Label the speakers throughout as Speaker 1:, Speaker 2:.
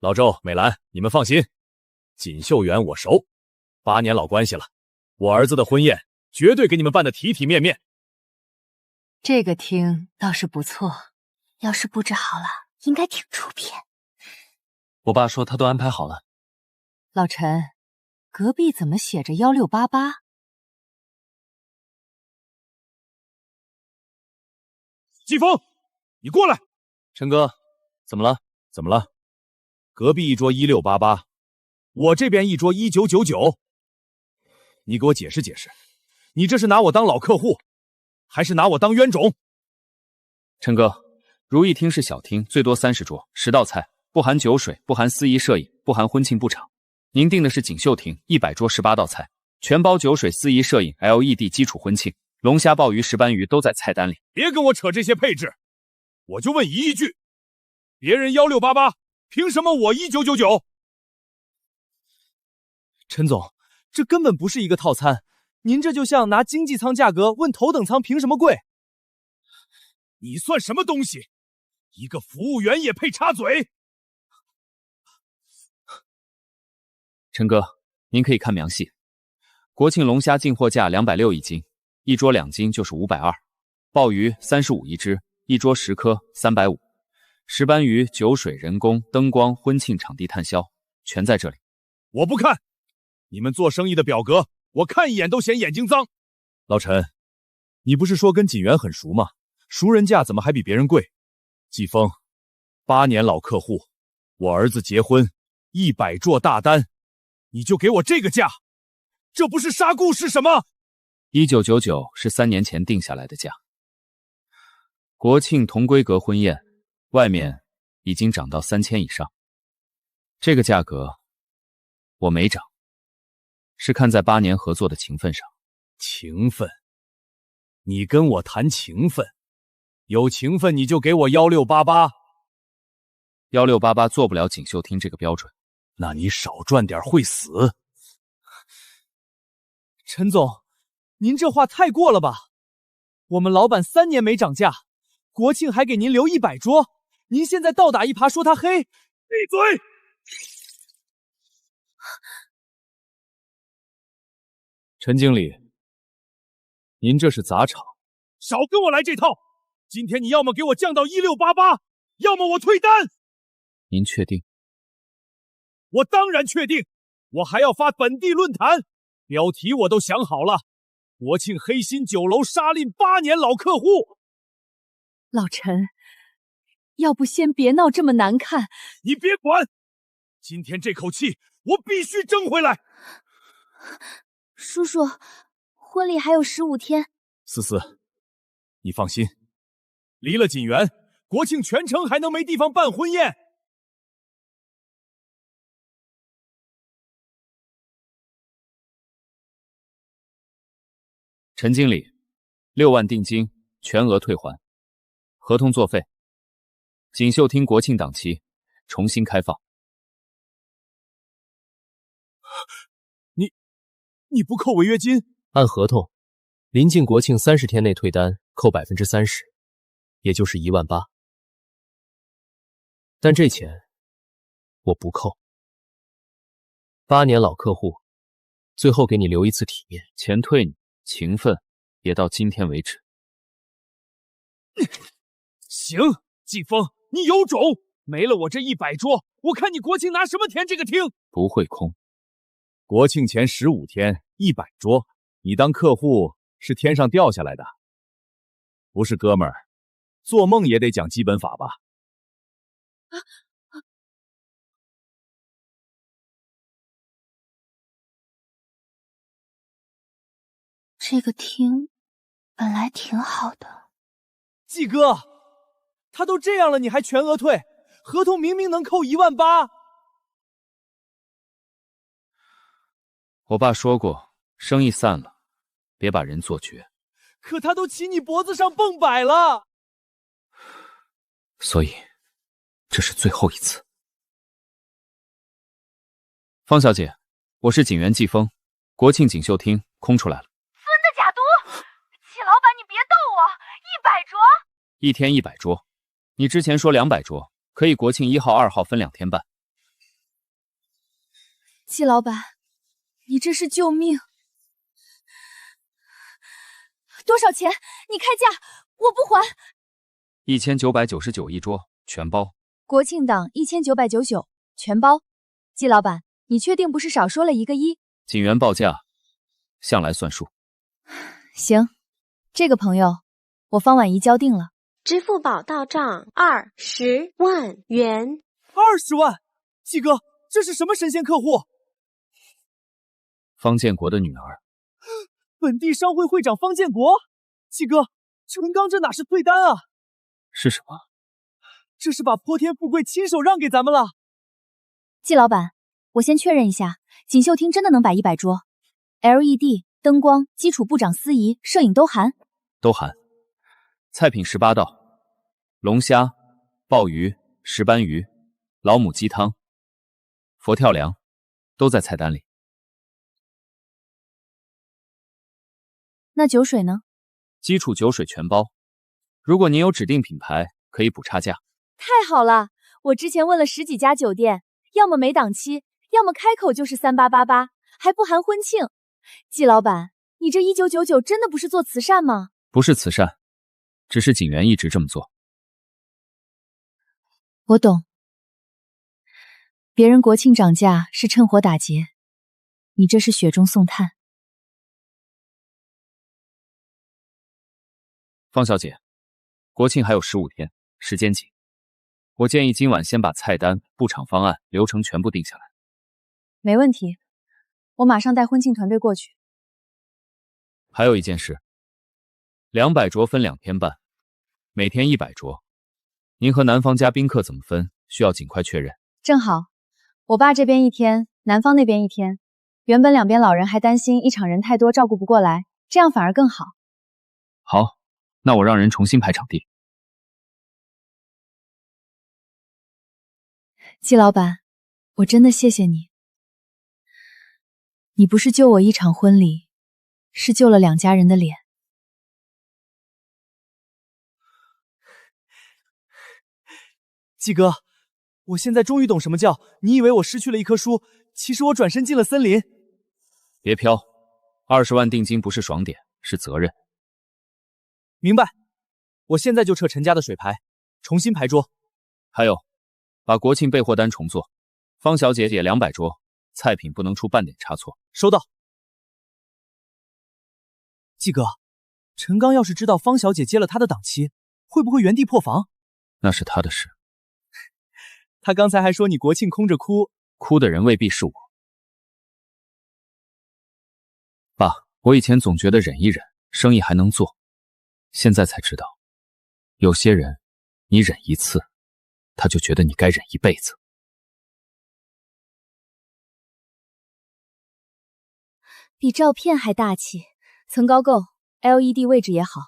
Speaker 1: 老周、美兰，你们放心，锦绣园我熟，8年老关系了，我儿子的婚宴绝对给你们办得体体面面。
Speaker 2: 这个厅倒是不错，要是布置好了，应该挺出片。
Speaker 3: 我爸说他都安排好了。
Speaker 2: 老陈，隔壁怎么写着1688？
Speaker 1: 季风，你过来。
Speaker 3: 陈哥，怎么了？
Speaker 1: 怎么了？隔壁一桌1688，我这边一桌1999。你给我解释解释，你这是拿我当老客户，还是拿我当冤种？
Speaker 3: 陈哥，如意厅是小厅，最多30桌，10道菜，不含酒水，不含司仪摄影，不含婚庆布场。您订的是锦绣厅，100桌18道菜，全包酒水、司仪摄影、LED 基础婚庆，龙虾、鲍鱼、石斑鱼都在菜单里。
Speaker 1: 别跟我扯这些配置，我就问一句，别人1688，凭什么我1999？
Speaker 4: 陈总，这根本不是一个套餐，您这就像拿经济舱价格问头等舱凭什么贵。
Speaker 1: 你算什么东西？一个服务员也配插嘴？
Speaker 3: 陈哥，您可以看明细，国庆龙虾进货价260一斤，一桌2斤就是520，鲍鱼35一只，一桌10颗350，石斑鱼、酒水、人工、灯光、婚庆场地炭销，全在这里。
Speaker 1: 我不看，你们做生意的表格，我看一眼都嫌眼睛脏。老陈，你不是说跟锦园很熟吗？熟人价怎么还比别人贵？季风，8年老客户，我儿子结婚100桌大单，你就给我这个价，这不是杀顾是什么
Speaker 3: ？1999是3年前定下来的价。国庆同规格婚宴，外面已经涨到3000以上。这个价格我没涨，是看在8年合作的情分上。
Speaker 1: 情分？你跟我谈情分？有情分你就给我1688。
Speaker 3: 1688做不了锦绣厅这个标准。
Speaker 1: 那你少赚点会死。
Speaker 4: 陈总，您这话太过了吧？我们老板3年没涨价，国庆还给您留100桌，您现在倒打一耙说他黑？
Speaker 1: 闭嘴！陈经理，您这是砸场，少跟我来这套！今天你要么给我降到1688，要么我退单。
Speaker 3: 您确定？
Speaker 1: 我当然确定，我还要发本地论坛，标题我都想好了，国庆黑心酒楼杀令8年老客户。
Speaker 2: 老陈，要不先别闹这么难看。
Speaker 1: 你别管，今天这口气我必须争回来。
Speaker 5: 叔叔，婚礼还有15天。
Speaker 1: 思思，你放心，离了锦园，国庆全程还能没地方办婚宴。
Speaker 3: 陈经理，6万定金，全额退还，合同作废。锦绣厅国庆档期重新开放。
Speaker 1: 你不扣违约金？
Speaker 4: 按合同，临近国庆30天内退单扣30%，也就是18000。但这钱我不扣。8年老客户，最后给你留一次体面，
Speaker 3: 钱退你，情分也到今天为止。
Speaker 1: 行，季风，你有种！没了我这100桌，我看你国庆拿什么填这个厅？
Speaker 3: 不会空。
Speaker 1: 国庆前15天100桌，你当客户是天上掉下来的？不是哥们儿，做梦也得讲基本法吧？
Speaker 5: 这个厅本来挺好的。
Speaker 4: 季哥，他都这样了，你还全额退？合同明明能扣18000。
Speaker 3: 我爸说过，生意散了，别把人做绝。
Speaker 4: 可他都骑你脖子上蹦摆了。
Speaker 3: 所以，这是最后一次。方小姐，我是锦园季风，国庆锦绣厅空出来了。
Speaker 5: 孙的假毒！季老板，你别逗我！100桌
Speaker 3: ，1天100桌。你之前说200桌，可以国庆1号、2号分2天办。
Speaker 2: 季老板，你这是救命！多少钱？你开价，我不还。
Speaker 3: 1999一桌，全包。
Speaker 2: 国庆档1999，全包。季老板，你确定不是少说了一个1？
Speaker 3: 锦源报价，向来算数。
Speaker 2: 行，这个朋友，我方婉仪交定了。
Speaker 6: 支付宝到账20万元。
Speaker 4: 20万！季哥，这是什么神仙客户？
Speaker 3: 方建国的女儿。
Speaker 4: 本地商会会长方建国。季哥，陈刚这哪是退单啊？
Speaker 3: 是什么？
Speaker 4: 这是把泼天富贵亲手让给咱们了。
Speaker 2: 季老板，我先确认一下，锦绣厅真的能摆100桌 ？LED、灯光、基础部长司仪、摄影都含？
Speaker 3: 都含。菜品18道：龙虾、鲍鱼、石斑鱼、老母鸡汤、佛跳梁，都在菜单里。
Speaker 2: 那酒水呢？
Speaker 3: 基础酒水全包，如果您有指定品牌，可以补差价。
Speaker 2: 太好了，我之前问了10几家酒店，要么没档期，要么开口就是3888，还不含婚庆。季老板，你这1999真的不是做慈善吗？
Speaker 3: 不是慈善，只是锦源一直这么做。
Speaker 2: 我懂，别人国庆涨价是趁火打劫，你这是雪中送炭。
Speaker 3: 方小姐，国庆还有15天，时间紧，我建议今晚先把菜单、布场方案、流程全部定下来。
Speaker 2: 没问题，我马上带婚庆团队过去。
Speaker 3: 还有一件事，200桌分2天办，每天100桌。您和男方家宾客怎么分，需要尽快确认。
Speaker 2: 正好，我爸这边1天，男方那边1天。原本两边老人还担心一场人太多照顾不过来，这样反而更好。
Speaker 3: 好，那我让人重新排场地。
Speaker 2: 季老板，我真的谢谢你。你不是救我一场婚礼，是救了2家人的脸。
Speaker 4: 季哥，我现在终于懂什么叫你以为我失去了一棵树，其实我转身进了森林。
Speaker 3: 别飘，20万定金不是爽点，是责任。
Speaker 4: 明白，我现在就撤陈家的水牌，重新排桌。
Speaker 3: 还有，把国庆备货单重做，方小姐也200桌，菜品不能出半点差错。
Speaker 4: 收到。季哥，陈刚要是知道方小姐接了他的档期，会不会原地破防？
Speaker 3: 那是他的事。
Speaker 4: 他刚才还说你国庆空着哭，
Speaker 3: 哭的人未必是我。爸，我以前总觉得忍一忍，生意还能做，现在才知道，有些人，你忍一次，他就觉得你该忍一辈子。
Speaker 2: 比照片还大气，层高够 ，LED 位置也好，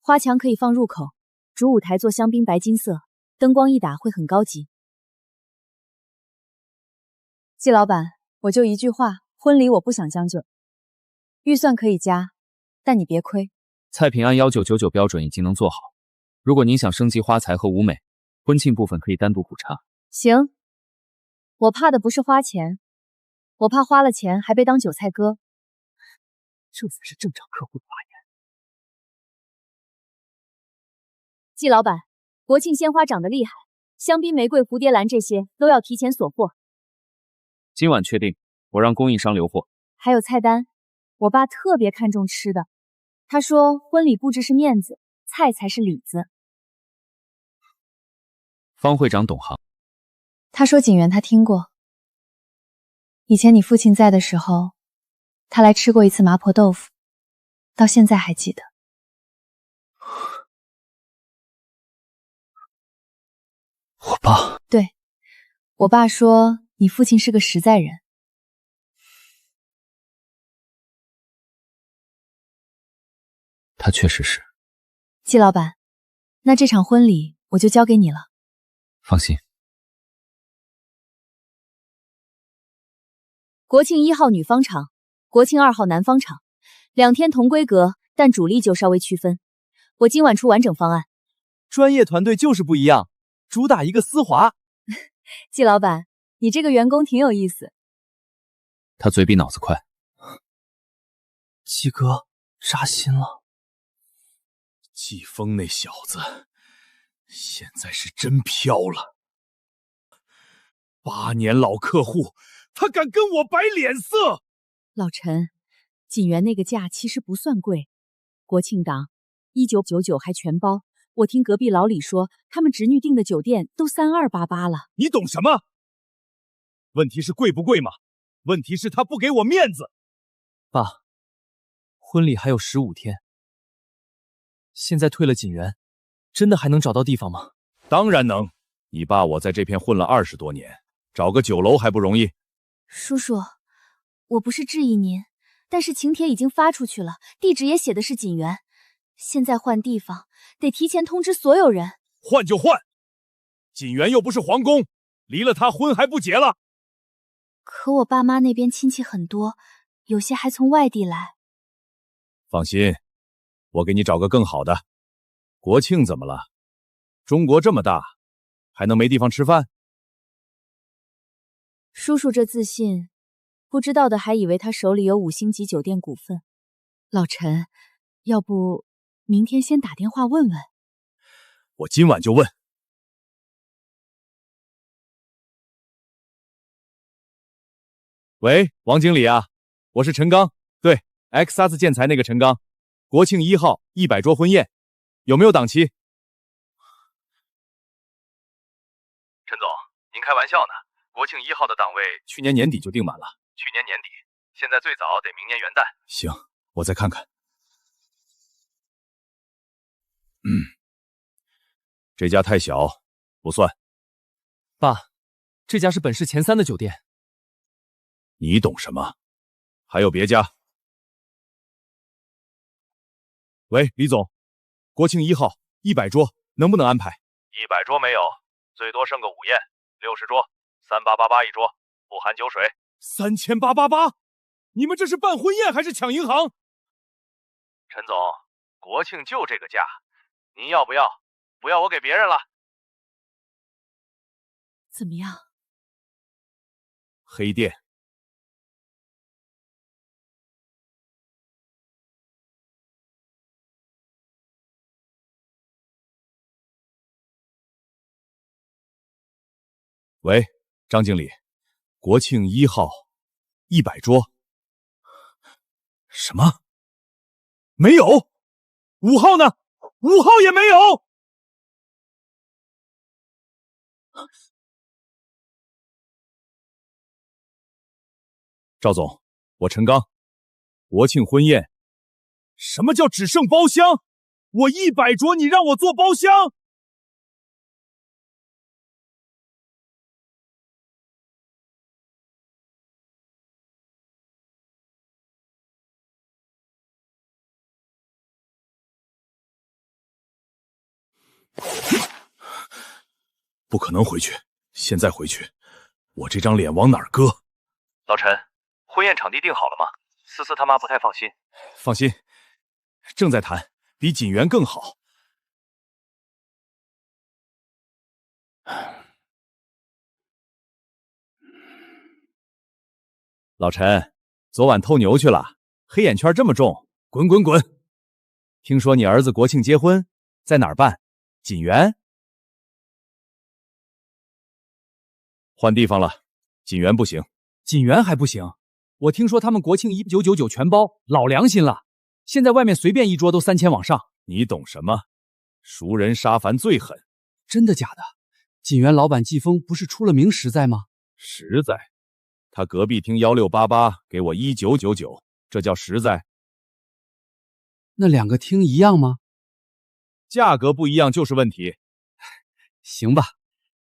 Speaker 2: 花墙可以放入口，主舞台做香槟白金色，灯光一打会很高级。季老板，我就一句话，婚礼我不想将就，预算可以加，但你别亏。
Speaker 3: 菜品按1999标准已经能做好，如果您想升级花材和舞美，婚庆部分可以单独补差。
Speaker 2: 行，我怕的不是花钱，我怕花了钱还被当韭菜割。
Speaker 4: 这才是正常客户的发言。
Speaker 2: 季老板，国庆鲜花涨得厉害，香槟、玫瑰、蝴蝶兰这些都要提前锁货。
Speaker 3: 今晚确定，我让供应商留货。
Speaker 2: 还有菜单，我爸特别看重吃的，他说婚礼布置是面子，菜才是里子。
Speaker 3: 方会长懂行。
Speaker 2: 他说景元他听过，以前你父亲在的时候，他来吃过一次麻婆豆腐，到现在还记得。
Speaker 3: 我爸？
Speaker 2: 对，我爸说你父亲是个实在人。
Speaker 3: 他确实是。
Speaker 2: 季老板，那这场婚礼我就交给你了。
Speaker 3: 放心。
Speaker 2: 国庆1号女方场，国庆2号男方场，2天同规格，但主力就稍微区分。我今晚出完整方案。
Speaker 4: 专业团队就是不一样，主打一个丝滑。
Speaker 2: 季老板，你这个员工挺有意思。
Speaker 3: 他嘴比脑子快。
Speaker 4: 季哥扎心了。
Speaker 1: 季风那小子现在是真飘了。8年老客户，他敢跟我摆脸色？
Speaker 2: 老陈，锦源那个价其实不算贵，国庆档1999还全包。我听隔壁老李说，他们侄女订的酒店都3288了。
Speaker 1: 你懂什么？问题是贵不贵吗？问题是他不给我面子。
Speaker 4: 爸，婚礼还有15天，现在退了锦源，真的还能找到地方吗？
Speaker 1: 当然能，你爸我在这片混了20多年，找个酒楼还不容易？
Speaker 2: 叔叔，我不是质疑您，但是请帖已经发出去了，地址也写的是锦源，现在换地方得提前通知所有人。
Speaker 1: 换就换，锦源又不是皇宫，离了他婚还不结了？
Speaker 2: 可我爸妈那边亲戚很多，有些还从外地来。
Speaker 1: 放心，我给你找个更好的。国庆怎么了？中国这么大，还能没地方吃饭？
Speaker 2: 叔叔这自信，不知道的还以为他手里有5星级酒店股份。老陈，要不明天先打电话问问？
Speaker 1: 我今晚就问。喂，王经理啊，我是陈刚，对 ，X 建材那个陈刚，国庆1号100桌婚宴，有没有档期？陈总，您开玩笑呢？国庆1号的档位去年年底就订满了。去年年底，现在最早得明年元旦。行，我再看看。这家太小，不算。
Speaker 4: 爸，这家是本市前3的酒店。
Speaker 1: 你懂什么？还有别家？喂，李总，国庆1号100桌能不能安排？100桌没有，最多剩个午宴，60桌，3888一桌，不含酒水。3888？你们这是办婚宴还是抢银行？陈总，国庆就这个价，您要不要？不要我给别人了。
Speaker 2: 怎么样？
Speaker 1: 黑店。喂，张经理，国庆1号100桌。什么？没有？5号呢？5号也没有。赵总，我陈刚，国庆婚宴。什么叫只剩包厢？我100桌，你让我做包厢？不可能回去，现在回去，我这张脸往哪儿搁？老陈，婚宴场地定好了吗？思思他妈不太放心。放心，正在谈，比锦源更好。老陈，昨晚偷牛去了，黑眼圈这么重，滚滚滚！听说你儿子国庆结婚，在哪儿办？锦源？换地方了，锦源不行。
Speaker 4: 锦源还不行？我听说他们国庆1999全包，老良心了。现在外面随便一桌都3000往上。
Speaker 1: 你懂什么？熟人沙凡最狠。
Speaker 4: 真的假的？锦源老板季风不是出了名实在吗？
Speaker 1: 实在？他隔壁厅1688给我1999，这叫实在？
Speaker 4: 那2个厅一样吗？
Speaker 1: 价格不一样就是问题。
Speaker 4: 行吧，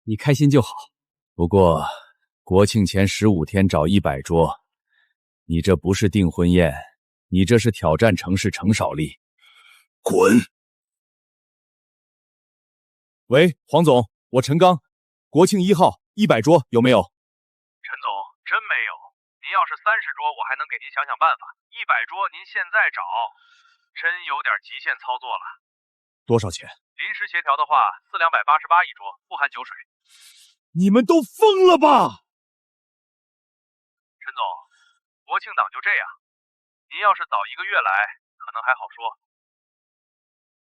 Speaker 4: 你开心就好。
Speaker 1: 不过国庆前15天找100桌，你这不是订婚宴，你这是挑战城市程少丽。滚！喂，黄总，我陈刚，国庆1号100桌有没有？
Speaker 7: 陈总，真没有。您要是30桌，我还能给您想想办法。100桌您现在找，真有点极限操作了。
Speaker 1: 多少钱？
Speaker 7: 临时协调的话，488一桌，不含酒水。
Speaker 1: 你们都疯了吧？
Speaker 7: 陈总，国庆档就这样。您要是早1个月来，可能还好说。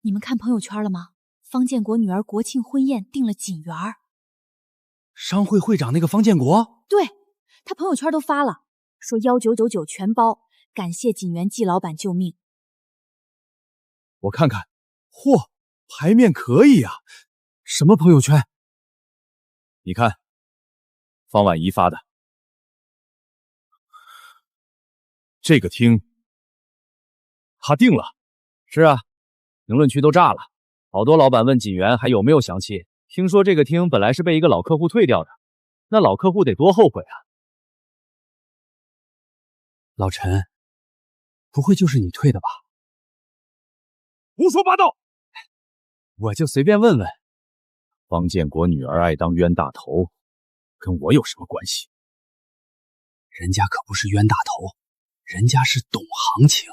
Speaker 2: 你们看朋友圈了吗？方建国女儿国庆婚宴订了锦园儿。
Speaker 1: 商会会长那个方建国？
Speaker 2: 对，他朋友圈都发了，说1999全包，感谢锦园季老板救命。
Speaker 1: 我看看，嚯，牌面可以啊！什么朋友圈？你看，方婉仪发的。这个厅他定了。是啊，评论区都炸了，好多老板问锦园还有没有详情。听说这个厅本来是被一个老客户退掉的，那老客户得多后悔啊！老陈，不会就是你退的吧？胡说八道！我就随便问问。方建国女儿爱当冤大头，跟我有什么关系？人家可不是冤大头，人家是懂行情。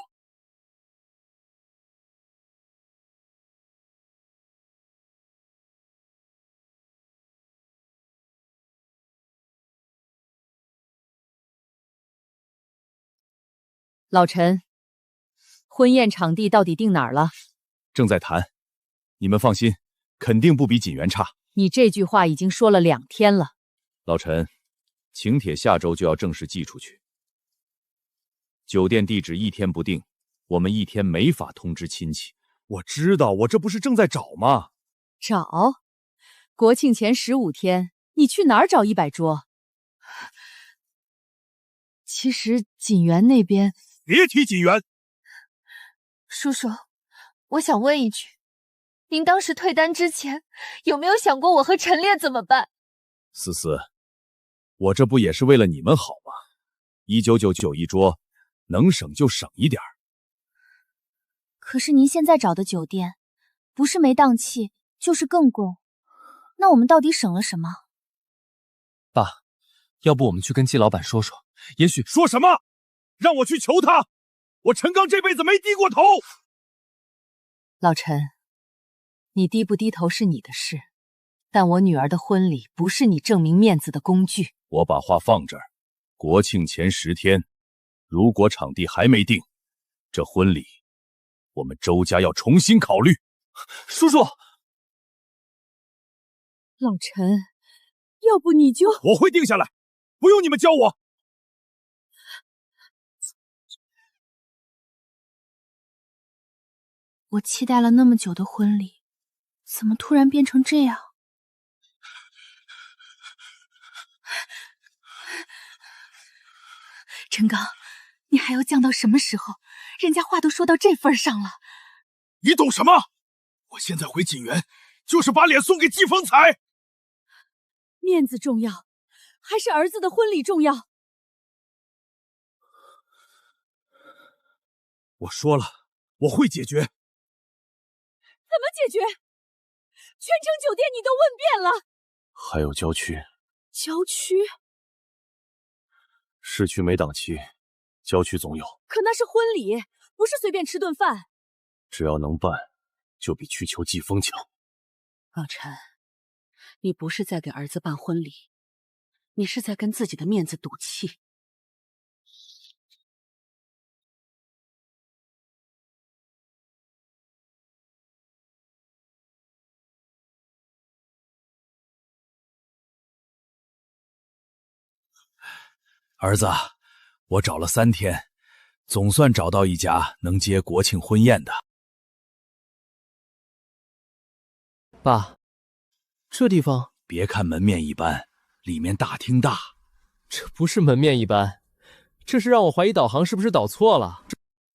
Speaker 2: 老陈，婚宴场地到底定哪儿了？
Speaker 1: 正在谈，你们放心，肯定不比锦园差。
Speaker 2: 你这句话已经说了2天了。
Speaker 1: 老陈，请帖下周就要正式寄出去。酒店地址1天不定，我们1天没法通知亲戚。我知道，我这不是正在找吗？
Speaker 2: 找？国庆前15天，你去哪儿找100桌？其实锦园那边……
Speaker 1: 别提锦园。
Speaker 5: 叔叔，我想问一句，您当时退单之前，有没有想过我和陈烈怎么办？
Speaker 1: 思思，我这不也是为了你们好吗？1999一桌，能省就省一点。
Speaker 2: 可是您现在找的酒店，不是没档期，就是更贵。那我们到底省了什么？
Speaker 4: 爸，要不我们去跟季老板说说，也许……
Speaker 1: 说什么？让我去求他？我陈刚这辈子没低过头。
Speaker 2: 老陈，你低不低头是你的事，但我女儿的婚礼不是你证明面子的工具。
Speaker 1: 我把话放这儿，国庆前10天，如果场地还没定，这婚礼我们周家要重新考虑。
Speaker 4: 叔叔，
Speaker 2: 老陈，要不你就……
Speaker 1: 我会定下来，不用你们教我。
Speaker 5: 我期待了那么久的婚礼，怎么突然变成这样？陈刚，你还要犟到什么时候？人家话都说到这份上了。
Speaker 1: 你懂什么？我现在回锦园，就是把脸送给季风采。
Speaker 2: 面子重要，还是儿子的婚礼重要？
Speaker 1: 我说了，我会解决。
Speaker 2: 怎么解决？全城酒店你都问遍了。
Speaker 1: 还有郊区。
Speaker 2: 郊区？
Speaker 1: 市区没档期，郊区总有。
Speaker 2: 可那是婚礼，不是随便吃顿饭。
Speaker 1: 只要能办，就比去求季风强。
Speaker 8: 老陈，你不是在给儿子办婚礼，你是在跟自己的面子赌气。
Speaker 1: 儿子，我找了3天，总算找到一家能接国庆婚宴的。
Speaker 4: 爸，这地方……
Speaker 1: 别看门面一般，里面大厅大。
Speaker 4: 这不是门面一般，这是让我怀疑导航是不是导错了。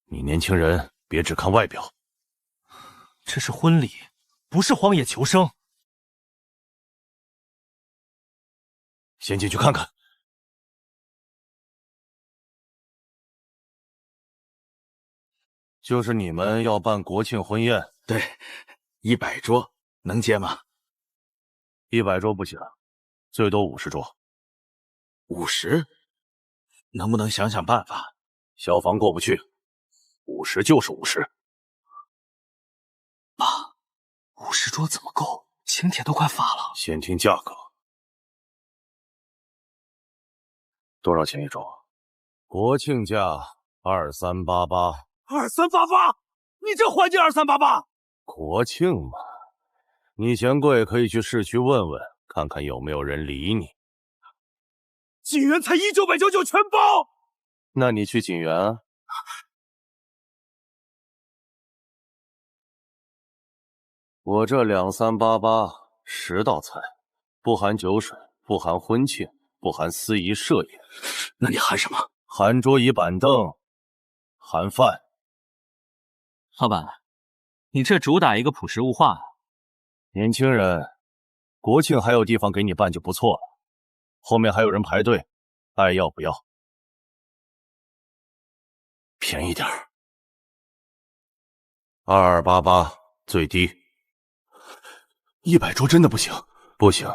Speaker 1: 你年轻人别只看外表。
Speaker 9: 这是婚礼，不是荒野求生。
Speaker 1: 先进去看看。
Speaker 10: 就是你们要办国庆婚宴？
Speaker 9: 对，100桌能接吗
Speaker 10: ？100桌不行，最多50桌。
Speaker 9: 50？能不能想想办法？
Speaker 10: 消防过不去，50就是50。
Speaker 9: 爸，50桌怎么够？请帖都快发了。
Speaker 10: 先听价格，多少钱一桌国庆价2388。
Speaker 1: 2388，你这环境2388。
Speaker 10: 国庆嘛，你嫌贵可以去市区问问，看看有没有人理你。
Speaker 1: 锦源才1,999全包。
Speaker 10: 那你去锦源啊。我这2388，10道菜，不含酒水，不含婚庆，不含司仪设宴。
Speaker 9: 那你含什么？
Speaker 10: 含桌椅板凳，含饭。
Speaker 3: 老板，你这主打一个朴实无华啊。
Speaker 10: 年轻人，国庆还有地方给你办就不错了，后面还有人排队，爱要不要？
Speaker 9: 便宜点儿。
Speaker 10: 2288最低。
Speaker 9: 100桌真的不行？
Speaker 10: 不行。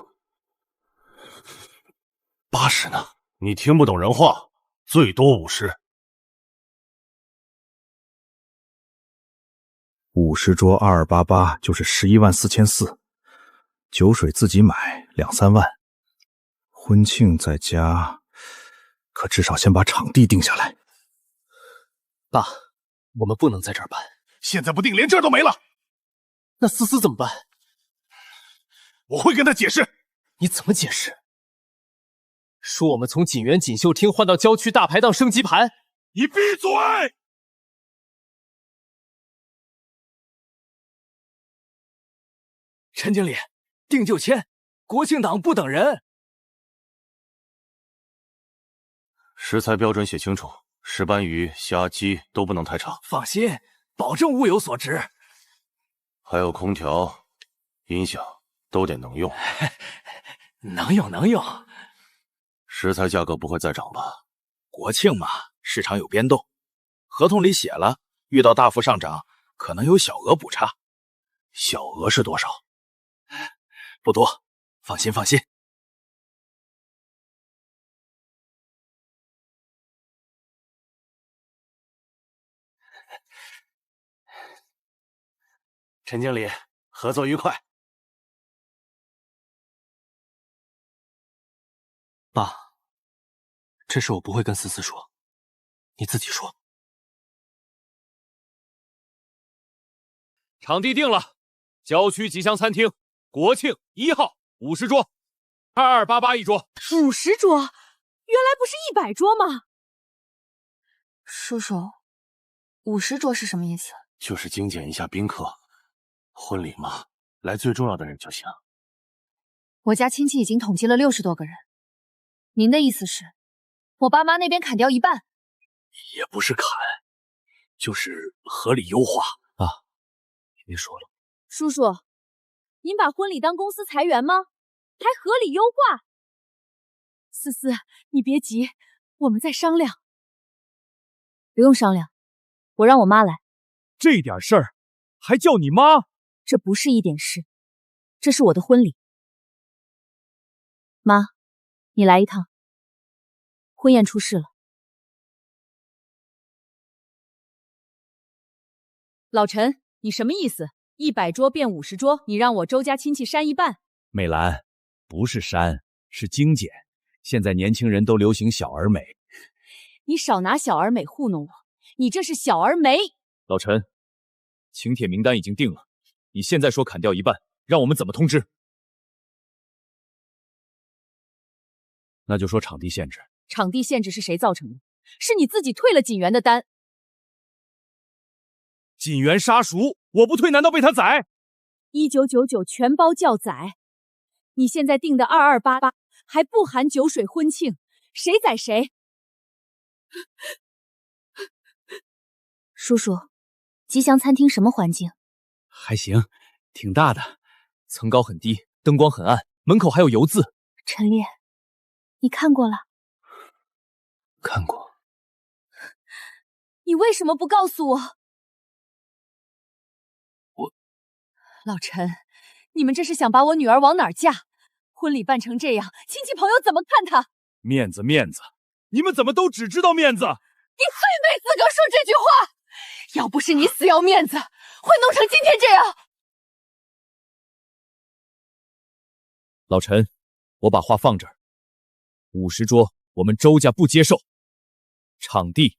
Speaker 9: 80呢？
Speaker 10: 你听不懂人话，最多50。
Speaker 1: 50桌2288就是11.414，酒水自己买2-3万，婚庆再加，可至少先把场地定下来。
Speaker 4: 爸，我们不能在这儿办，
Speaker 9: 现在不定连这儿都没了。
Speaker 4: 那思思怎么办？
Speaker 9: 我会跟他解释。
Speaker 4: 你怎么解释？说我们从锦源锦绣厅换到郊区大排档升级盘？
Speaker 9: 你闭嘴！
Speaker 4: 陈经理，定就签，国庆档不等人。
Speaker 10: 食材标准写清楚，石斑鱼、虾、鸡都不能太长。
Speaker 4: 放心，保证物有所值。
Speaker 10: 还有空调、音响都得能用。
Speaker 4: 能用能用。
Speaker 10: 食材价格不会再涨吧？
Speaker 9: 国庆嘛，市场有变动，合同里写了，遇到大幅上涨，可能有小额补差。小额是多少？不多，放心放心。
Speaker 4: 陈经理，合作愉快。爸，这事我不会跟思思说，你自己说。
Speaker 1: 场地定了，郊区吉祥餐厅，国庆1号，50桌，2288一桌。
Speaker 2: 50桌？原来不是100桌吗？
Speaker 5: 叔叔，50桌是什么意思？
Speaker 10: 就是精简一下宾客，婚礼嘛，来最重要的人就行。
Speaker 5: 我家亲戚已经统计了60多个人，您的意思是，我爸妈那边砍掉一半？
Speaker 9: 也不是砍，就是合理优化。
Speaker 4: 啊，别说了。
Speaker 2: 叔叔，您把婚礼当公司裁员吗？还合理优化？思思，你别急，我们再商量。不用商量，我让我妈来。
Speaker 1: 这点事儿还叫你妈？
Speaker 2: 这不是一点事，这是我的婚礼。妈，你来一趟。婚宴出事了。老陈，你什么意思？100桌变50桌，你让我周家亲戚删一半？
Speaker 1: 美兰，不是删，是精简。现在年轻人都流行小而美。
Speaker 2: 你少拿小而美糊弄我，你这是小而美。
Speaker 1: 老陈，请帖名单已经定了，你现在说砍掉一半，让我们怎么通知？那就说场地限制。
Speaker 2: 场地限制是谁造成的？是你自己退了锦源的单。
Speaker 1: 锦源杀熟，我不退难道被他宰
Speaker 2: ？1999全包叫宰。你现在定的2288还不含酒水婚庆，谁宰谁？叔叔，吉祥餐厅什么环境？
Speaker 1: 还行，挺大的，层高很低，灯光很暗，门口还有油渍。
Speaker 2: 陈烈，你看过了？
Speaker 10: 看过。
Speaker 2: 你为什么不告诉我？老陈，你们这是想把我女儿往哪儿嫁？婚礼办成这样，亲戚朋友怎么看她？
Speaker 1: 面子面子，你们怎么都只知道面子？
Speaker 5: 你最没资格说这句话！要不是你死要面子，会弄成今天这样。
Speaker 1: 老陈，我把话放这儿，50桌我们周家不接受。场地，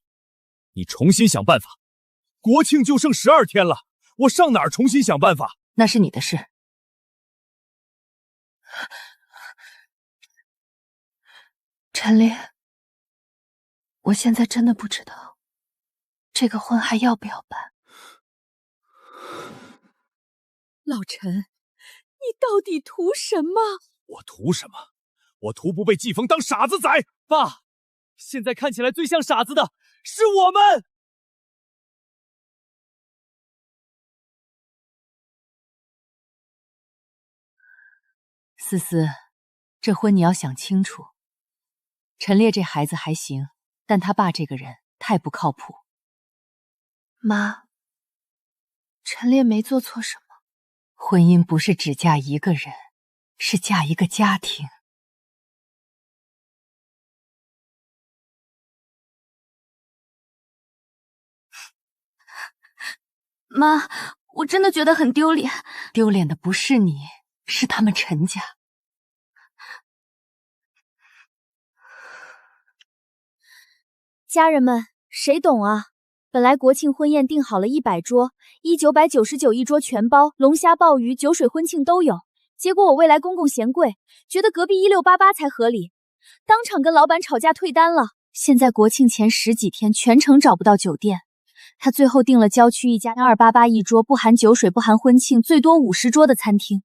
Speaker 1: 你重新想办法。国庆就剩12天了，我上哪儿重新想办法？
Speaker 8: 那是你的事。
Speaker 5: 陈烈，我现在真的不知道这个婚还要不要办。
Speaker 2: 老陈，你到底图什么？
Speaker 1: 我图什么？我图不被季风当傻子宰。
Speaker 4: 爸，现在看起来最像傻子的是我们。
Speaker 8: 思思，这婚你要想清楚。陈烈这孩子还行，但他爸这个人太不靠谱。
Speaker 5: 妈，陈烈没做错什么。
Speaker 8: 婚姻不是只嫁一个人，是嫁一个家庭。
Speaker 5: 妈，我真的觉得很丢脸。
Speaker 8: 丢脸的不是你，是他们陈家。
Speaker 2: 家人们，谁懂啊？本来国庆婚宴订好了100桌，999一桌全包，龙虾、鲍鱼、酒水、婚庆都有。结果我未来公公嫌贵，觉得隔壁1688才合理，当场跟老板吵架退单了。现在国庆前10几天全程找不到酒店，他最后订了郊区一家288一桌，不含酒水、不含婚庆，最多50桌的餐厅。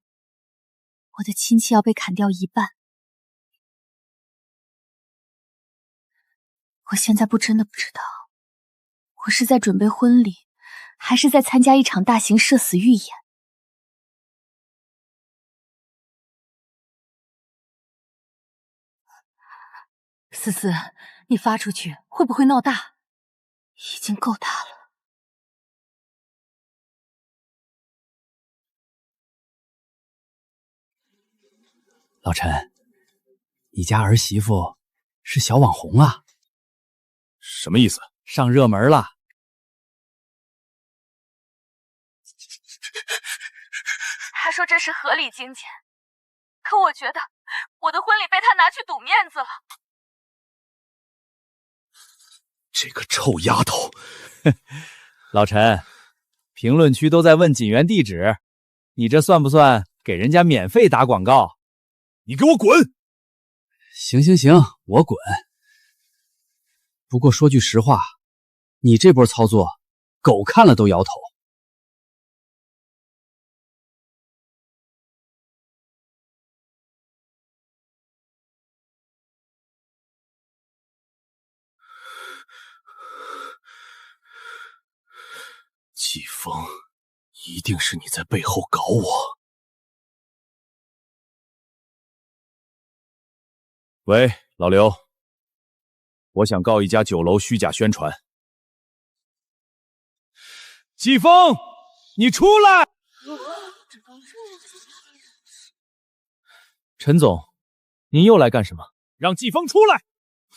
Speaker 2: 我的亲戚要被砍掉一半。我现在真的不知道，我是在准备婚礼，还是在参加一场大型社死预演。
Speaker 8: 思思，你发出去会不会闹大？
Speaker 5: 已经够大了。
Speaker 11: 老陈，你家儿媳妇是小网红啊？
Speaker 1: 什么意思？
Speaker 11: 上热门了。
Speaker 5: 他说这是合理金钱，可我觉得我的婚礼被他拿去赌面子了。
Speaker 1: 这个臭丫头！
Speaker 11: 老陈，评论区都在问锦园地址，你这算不算给人家免费打广告？
Speaker 1: 你给我滚！
Speaker 11: 行行行，我滚。不过说句实话，你这波操作，狗看了都摇头。
Speaker 9: 季风，一定是你在背后搞我。
Speaker 1: 喂，老刘，我想告一家酒楼虚假宣传。季风，你出来！
Speaker 4: 陈总，您又来干什么？
Speaker 1: 让季风出来！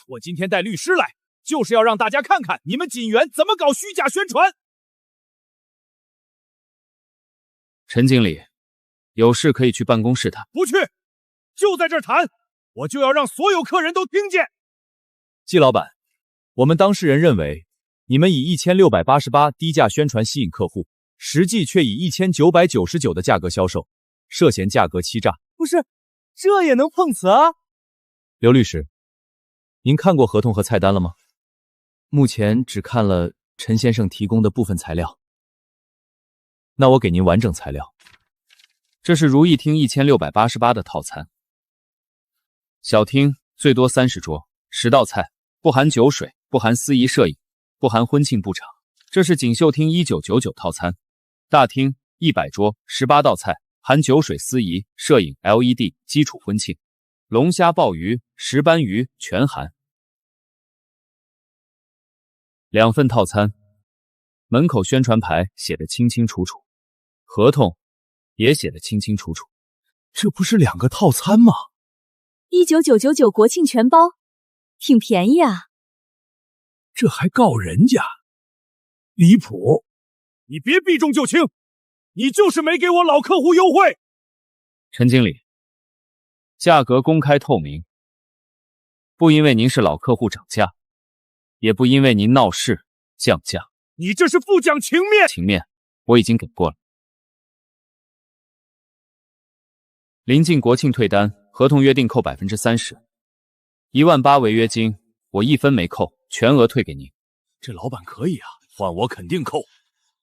Speaker 1: 我今天带律师来，就是要让大家看看你们锦园怎么搞虚假宣传。
Speaker 3: 陈经理，有事可以去办公室谈。
Speaker 1: 不去，就在这儿谈，我就要让所有客人都听见。季老板，我们当事人认为，你们以1688低价宣传吸引客户，实际却以1999的价格销售，涉嫌价格欺诈。
Speaker 4: 不是，这也能碰瓷啊？
Speaker 1: 刘律师，您看过合同和菜单了吗？
Speaker 11: 目前只看了陈先生提供的部分材料。
Speaker 1: 那我给您完整材料。
Speaker 3: 这是如意厅1688的套餐，小厅最多30桌，10道菜，不含酒水，不含司仪摄影，不含婚庆布场。这是锦绣厅1999套餐，大厅100桌，18道菜，含酒水、司仪、摄影、LED 基础婚庆，龙虾、鲍鱼、石斑鱼全含。2份套餐，门口宣传牌写得清清楚楚，合同也写得清清楚楚。
Speaker 9: 这不是2个套餐吗
Speaker 2: ？19999国庆全包，挺便宜啊。
Speaker 9: 这还告人家，离谱！
Speaker 1: 你别避重就轻，你就是没给我老客户优惠。
Speaker 3: 陈经理，价格公开透明，不因为您是老客户涨价。也不因为您闹事降价。
Speaker 1: 你这是不讲情面！
Speaker 3: 情面我已经给过了。临近国庆退单，合同约定扣30%，18000违约金，我1分没扣，全额退给您。
Speaker 1: 这老板可以啊，换我肯定扣。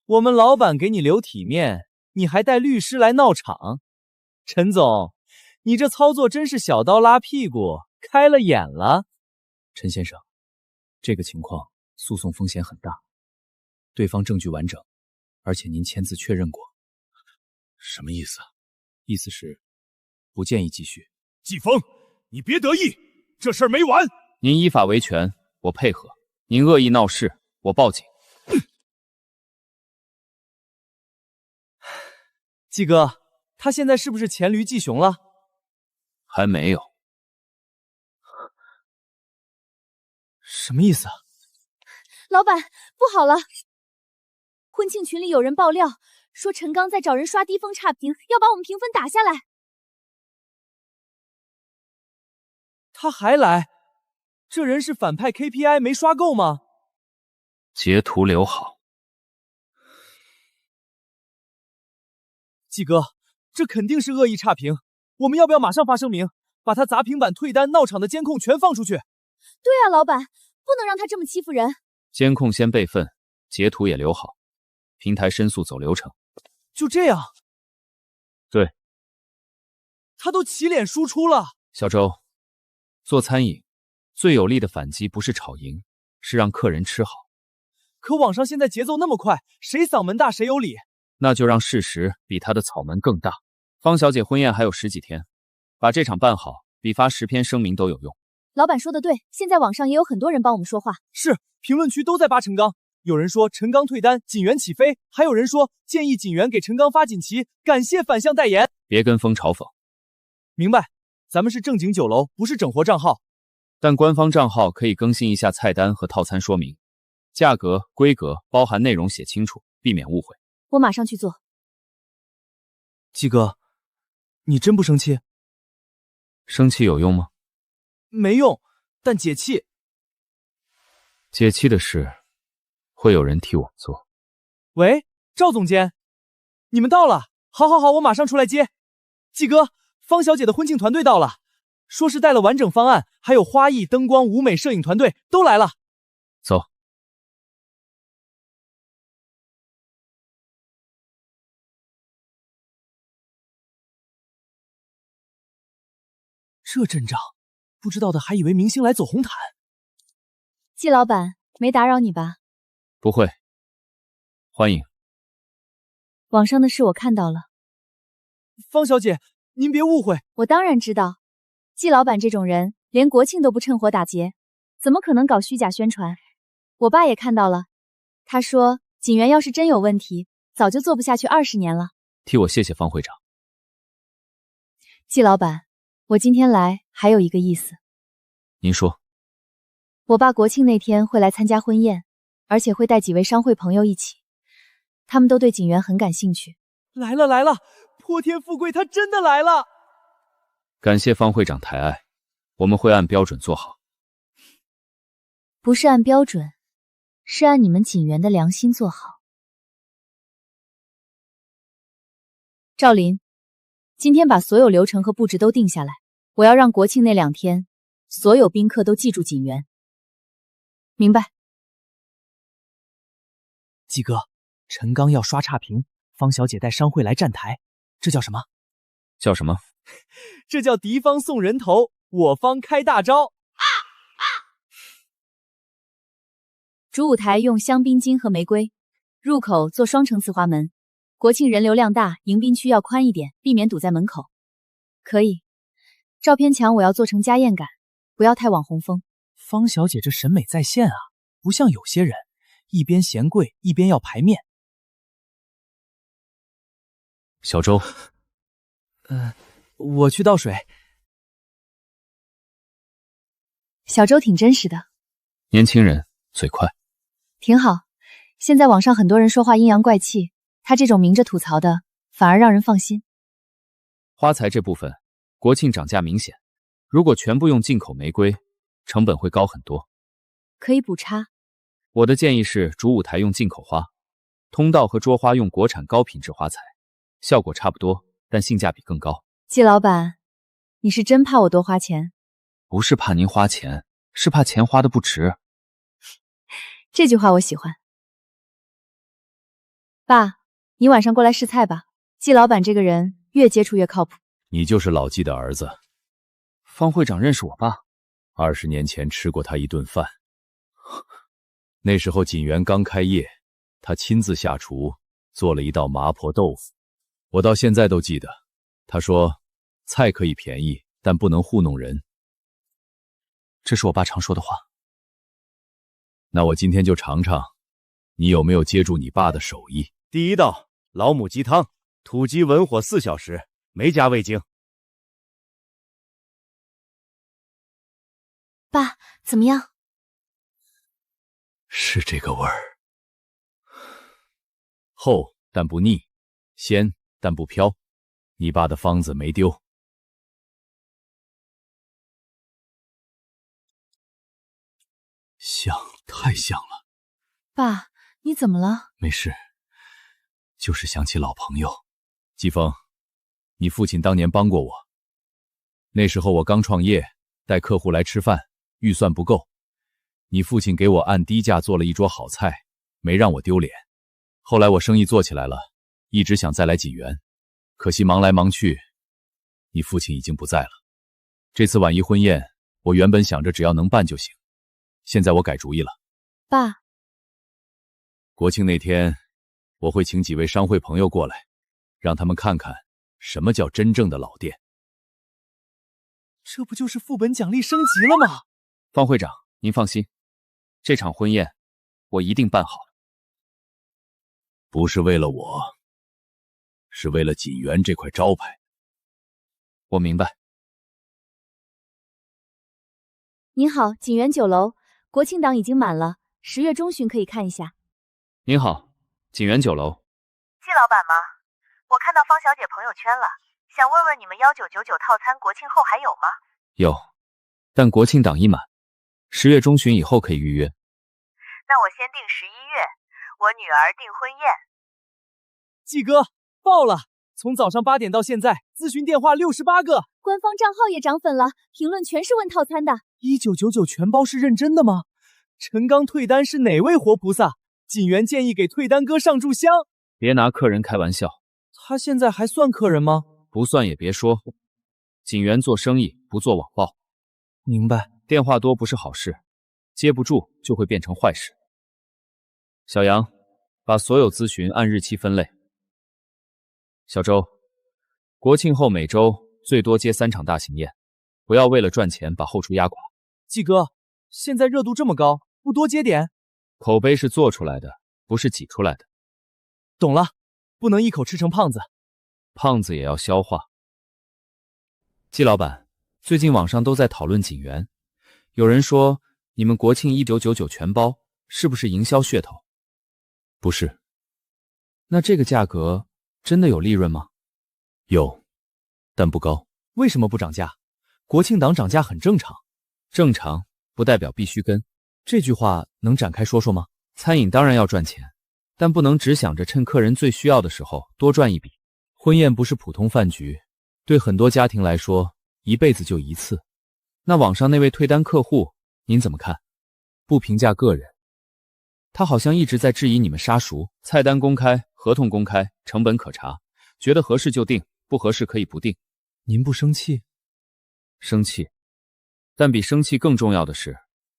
Speaker 4: 我们老板给你留体面，你还带律师来闹场？陈总，你这操作真是小刀拉屁股，开了眼了。
Speaker 11: 陈先生，这个情况诉讼风险很大，对方证据完整，而且您签字确认过。
Speaker 1: 什么意思？
Speaker 11: 意思是不建议继续。
Speaker 1: 季风，你别得意，这事儿没完。
Speaker 3: 您依法维权，我配合；您恶意闹事，我报警。
Speaker 4: 季哥，他现在是不是黔驴技穷了？
Speaker 3: 还没有。
Speaker 4: 什么意思啊？
Speaker 2: 老板，不好了！婚庆群里有人爆料说陈刚在找人刷低风差评，要把我们评分打下来。
Speaker 4: 他还来？这人是反派 KPI 没刷够吗？
Speaker 3: 截图留好。
Speaker 4: 季哥，这肯定是恶意差评，我们要不要马上发声明，把他砸平板退单闹场的监控全放出去？
Speaker 2: 对啊，老板，不能让他这么欺负人。
Speaker 3: 监控先备份，截图也留好，平台申诉走流程。
Speaker 4: 就这样？
Speaker 3: 对。
Speaker 4: 他都起脸输出了。
Speaker 3: 小周，做餐饮最有力的反击不是吵赢，是让客人吃好。
Speaker 4: 可网上现在节奏那么快，谁嗓门大谁有理。
Speaker 3: 那就让事实比他的草门更大。方小姐婚宴还有10几天，把这场办好，比发10篇声明都有用。
Speaker 2: 老板说的对，现在网上也有很多人帮我们说话。
Speaker 4: 是，评论区都在扒陈刚，有人说陈刚退单，锦源起飞，还有人说建议锦源给陈刚发锦旗，感谢反向代言。
Speaker 3: 别跟风嘲讽。
Speaker 4: 明白，咱们是正经酒楼，不是整活账号。
Speaker 3: 但官方账号可以更新一下菜单和套餐说明，价格、规格、包含内容写清楚，避免误会。
Speaker 2: 我马上去做。
Speaker 4: 季哥，你真不生气？
Speaker 3: 生气有用吗？
Speaker 4: 没用，但解气。
Speaker 3: 解气的事，会有人替我做。
Speaker 4: 喂，赵总监，你们到了。好，我马上出来接。季哥，方小姐的婚庆团队到了，说是带了完整方案，还有花艺、灯光、舞美、摄影团队都来了。
Speaker 3: 走。
Speaker 4: 这阵仗，不知道的还以为明星来走红毯。
Speaker 2: 季老板，没打扰你吧？
Speaker 3: 不会，欢迎。
Speaker 2: 网上的事我看到了。
Speaker 4: 方小姐，您别误会。
Speaker 2: 我当然知道，季老板这种人，连国庆都不趁火打劫，怎么可能搞虚假宣传？我爸也看到了，他说锦源要是真有问题，早就做不下去20年了。
Speaker 3: 替我谢谢方会长。
Speaker 2: 季老板，我今天来还有一个意思。
Speaker 3: 您说。
Speaker 2: 我爸国庆那天会来参加婚宴，而且会带几位商会朋友一起，他们都对锦源很感兴趣。
Speaker 4: 来了，泼天富贵他真的来了。
Speaker 3: 感谢方会长抬爱，我们会按标准做好。
Speaker 2: 不是按标准，是按你们锦源的良心做好。赵林，今天把所有流程和布置都定下来，我要让国庆那2天，所有宾客都记住锦源。明白。
Speaker 4: 季哥，陈刚要刷差评，方小姐带商会来站台，这叫什么？
Speaker 3: 叫什么？
Speaker 4: 这叫敌方送人头，我方开大招。
Speaker 2: 主舞台用香槟金和玫瑰，入口做双层瓷花门。国庆人流量大，迎宾区要宽一点，避免堵在门口。可以。照片墙我要做成家宴感，不要太网红风。
Speaker 4: 方小姐这审美在线啊，不像有些人一边嫌贵一边要排面。
Speaker 3: 小周，
Speaker 4: 我去倒水。
Speaker 2: 小周挺真实的，
Speaker 3: 年轻人嘴快，
Speaker 2: 挺好。现在网上很多人说话阴阳怪气，他这种明着吐槽的反而让人放心。
Speaker 3: 花材这部分，国庆涨价明显，如果全部用进口玫瑰，成本会高很多。
Speaker 2: 可以补差。
Speaker 3: 我的建议是，主舞台用进口花，通道和桌花用国产高品质花材，效果差不多，但性价比更高。
Speaker 2: 季老板，你是真怕我多花钱？
Speaker 3: 不是怕您花钱，是怕钱花的不值。
Speaker 2: 这句话我喜欢。爸，你晚上过来试菜吧。季老板这个人越接触越靠谱。
Speaker 1: 你就是老季的儿子。
Speaker 3: 方会长认识我爸
Speaker 1: ，20年前吃过他一顿饭。那时候锦园刚开业，他亲自下厨做了一道麻婆豆腐，我到现在都记得。他说，菜可以便宜，但不能糊弄人。
Speaker 3: 这是我爸常说的话。
Speaker 1: 那我今天就尝尝，你有没有接住你爸的手艺？
Speaker 12: 第一道老母鸡汤，土鸡文火4小时，没加味精。
Speaker 5: 爸，怎么样？
Speaker 1: 是这个味儿，厚但不腻，鲜但不飘。你爸的方子没丢。香，太香了。
Speaker 2: 爸，你怎么了？
Speaker 1: 没事，就是想起老朋友。季风，你父亲当年帮过我。那时候我刚创业，带客户来吃饭，预算不够，你父亲给我按低价做了一桌好菜，没让我丢脸。后来我生意做起来了，一直想再来锦园，可惜忙来忙去，你父亲已经不在了。这次晚一婚宴，我原本想着只要能办就行，现在我改主意了。
Speaker 2: 爸，
Speaker 1: 国庆那天，我会请几位商会朋友过来，让他们看看什么叫真正的老店。
Speaker 4: 这不就是副本奖励升级了吗？
Speaker 3: 方会长，您放心，这场婚宴我一定办好了。
Speaker 1: 不是为了我，是为了锦园这块招牌。
Speaker 3: 我明白。
Speaker 2: 您好，锦园酒楼，国庆档已经满了，10月中旬可以看一下。
Speaker 3: 您好，锦园酒楼。
Speaker 13: 季老板吗？我看到方小姐朋友圈了，想问问你们1999套餐国庆后还有吗？
Speaker 3: 有，但国庆档已满，10月中旬以后可以预约。
Speaker 13: 那我先订11月，我女儿订婚宴。
Speaker 4: 季哥，爆了！从早上8点到现在，咨询电话68个，
Speaker 2: 官方账号也涨粉了，评论全是问套餐的。
Speaker 4: 1999全包是认真的吗？陈刚退单是哪位活菩萨？锦园建议给退单哥上炷香。
Speaker 3: 别拿客人开玩笑。
Speaker 4: 他现在还算客人吗？
Speaker 3: 不算也别说。锦园做生意不做网暴。
Speaker 4: 明白。
Speaker 3: 电话多不是好事，接不住就会变成坏事。小杨，把所有咨询按日期分类。小周，国庆后每周最多接3场大型宴，不要为了赚钱把后厨压垮。
Speaker 4: 季哥，现在热度这么高，不多接点？
Speaker 3: 口碑是做出来的，不是挤出来的。
Speaker 4: 懂了，不能一口吃成胖子。
Speaker 3: 胖子也要消化。季老板，最近网上都在讨论锦园，有人说你们国庆1999全包，是不是营销噱头？
Speaker 1: 不是。
Speaker 3: 那这个价格真的有利润吗？
Speaker 1: 有，但不高。
Speaker 4: 为什么不涨价？国庆档涨价很正常。
Speaker 3: 正常不代表必须跟。
Speaker 4: 这句话能展开说说吗？
Speaker 3: 餐饮当然要赚钱，但不能只想着趁客人最需要的时候多赚一笔。
Speaker 1: 婚宴不是普通饭局，对很多家庭来说，一辈子就一次。
Speaker 3: 那网上那位退单客户，您怎么看？
Speaker 1: 不评价个人。
Speaker 3: 他好像一直在质疑你们杀熟，菜单公开，合同公开，成本可查，觉得合适就定，不合适可以不定。
Speaker 4: 您不生气？
Speaker 3: 生气，但比生气更重要的是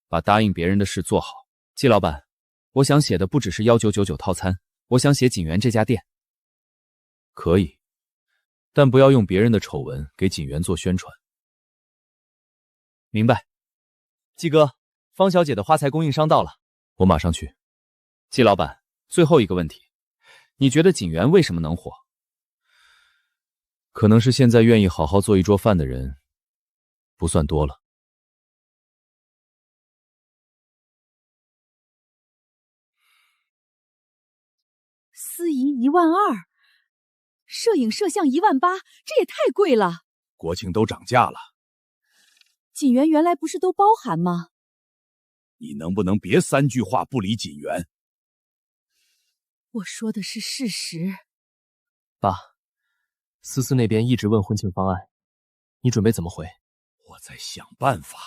Speaker 3: 把答应别人的事做好。季老板，我想写的不只是1999套餐，我想写锦园这家店。
Speaker 1: 可以，但不要用别人的丑闻给锦园做宣传。
Speaker 3: 明白。
Speaker 4: 季哥，方小姐的花材供应商到了，
Speaker 1: 我马上去。
Speaker 3: 季老板，最后一个问题，你觉得锦园为什么能火？
Speaker 1: 可能是现在愿意好好做一桌饭的人不算多了。
Speaker 2: 司仪12000，摄影摄像18000，这也太贵了。
Speaker 12: 国庆都涨价了。
Speaker 2: 锦园原来不是都包含吗？
Speaker 1: 你能不能别3句话不离锦园？
Speaker 2: 我说的是事实。
Speaker 14: 爸，思思那边一直问婚庆方案，你准备怎么回？
Speaker 1: 我在想办法。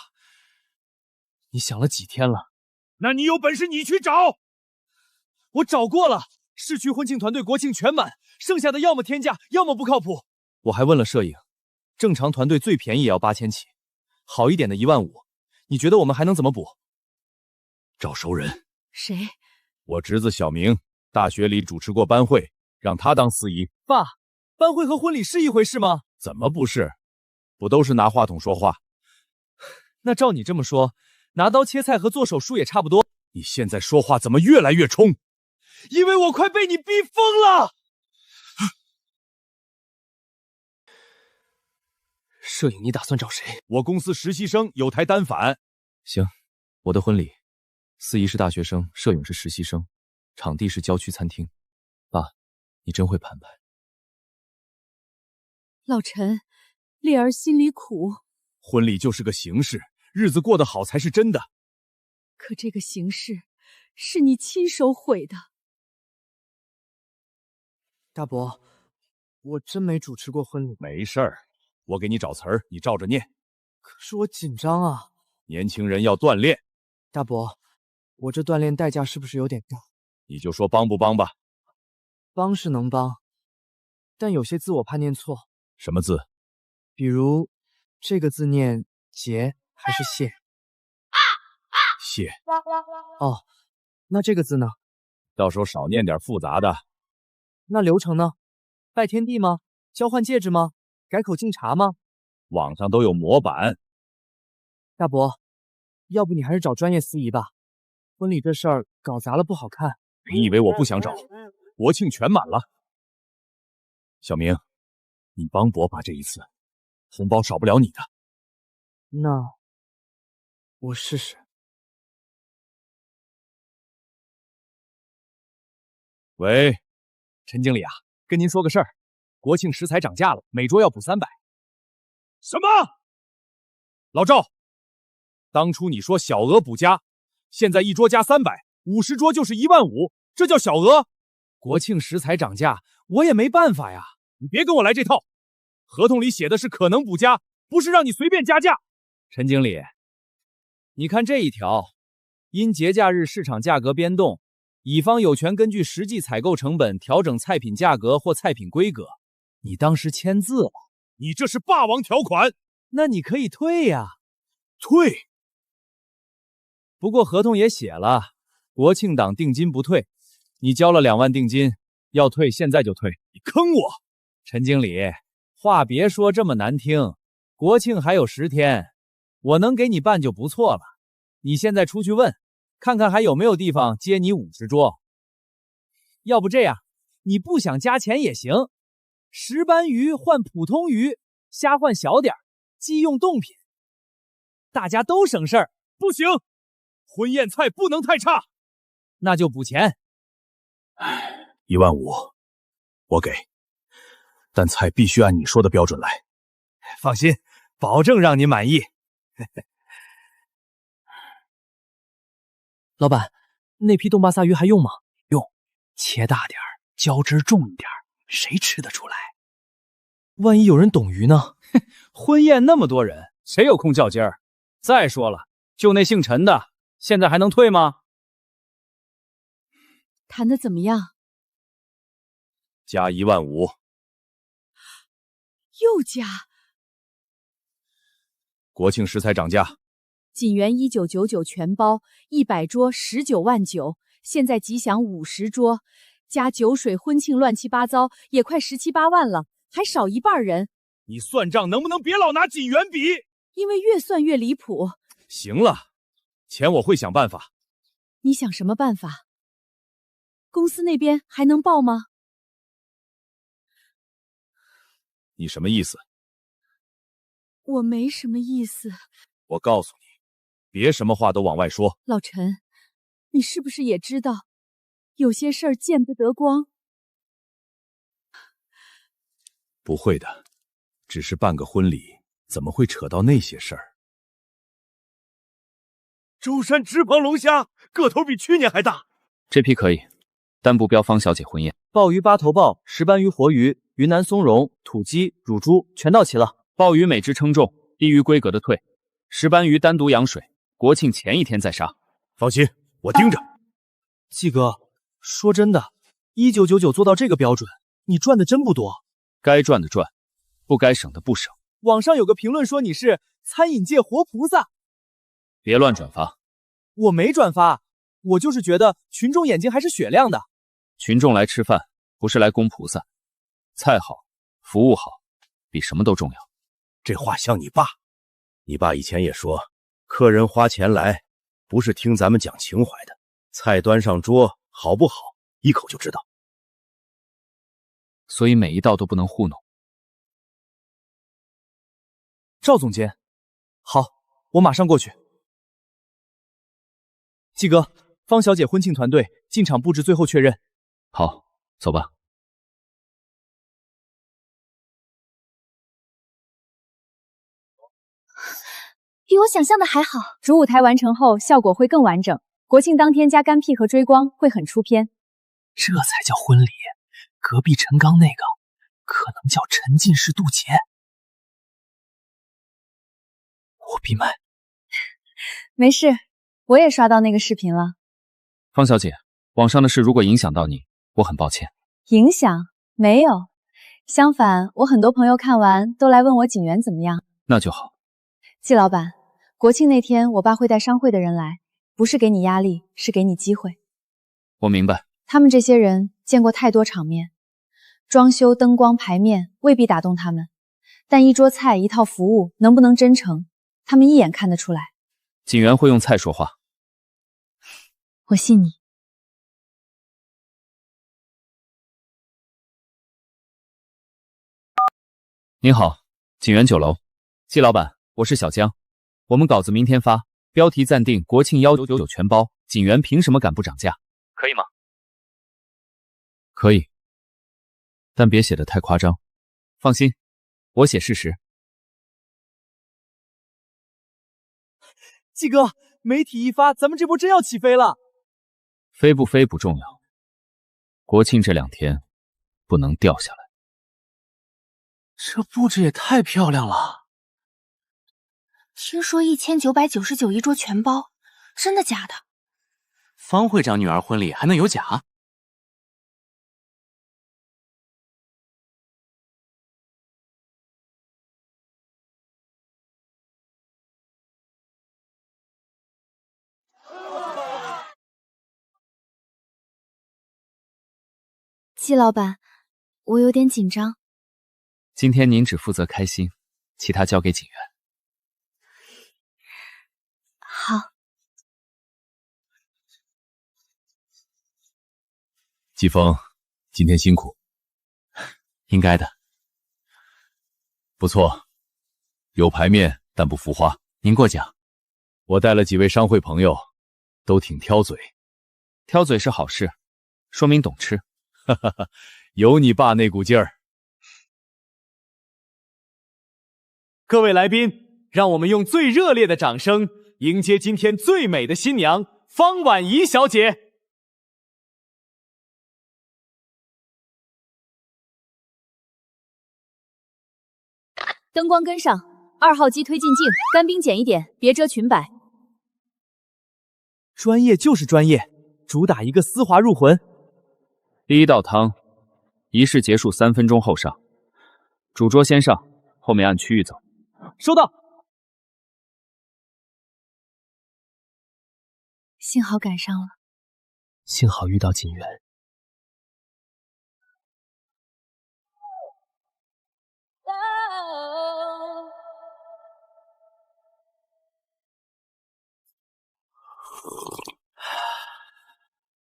Speaker 14: 你想了几天了？
Speaker 1: 那你有本事你去找。
Speaker 4: 我找过了，市区婚庆团队国庆全满，剩下的要么天价，要么不靠谱。我还问了摄影，正常团队最便宜也要8000起，好一点的15000。你觉得我们还能怎么补？
Speaker 1: 找熟人。
Speaker 2: 谁？
Speaker 1: 我侄子小明，大学里主持过班会，让他当司仪。
Speaker 4: 爸，班会和婚礼是一回事吗？
Speaker 1: 怎么不是？不都是拿话筒说话？
Speaker 4: 那照你这么说，拿刀切菜和做手术也差不多。
Speaker 1: 你现在说话怎么越来越冲？
Speaker 4: 因为我快被你逼疯了。
Speaker 14: 摄影你打算找谁？
Speaker 1: 我公司实习生有台单反。
Speaker 4: 行，我的婚礼，司仪是大学生，摄影是实习生，场地是郊区餐厅。爸，你真会盘盘。
Speaker 2: 老陈，烈儿心里苦。
Speaker 1: 婚礼就是个形式，日子过得好才是真的。
Speaker 2: 可这个形式是你亲手毁的。
Speaker 15: 大伯，我真没主持过婚礼。
Speaker 1: 没事儿，我给你找词儿，你照着念。
Speaker 15: 可是我紧张啊。
Speaker 1: 年轻人要锻炼。
Speaker 15: 大伯，我这锻炼代价是不是有点大？
Speaker 1: 你就说帮不帮吧。
Speaker 15: 帮是能帮，但有些字我怕念错。
Speaker 1: 什么字？
Speaker 15: 比如这个字念结还是谢？
Speaker 1: 谢。
Speaker 15: 哦，那这个字呢？
Speaker 1: 到时候少念点复杂的。
Speaker 15: 那流程呢？拜天地吗？交换戒指吗？改口敬茶吗？
Speaker 1: 网上都有模板。
Speaker 15: 大伯，要不你还是找专业司仪吧，婚礼这事儿搞砸了不好看。
Speaker 1: 你以为我不想找？国庆全满了。小明，你帮伯爸这一次，红包少不了你的。
Speaker 15: 那我试试。
Speaker 1: 喂，
Speaker 4: 陈经理啊，跟您说个事儿，国庆食材涨价了，每桌要补300。
Speaker 1: 什么？老赵，当初你说小额补加，现在1桌加300，50桌就是15000，这叫小额？
Speaker 4: 国庆食材涨价，我也没办法呀。
Speaker 1: 你别跟我来这套，合同里写的是可能补加，不是让你随便加价。
Speaker 4: 陈经理，你看这一条，因节假日市场价格变动，乙方有权根据实际采购成本调整菜品价格或菜品规格。你当时签字了，
Speaker 1: 你这是霸王条款。
Speaker 4: 那你可以退呀。
Speaker 1: 退？
Speaker 4: 不过合同也写了，国庆档定金不退。你交了2万定金，要退现在就退。
Speaker 1: 你坑我！
Speaker 4: 陈经理，话别说这么难听，国庆还有10天，我能给你办就不错了。你现在出去问，看看还有没有地方接你50桌。要不这样，你不想加钱也行，石斑鱼换普通鱼，虾换小点儿，忌用冻品，大家都省事儿。
Speaker 1: 不行，婚宴菜不能太差。
Speaker 4: 那就补钱。
Speaker 1: 15000，我给，但菜必须按你说的标准来。
Speaker 4: 放心，保证让你满意。
Speaker 15: 老板，那批冻巴萨鱼还用吗？用，切大点儿，胶质重一点，谁吃得出来？
Speaker 4: 万一有人懂鱼呢？婚宴那么多人，谁有空较劲儿？再说了，就那姓陈的，现在还能退吗？
Speaker 2: 谈的怎么样？
Speaker 1: 加15000。
Speaker 2: 又加？
Speaker 1: 国庆食材涨价，
Speaker 2: 锦园1999全包，100桌19万9，现在吉祥50桌，加酒水婚庆乱七八糟，也快17、18万了，还少一半人。
Speaker 1: 你算账能不能别老拿锦园比？
Speaker 2: 因为越算越离谱。
Speaker 1: 行了，钱我会想办法。
Speaker 2: 你想什么办法？公司那边还能报吗？
Speaker 1: 你什么意思？
Speaker 2: 我没什么意思。
Speaker 1: 我告诉你，别什么话都往外说。
Speaker 2: 老陈，你是不是也知道，有些事儿见不得光？
Speaker 1: 不会的，只是办个婚礼，怎么会扯到那些事儿？
Speaker 12: 舟山直螃龙虾，个头比去年还大。
Speaker 3: 这批可以，但不标方小姐婚宴。
Speaker 4: 鲍鱼、八头鲍、石斑鱼、活鱼、云南松茸、土鸡、乳猪全到齐了。
Speaker 3: 鲍鱼每只称重，低于规格的退。石斑鱼单独养水，国庆前一天再杀。
Speaker 12: 放心，我盯着。
Speaker 4: 季哥，说真的，1999做到这个标准，你赚的真不多。
Speaker 3: 该赚的赚，不该省的不省。
Speaker 4: 网上有个评论说你是餐饮界活菩萨，
Speaker 3: 别乱转发。
Speaker 4: 我没转发，我就是觉得群众眼睛还是雪亮的。
Speaker 3: 群众来吃饭，不是来供菩萨。菜好，服务好，比什么都重要。
Speaker 12: 这话像你爸，你爸以前也说，客人花钱来，不是听咱们讲情怀的，菜端上桌好不好，一口就知道。
Speaker 3: 所以每一道都不能糊弄。
Speaker 4: 赵总监，好，我马上过去。季哥，方小姐婚庆团队进场布置最后确认。
Speaker 3: 好，走吧。
Speaker 2: 比我想象的还好。主舞台完成后，效果会更完整。国庆当天加干屁和追光会很出片。
Speaker 15: 这才叫婚礼。隔壁陈刚那个，可能叫沉浸式渡劫。我闭麦。
Speaker 2: 没事，我也刷到那个视频了。
Speaker 3: 方小姐，网上的事如果影响到你，我很抱歉。
Speaker 2: 影响？没有，相反，我很多朋友看完都来问我景元怎么样。
Speaker 3: 那就好。
Speaker 2: 季老板，国庆那天我爸会带商会的人来，不是给你压力，是给你机会。
Speaker 3: 我明白。
Speaker 2: 他们这些人见过太多场面，装修、灯光、排面未必打动他们，但一桌菜、一套服务能不能真诚，他们一眼看得出来。
Speaker 3: 景元会用菜说话，
Speaker 2: 我信你。
Speaker 3: 您好，景元酒楼，季老板，我是小江，我们稿子明天发，标题暂定国庆1999全包，景元凭什么敢不涨价？可以吗？可以，但别写得太夸张。放心，我写事实。
Speaker 4: 季哥，媒体一发，咱们这波真要起飞了。
Speaker 3: 飞不飞不重要，国庆这2天不能掉下来。
Speaker 15: 这布置也太漂亮了。
Speaker 5: 听说1999一桌全包，真的假的？
Speaker 16: 方会长女儿婚礼还能有假？
Speaker 2: 季老板，我有点紧张。
Speaker 3: 今天您只负责开心，其他交给景元。
Speaker 2: 好。
Speaker 1: 季风，今天辛苦。
Speaker 3: 应该的。
Speaker 1: 不错，有排面但不浮夸。
Speaker 3: 您过奖。
Speaker 1: 我带了几位商会朋友，都挺挑嘴。
Speaker 3: 挑嘴是好事，说明懂吃。
Speaker 1: 哈哈哈，有你爸那股劲儿。
Speaker 4: 各位来宾，让我们用最热烈的掌声迎接今天最美的新娘方婉怡小姐。
Speaker 2: 灯光跟上，2号机推进镜，干冰减一点，别遮裙摆。
Speaker 4: 专业就是专业，主打一个丝滑入魂。
Speaker 3: 第一道汤，仪式结束3分钟后上，主桌先上，后面按区域走。
Speaker 4: 收到。
Speaker 2: 幸好赶上了。
Speaker 15: 幸好遇到景元。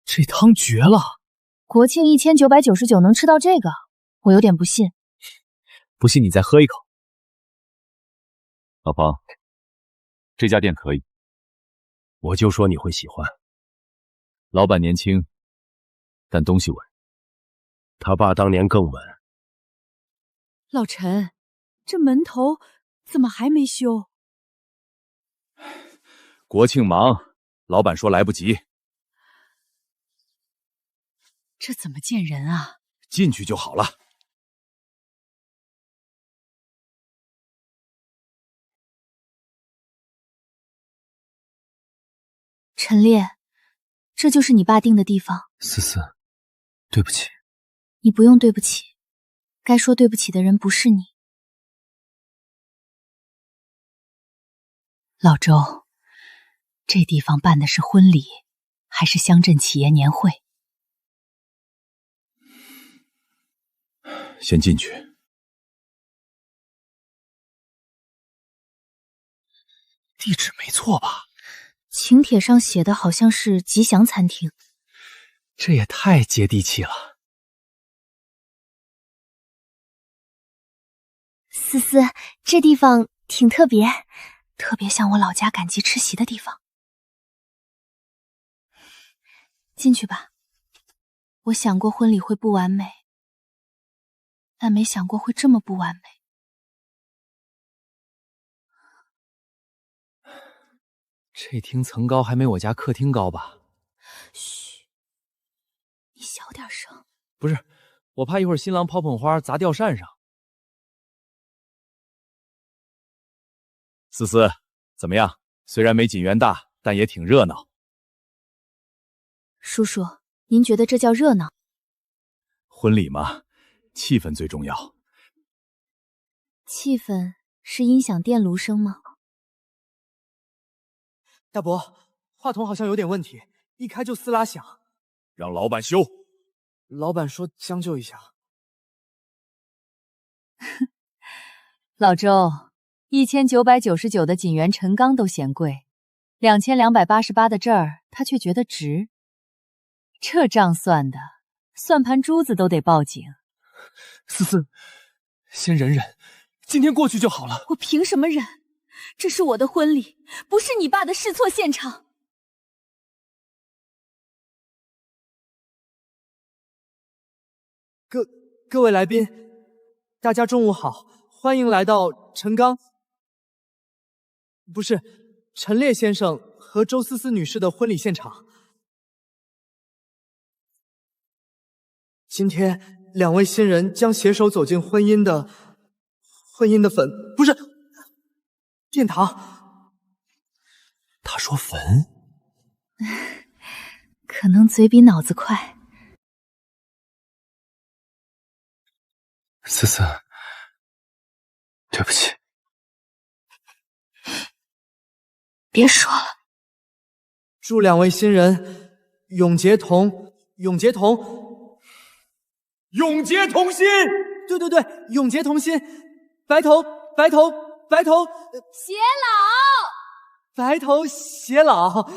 Speaker 15: 这汤绝了！
Speaker 2: 国庆1999能吃到这个，我有点不信。
Speaker 15: 不信你再喝一口。
Speaker 1: 老方，这家店可以。
Speaker 12: 我就说你会喜欢。
Speaker 1: 老板年轻，但东西稳。
Speaker 12: 他爸当年更稳。
Speaker 2: 老陈，这门头怎么还没修？
Speaker 1: 国庆忙，老板说来不及。
Speaker 8: 这怎么见人啊？
Speaker 1: 进去就好了。
Speaker 2: 陈烈，这就是你爸定的地方。
Speaker 14: 思思，对不起。
Speaker 2: 你不用对不起，该说对不起的人不是你。
Speaker 8: 老周，这地方办的是婚礼，还是乡镇企业年会？
Speaker 1: 先进去。
Speaker 15: 地址没错吧？
Speaker 2: 请帖上写的好像是吉祥餐厅。
Speaker 15: 这也太接地气了。
Speaker 2: 思思，这地方挺特别，特别像我老家赶集吃席的地方。进去吧。我想过婚礼会不完美，但没想过会这么不完美。
Speaker 15: 这厅层高还没我家客厅高吧？
Speaker 2: 嘘，你小点声。
Speaker 4: 不是，我怕一会儿新郎抛捧花砸吊扇上。
Speaker 1: 思思，怎么样？虽然没锦园大，但也挺热闹。
Speaker 2: 叔叔，您觉得这叫热闹？
Speaker 1: 婚礼嘛，气氛最重要。
Speaker 2: 气氛是音响电炉声吗？
Speaker 4: 大伯，话筒好像有点问题，一开就撕拉响。
Speaker 1: 让老板修。
Speaker 4: 老板说将就一下。
Speaker 8: 老周，1999的锦园陈钢都嫌贵，2288的这儿他却觉得值。这账算的，算盘珠子都得报警。
Speaker 15: 思思，先忍忍，今天过去就好了。
Speaker 2: 我凭什么忍？这是我的婚礼，不是你爸的试错现场。
Speaker 4: 各位来宾，大家中午好，欢迎来到陈刚，不是陈烈先生和周思思女士的婚礼现场。今天两位新人将携手走进婚姻的不是殿堂。
Speaker 15: 他说坟，
Speaker 2: 可能嘴比脑子快。
Speaker 14: 思思，对不起。
Speaker 2: 别说了。
Speaker 4: 祝两位新人永结同心。对，永结同心，白头
Speaker 2: 偕老，
Speaker 4: 白头偕老。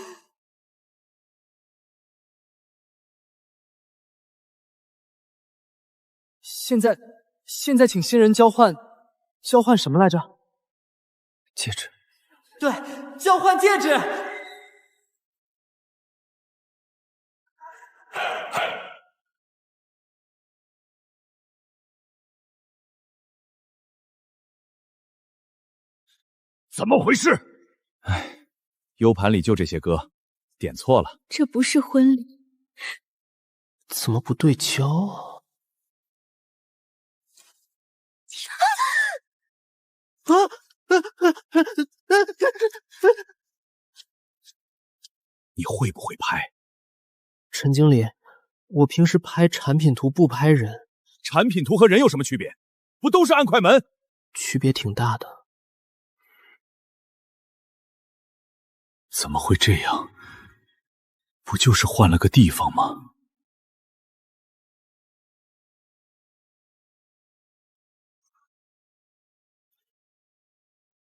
Speaker 4: 现在请新人交换什么来着？
Speaker 15: 戒指。
Speaker 4: 对，交换戒指。
Speaker 1: 怎么回事？哎，U 盘里就这些歌，点错了。
Speaker 2: 这不是婚礼。
Speaker 14: 怎么不对焦啊？
Speaker 1: 你会不会拍？
Speaker 15: 陈经理，我平时拍产品图不拍人。
Speaker 1: 产品图和人有什么区别？不都是按快门？
Speaker 15: 区别挺大的。
Speaker 1: 怎么会这样？不就是换了个地方吗？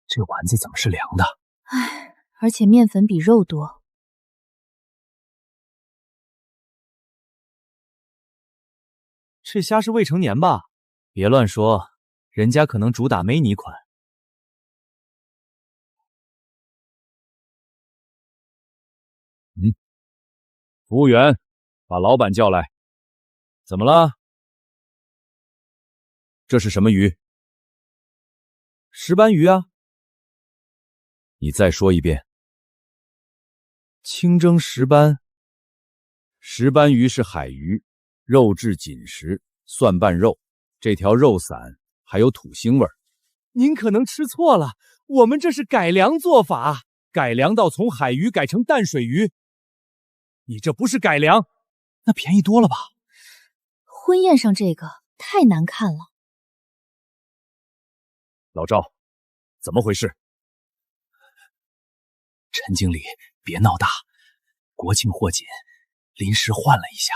Speaker 15: 这丸子怎么是凉的？
Speaker 2: 唉，而且面粉比肉多。
Speaker 4: 这虾是未成年吧？别乱说，人家可能主打美女款。
Speaker 1: 服务员，把老板叫来。怎么了？这是什么鱼？
Speaker 4: 石斑鱼啊。
Speaker 1: 你再说一遍。清蒸石斑。石斑鱼是海鱼，肉质紧实，蒜瓣肉，这条肉散还有土腥味儿。
Speaker 4: 您可能吃错了，我们这是改良做法，
Speaker 1: 改良到从海鱼改成淡水鱼。你这不是改良，
Speaker 4: 那便宜多了吧？
Speaker 2: 婚宴上这个太难看了。
Speaker 1: 老赵，怎么回事？
Speaker 15: 陈经理，别闹大，国庆货紧，临时换了一下。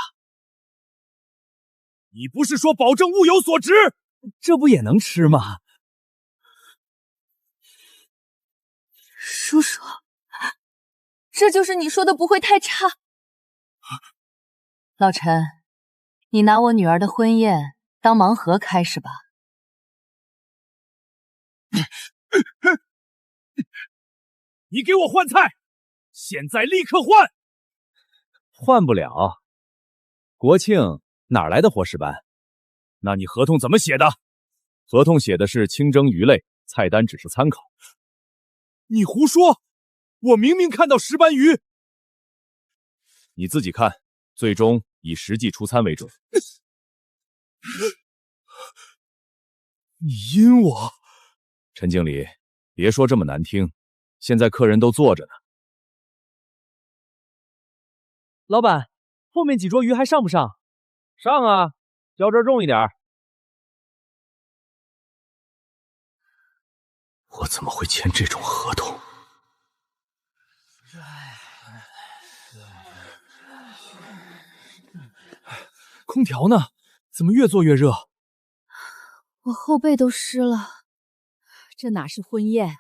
Speaker 1: 你不是说保证物有所值？
Speaker 4: 这不也能吃吗？
Speaker 5: 叔叔，这就是你说的不会太差。
Speaker 8: 老陈，你拿我女儿的婚宴当盲盒开是吧？
Speaker 1: 你给我换菜，现在立刻换！换不了，国庆哪来的活石斑？那你合同怎么写的？合同写的是清蒸鱼类，菜单只是参考。你胡说！我明明看到石斑鱼。你自己看，最终以实际出餐为准。
Speaker 4: 你阴我！
Speaker 1: 陈经理，别说这么难听，现在客人都坐着呢。
Speaker 4: 老板，后面几桌鱼还上不上？
Speaker 1: 上啊，胶质重一点。
Speaker 15: 我怎么会签这种合同？
Speaker 4: 空调呢？怎么越做越热？
Speaker 2: 我后背都湿了。这哪是婚宴，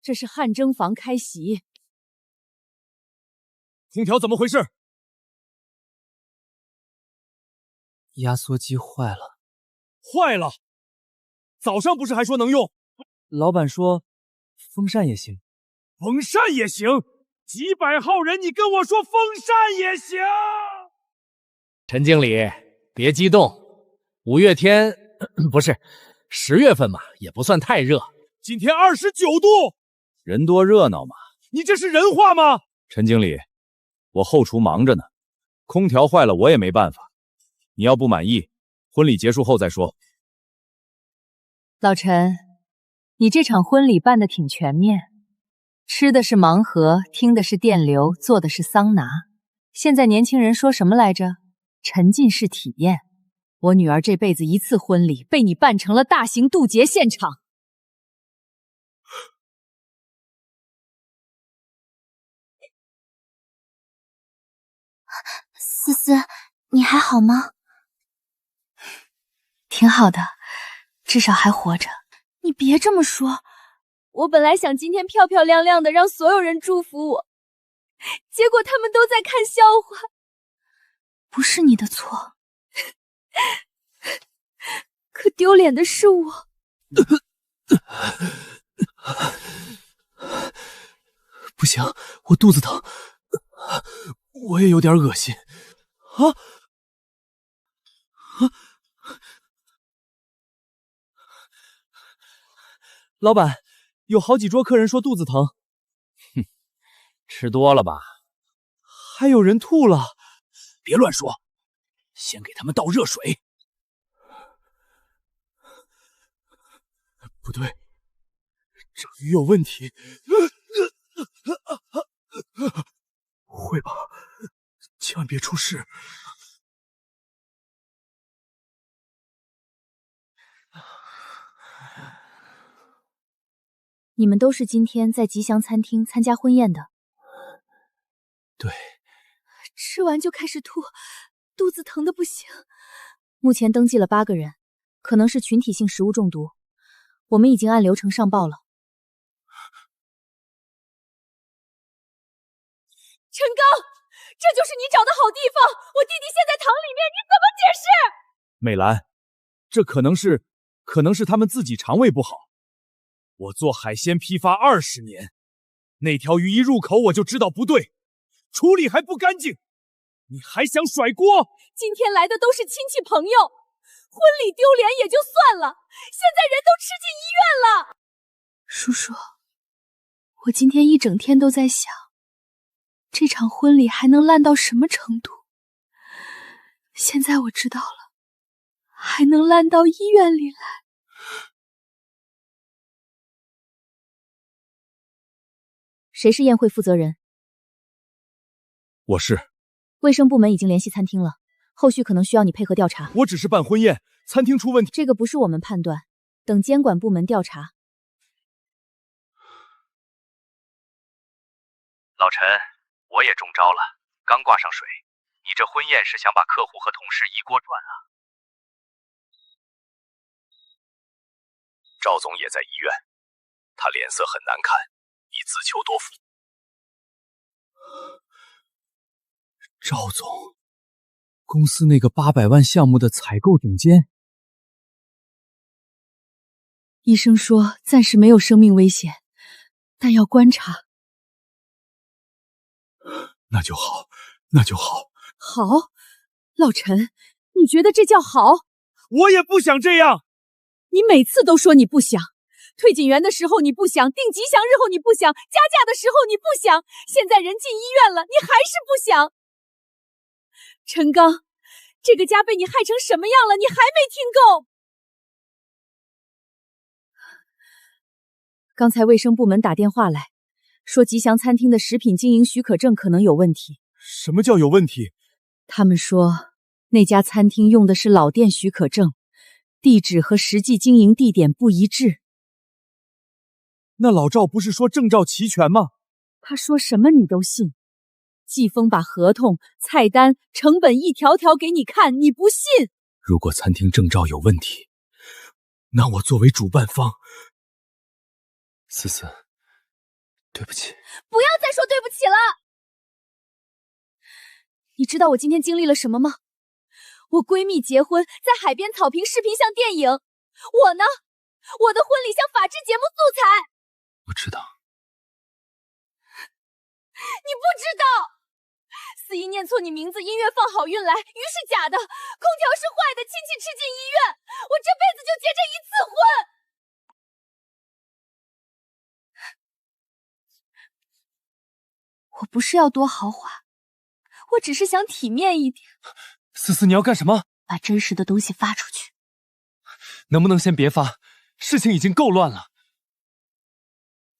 Speaker 2: 这是汗蒸房开席。
Speaker 1: 空调怎么回事？
Speaker 15: 压缩机坏了。
Speaker 1: 坏了？早上不是还说能用？
Speaker 4: 老板说风扇也行。
Speaker 1: 风扇也行？几百号人，你跟我说风扇也行？
Speaker 17: 陈经理，别激动。5月天不是10月份嘛，也不算太热。
Speaker 1: 今天29度，人多热闹嘛。你这是人话吗？陈经理，我后厨忙着呢，空调坏了我也没办法。你要不满意，婚礼结束后再说。
Speaker 8: 老陈，你这场婚礼办得挺全面，吃的是盲盒，听的是电流，做的是桑拿。现在年轻人说什么来着？沉浸式体验。
Speaker 2: 我女儿这辈子一次婚礼，被你办成了大型渡劫现场。
Speaker 5: 思思，你还好吗？
Speaker 8: 挺好的，至少还活着。
Speaker 5: 你别这么说，
Speaker 2: 我本来想今天漂漂亮亮的让所有人祝福我，结果他们都在看笑话。
Speaker 5: 不是你的错，
Speaker 2: 可丢脸的是我。
Speaker 15: 不行，我肚子疼，我也有点恶心。
Speaker 4: 老板，有好几桌客人说肚子疼。
Speaker 17: 哼，吃多了吧？
Speaker 4: 还有人吐了。
Speaker 15: 别乱说，先给他们倒热水。不对，这鱼有问题。会吧？千万别出事。
Speaker 2: 你们都是今天在吉祥餐厅参加婚宴的？
Speaker 15: 对。
Speaker 2: 吃完就开始吐，肚子疼的不行。目前登记了8个人，可能是群体性食物中毒。我们已经按流程上报了。陈刚，这就是你找的好地方，我弟弟现在躺里面，你怎么解释？
Speaker 1: 美兰，这可能是他们自己肠胃不好。我做海鲜批发20年，那条鱼一入口我就知道不对，处理还不干净，你还想甩锅？
Speaker 2: 今天来的都是亲戚朋友，婚礼丢脸也就算了，现在人都吃进医院了。
Speaker 5: 叔叔，我今天一整天都在想，这场婚礼还能烂到什么程度？现在我知道了，还能烂到医院里来。
Speaker 2: 谁是宴会负责人？
Speaker 1: 我是。
Speaker 2: 卫生部门已经联系餐厅了，后续可能需要你配合调查。
Speaker 1: 我只是办婚宴，餐厅出问题，
Speaker 2: 这个不是我们判断，等监管部门调查。
Speaker 7: 老陈，我也中招了，刚挂上水。你这婚宴是想把客户和同事一锅转啊？
Speaker 12: 赵总也在医院，他脸色很难看，你自求多福。
Speaker 11: 赵总，公司那个800万项目的采购总监。
Speaker 5: 医生说暂时没有生命危险，但要观察。
Speaker 11: 那就好，那就好。
Speaker 2: 好，老陈，你觉得这叫好？
Speaker 1: 我也不想这样。
Speaker 2: 你每次都说你不想，退警员的时候你不想，定吉祥日后你不想，加价的时候你不想，现在人进医院了，你还是不想。陈刚，这个家被你害成什么样了，你还没听够？刚才卫生部门打电话来，说吉祥餐厅的食品经营许可证可能有问题。
Speaker 1: 什么叫有问题？
Speaker 2: 他们说那家餐厅用的是老店许可证，地址和实际经营地点不一致。
Speaker 1: 那老赵不是说证照齐全吗？
Speaker 2: 他说什么你都信。季风把合同、菜单、成本一条条给你看，你不信？
Speaker 11: 如果餐厅证照有问题，那我作为主办方，
Speaker 14: 思思，对不起。
Speaker 2: 不要再说对不起了。你知道我今天经历了什么吗？我闺蜜结婚在海边草坪视频像电影，我呢，我的婚礼像法制节目素材。
Speaker 14: 我知道。
Speaker 2: 你不知道，司仪念错你名字，音乐放好运来，鱼是假的，空调是坏的，亲戚吃进医院，我这辈子就结这一次婚。
Speaker 5: 我不是要多豪华，我只是想体面一点。
Speaker 14: 思思，你要干什么？
Speaker 5: 把真实的东西发出去。
Speaker 14: 能不能先别发？事情已经够乱了。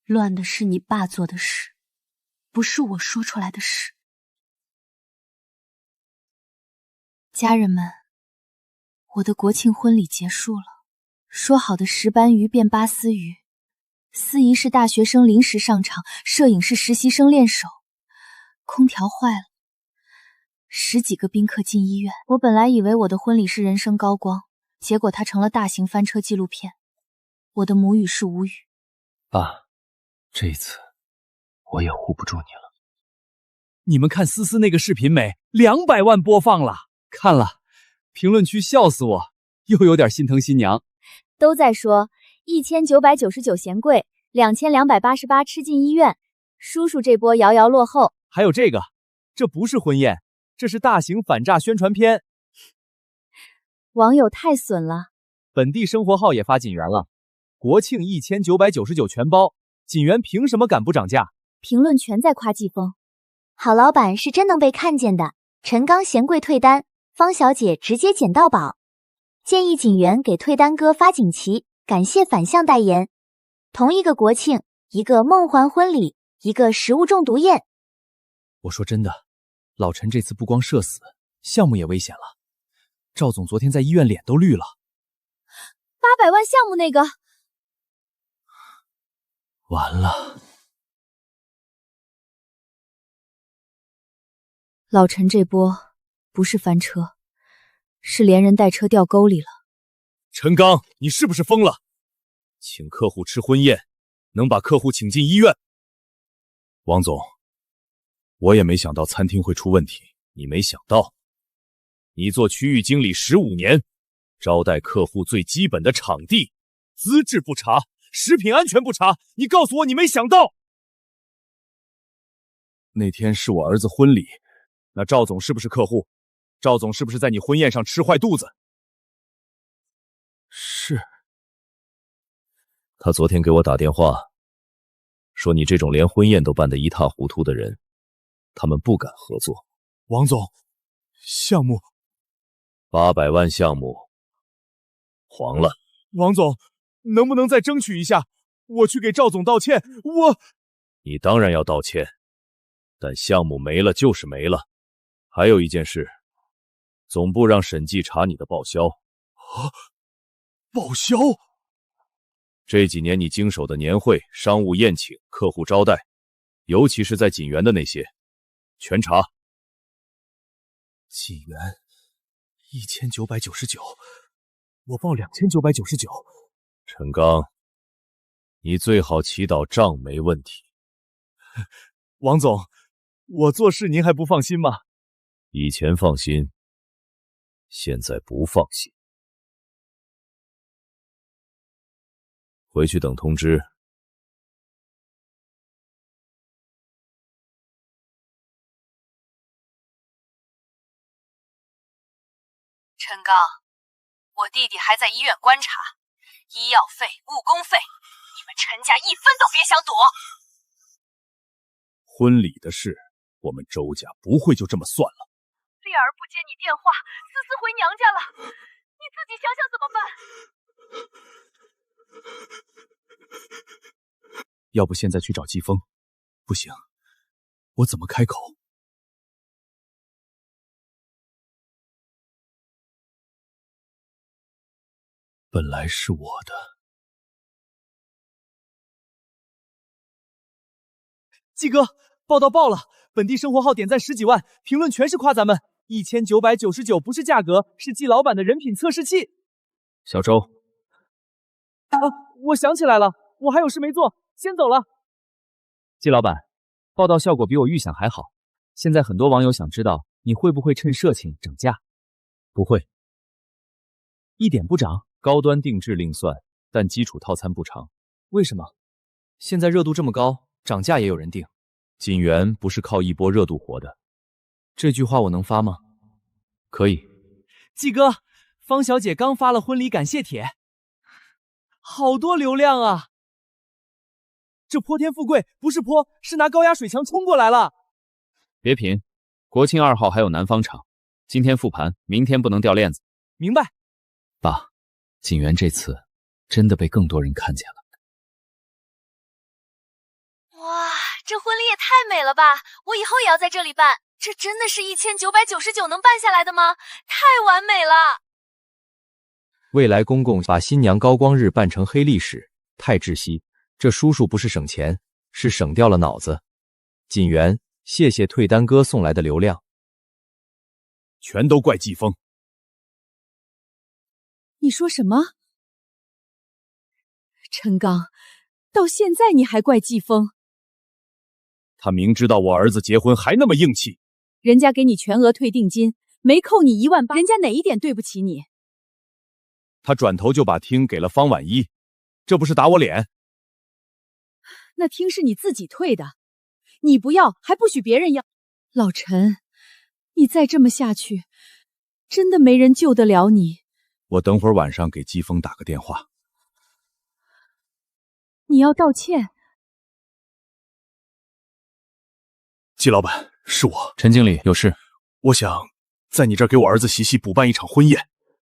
Speaker 5: 乱的是你爸做的事，不是我说出来的事。家人们，我的国庆婚礼结束了，说好的石斑鱼变巴斯鱼，司仪是大学生临时上场，摄影是实习生练手，空调坏了，10几个宾客进医院。我本来以为我的婚礼是人生高光，结果它成了大型翻车纪录片。我的母语是无语。
Speaker 14: 爸，这一次我也护不住你了。
Speaker 11: 你们看思思那个视频没？200万播放了，看了，评论区笑死我，又有点心疼新娘。
Speaker 2: 都在说1999嫌贵，2288吃进医院，叔叔这波遥遥落后。
Speaker 4: 还有这个，这不是婚宴，这是大型反诈宣传片。
Speaker 2: 网友太损了。
Speaker 4: 本地生活号也发锦元了，国庆1999全包，锦元凭什么敢不涨价？
Speaker 2: 评论全在夸季风。
Speaker 18: 好老板是真能被看见的，陈刚嫌贵退单，方小姐直接捡到宝。建议锦元给退单哥发锦旗，感谢反向代言。同一个国庆，一个梦幻婚礼，一个食物中毒宴。
Speaker 4: 我说真的，老陈这次不光社死，项目也危险了。赵总昨天在医院脸都绿了。
Speaker 2: 800万项目那个，
Speaker 11: 完了。
Speaker 2: 老陈这波不是翻车，是连人带车掉沟里了。
Speaker 1: 陈刚，你是不是疯了？请客户吃婚宴，能把客户请进医院？王总，我也没想到餐厅会出问题，你没想到。你做区域经理15年，招待客户最基本的场地、资质不查，食品安全不查，你告诉我你没想到。那天是我儿子婚礼，那赵总是不是客户？赵总是不是在你婚宴上吃坏肚子？
Speaker 11: 是。
Speaker 12: 他昨天给我打电话，说你这种连婚宴都办得一塌糊涂的人，
Speaker 1: 他们不敢合作。
Speaker 4: 王总，项目
Speaker 1: 800万项目黄了。
Speaker 4: 王总，能不能再争取一下？我去给赵总道歉。
Speaker 1: 你当然要道歉，但项目没了就是没了。还有一件事，总部让审计查你的报销。
Speaker 4: 报销？
Speaker 1: 这几年你经手的年会、商务宴请、客户招待，尤其是在锦源的那些，全查。
Speaker 4: 锦源1999，我报2999。
Speaker 1: 陈刚，你最好祈祷账没问题。
Speaker 4: 王总，我做事您还不放心吗？
Speaker 1: 以前放心，现在不放心。回去等通知。
Speaker 8: 陈刚，我弟弟还在医院观察，医药费、误工费，你们陈家一分都别想躲。
Speaker 1: 婚礼的事，我们周家不会就这么算了。
Speaker 2: 丽儿不接你电话，思思回娘家了，你自己想想怎么办？
Speaker 4: 要不现在去找季风？不行，我怎么开口？本来是我的。季哥，报道爆了，本地生活号点赞10几万，评论全是夸咱们。1999不是价格，是季老板的人品测试器。
Speaker 3: 小周，
Speaker 4: 我想起来了，我还有事没做，先走了。
Speaker 3: 季老板，报道效果比我预想还好。现在很多网友想知道你会不会趁社庆涨价？不会，一点不涨。高端定制另算，但基础套餐不涨。
Speaker 4: 为什么？现在热度这么高，涨价也有人定。
Speaker 1: 锦源不是靠一波热度活的。
Speaker 4: 这句话我能发吗？
Speaker 3: 可以。
Speaker 4: 季哥，方小姐刚发了婚礼感谢帖，好多流量啊！这泼天富贵不是泼，是拿高压水枪冲过来了。
Speaker 3: 别贫，国庆2号还有南方场，今天复盘，明天不能掉链子。
Speaker 4: 明白。
Speaker 3: 爸，锦源这次真的被更多人看见了。
Speaker 2: 哇，这婚礼也太美了吧！我以后也要在这里办。这真的是1999能办下来的吗？太完美了！
Speaker 19: 未来公公把新娘高光日办成黑历史，太窒息。这叔叔不是省钱，是省掉了脑子。锦源，谢谢退单哥送来的流量。
Speaker 1: 全都怪季风。
Speaker 2: 你说什么？陈刚，到现在你还怪季风？
Speaker 1: 他明知道我儿子结婚还那么硬气。
Speaker 2: 人家给你全额退定金，没扣你18000，人家哪一点对不起你？
Speaker 1: 他转头就把厅给了方婉一，这不是打我脸？
Speaker 2: 那厅是你自己退的，你不要还不许别人要。老陈，你再这么下去，真的没人救得了你。
Speaker 1: 我等会儿晚上给季风打个电话。
Speaker 2: 你要道歉。
Speaker 4: 季老板，是我。
Speaker 3: 陈经理，有事。
Speaker 4: 我想在你这儿给我儿子席补办一场婚宴，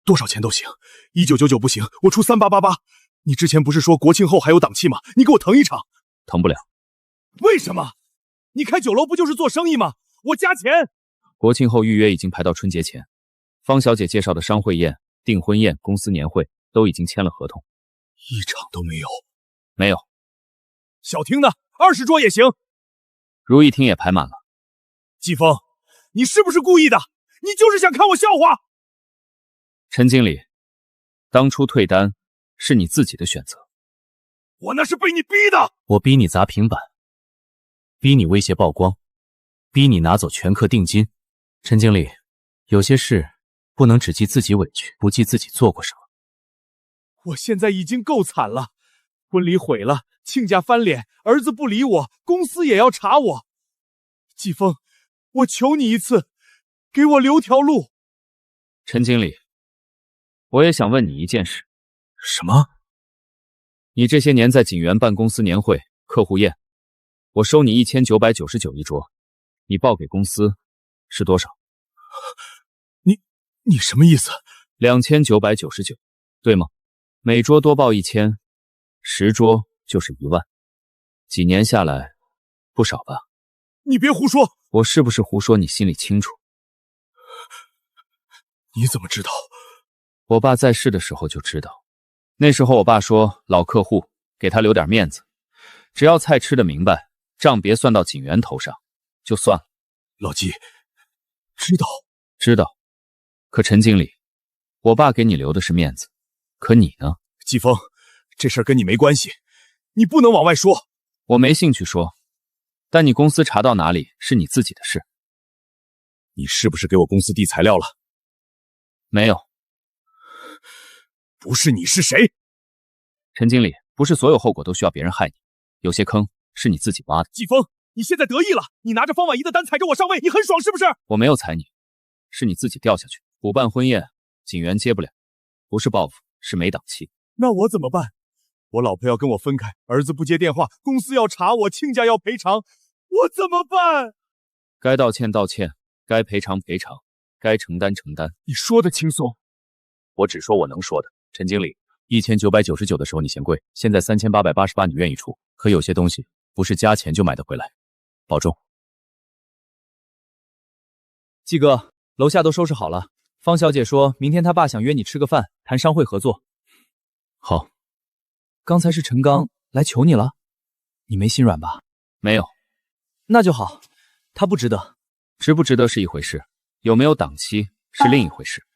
Speaker 4: 多少钱都行。1999不行，我出3888。你之前不是说国庆后还有档期吗？你给我腾一场。
Speaker 3: 腾不了。
Speaker 4: 为什么？你开酒楼不就是做生意吗？我加钱。
Speaker 3: 国庆后预约已经排到春节前，方小姐介绍的商会宴、订婚宴、公司年会都已经签了合同。
Speaker 4: 一场都没有？
Speaker 3: 没有。
Speaker 4: 小厅呢？20桌也行。
Speaker 3: 如意厅也排满了。
Speaker 4: 季风，你是不是故意的？你就是想看我笑话。
Speaker 3: 陈经理，当初退单是你自己的选择。
Speaker 4: 我那是被你逼的。
Speaker 19: 我逼你砸平板，逼你威胁曝光，逼你拿走全客定金。陈经理，有些事不能只记自己委屈，不记自己做过什么。
Speaker 4: 我现在已经够惨了，婚礼毁了，亲家翻脸，儿子不理我，公司也要查我。季风，我求你一次，给我留条路。
Speaker 3: 陈经理，我也想问你一件事。
Speaker 4: 什么？
Speaker 3: 你这些年在锦源办公司年会、客户宴，我收你1999一桌，你报给公司是多少？
Speaker 1: 你什么意思
Speaker 3: ？2999，对吗？每桌多报1000，10桌就是1万，几年下来不少吧？
Speaker 1: 你别胡说！
Speaker 3: 我是不是胡说？你心里清楚。
Speaker 1: 你怎么知道？
Speaker 3: 我爸在世的时候就知道。那时候我爸说，老客户给他留点面子，只要菜吃得明白，账别算到景元头上，就算了。
Speaker 1: 老季，知
Speaker 3: 道。可陈经理，我爸给你留的是面子，可你呢？
Speaker 1: 季风，这事儿跟你没关系，你不能往外说。
Speaker 3: 我没兴趣说，但你公司查到哪里是你自己的事。
Speaker 1: 你是不是给我公司递材料了？
Speaker 3: 没有。
Speaker 1: 不是你是谁？
Speaker 3: 陈经理，不是所有后果都需要别人害你，有些坑是你自己挖的。
Speaker 1: 季风，你现在得意了，你拿着方婉仪的单踩着我上位，你很爽是不是？
Speaker 3: 我没有踩你，是你自己掉下去。补办婚宴，景元接不了，不是报复，是没档期。
Speaker 1: 那我怎么办？我老婆要跟我分开，儿子不接电话，公司要查我，亲家要赔偿，我怎么办？
Speaker 3: 该道歉道歉，该赔偿赔偿，该承担承担。
Speaker 1: 你说的轻松，
Speaker 3: 我只说我能说的。陈经理，1999的时候你嫌贵，现在3888你愿意出，可有些东西不是加钱就买得回来，保重。
Speaker 4: 季哥，楼下都收拾好了。方小姐说明天她爸想约你吃个饭，谈商会合作。
Speaker 3: 好。
Speaker 4: 刚才是陈刚来求你了，你没心软吧？
Speaker 3: 没有。
Speaker 4: 那就好，他不值得。
Speaker 3: 值不值得是一回事，有没有档期是另一回事。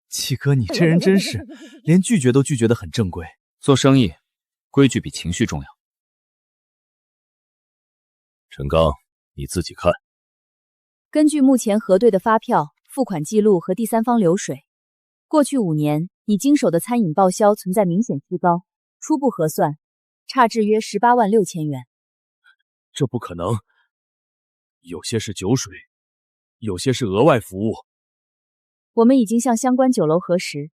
Speaker 4: 季哥，你这人真是连拒绝都拒绝得很正规。
Speaker 3: 做生意，规矩比情绪重要。
Speaker 12: 陈刚，你自己看。
Speaker 2: 根据目前核对的发票、付款记录和第三方流水，过去5年你经手的餐饮报销存在明显虚高，初步核算，差至约18万6千元。
Speaker 12: 这不可能，有些是酒水，有些是额外服务。
Speaker 2: 我们已经向相关酒楼核实，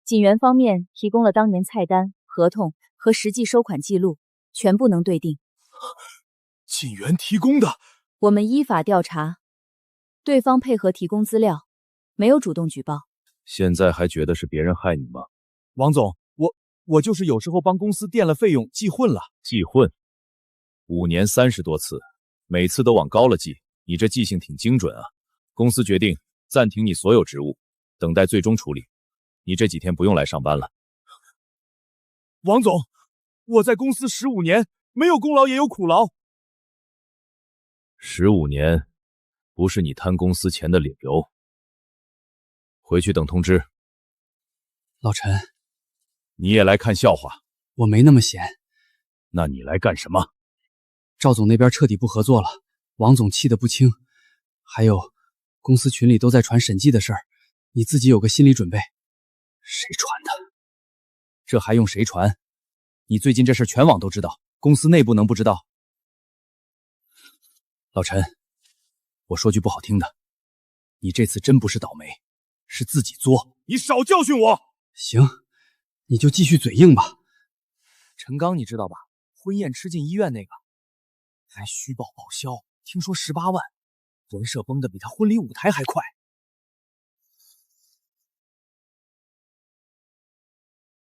Speaker 2: 景元方面提供了当年菜单、合同和实际收款记录，全部能对定。
Speaker 1: 景元提供的？
Speaker 2: 我们依法调查，对方配合提供资料，没有主动举报。
Speaker 12: 现在还觉得是别人害你吗？
Speaker 1: 王总，我就是有时候帮公司垫了费用，记混了。
Speaker 12: 记混？5年30多次，每次都往高了记，你这记性挺精准啊。公司决定暂停你所有职务，等待最终处理。你这几天不用来上班了。
Speaker 1: 王总，我在公司15年，没有功劳也有苦劳。
Speaker 12: 15年，不是你贪公司钱的理由。回去等通知。
Speaker 11: 老陈，
Speaker 12: 你也来看笑话？
Speaker 11: 我没那么闲。
Speaker 12: 那你来干什么？
Speaker 11: 赵总那边彻底不合作了，王总气得不轻。还有，公司群里都在传审计的事儿，你自己有个心理准备。
Speaker 4: 谁传的？这还用谁传？你最近这事全网都知道，公司内部能不知道？老陈，我说句不好听的，你这次真不是倒霉，是自己作。
Speaker 1: 你少教训我。
Speaker 11: 行，你就继续嘴硬吧。
Speaker 4: 陈刚你知道吧？婚宴吃进医院那个，还虚报报销，听说18万，人设崩得比他婚礼舞台还快。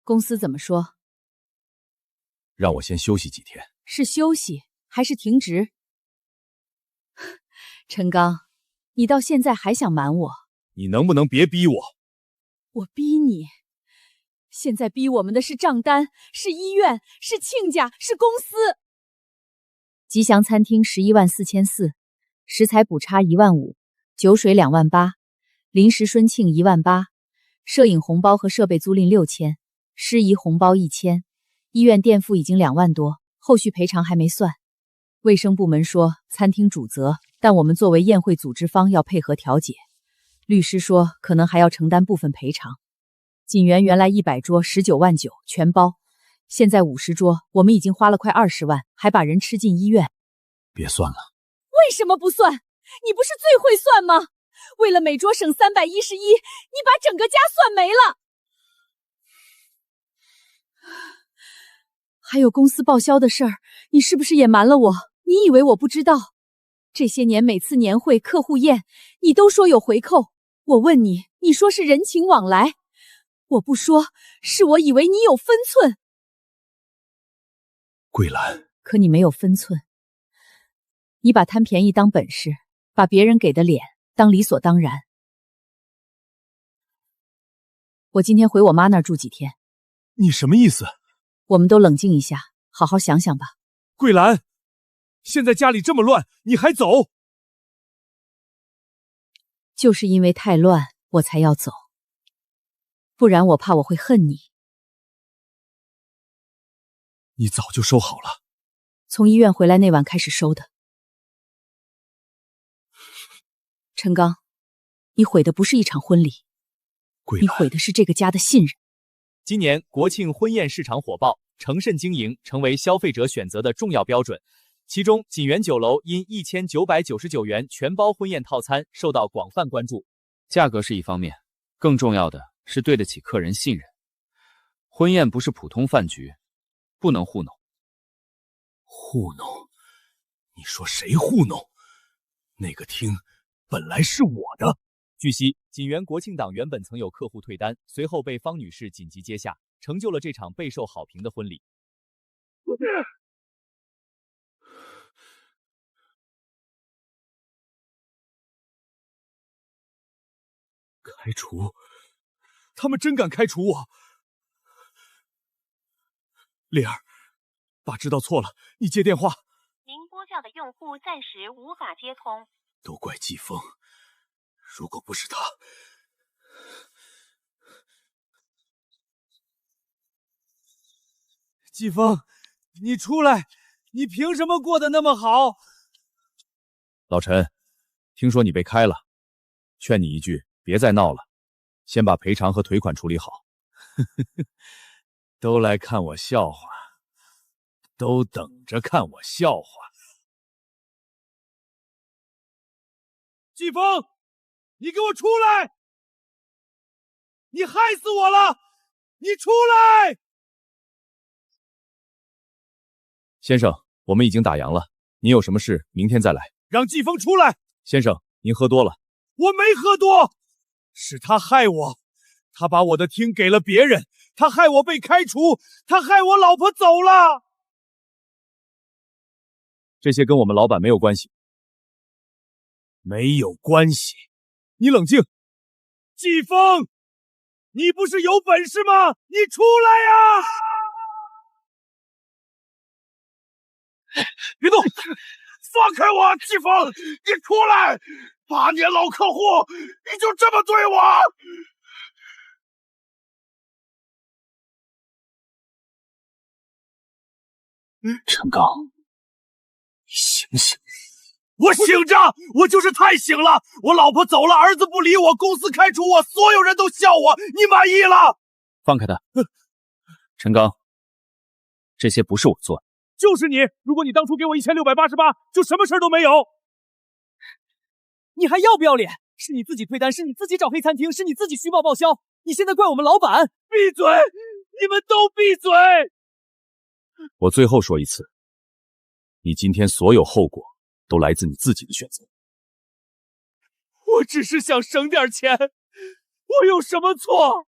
Speaker 2: 公司怎么说？
Speaker 12: 让我先休息几天。
Speaker 2: 是休息还是停职？陈刚，你到现在还想瞒我？
Speaker 1: 你能不能别逼我？
Speaker 2: 我逼你？现在逼我们的是账单，是医院，是亲家，是公司。吉祥餐厅11万4400，食材补差1万5，酒水2万8，临时顺庆1万8，摄影红包和设备租赁6000，司仪红包1000，医院垫付已经2万多，后续赔偿还没算。卫生部门说餐厅主责，但我们作为宴会组织方要配合调解。律师说可能还要承担部分赔偿。锦源原来100桌19万9全包，现在50桌，我们已经花了快20万，还把人吃进医院。
Speaker 12: 别算了。
Speaker 2: 为什么不算？你不是最会算吗？为了每桌省311，你把整个家算没了。还有公司报销的事儿，你是不是也瞒了我？你以为我不知道？这些年每次年会、客户宴，你都说有回扣。我问你，你说是人情往来。我不说，是我以为你有分寸。
Speaker 1: 桂兰，
Speaker 2: 可你没有分寸。你把贪便宜当本事，把别人给的脸当理所当然。我今天回我妈那儿住几天。
Speaker 1: 你什么意思？
Speaker 2: 我们都冷静一下，好好想想吧。
Speaker 1: 桂兰，现在家里这么乱，你还走？
Speaker 2: 就是因为太乱，我才要走。不然我怕我会恨你。
Speaker 1: 你早就收好了。
Speaker 2: 从医院回来那晚开始收的。陈刚，你毁的不是一场婚礼，你毁的是这个家的信任。
Speaker 3: 今年国庆婚宴市场火爆，诚慎经营成为消费者选择的重要标准。其中，锦源酒楼因1999元全包婚宴套餐受到广泛关注。价格是一方面，更重要的是对得起客人信任。婚宴不是普通饭局，不能糊弄。
Speaker 1: 糊弄？你说谁糊弄？那个厅本来是我的。
Speaker 3: 据悉，锦源国庆档原本曾有客户退单，随后被方女士紧急接下，成就了这场备受好评的婚礼。
Speaker 1: 开除？他们真敢开除我？丽儿，爸知道错了，你接电话。
Speaker 6: 您拨叫的用户暂时无法接通。
Speaker 1: 都怪季风，如果不是他，
Speaker 4: 季风，你出来！你凭什么过得那么好？
Speaker 12: 老陈，听说你被开了，劝你一句，别再闹了，先把赔偿和腿款处理好。
Speaker 1: 都来看我笑话，都等着看我笑话。季风，你给我出来！你害死我了！你出来！
Speaker 12: 先生，我们已经打烊了，您有什么事明天再来。
Speaker 1: 让季风出来！
Speaker 12: 先生，您喝多了。
Speaker 1: 我没喝多，是他害我，他把我的厅给了别人，他害我被开除，他害我老婆走了。
Speaker 12: 这些跟我们老板没有关系。
Speaker 1: 没有关系，你冷静。季风，你不是有本事吗？你出来呀！别动！放开我，季风！你出来！8年老客户，你就这么对我？
Speaker 9: 陈刚，你醒醒！
Speaker 1: 我醒着，我就是太醒了。我老婆走了，儿子不理我，公司开除我，所有人都笑我，你满意了？
Speaker 3: 放开他，陈刚，这些不是我做的。
Speaker 1: 就是你，如果你当初给我1688，就什么事都没有。
Speaker 4: 你还要不要脸？是你自己退单，是你自己找黑餐厅，是你自己虚报报销，你现在怪我们老板？
Speaker 1: 闭嘴！你们都闭嘴！
Speaker 12: 我最后说一次，你今天所有后果都来自你自己的选择。
Speaker 1: 我只是想省点钱，我有什么错？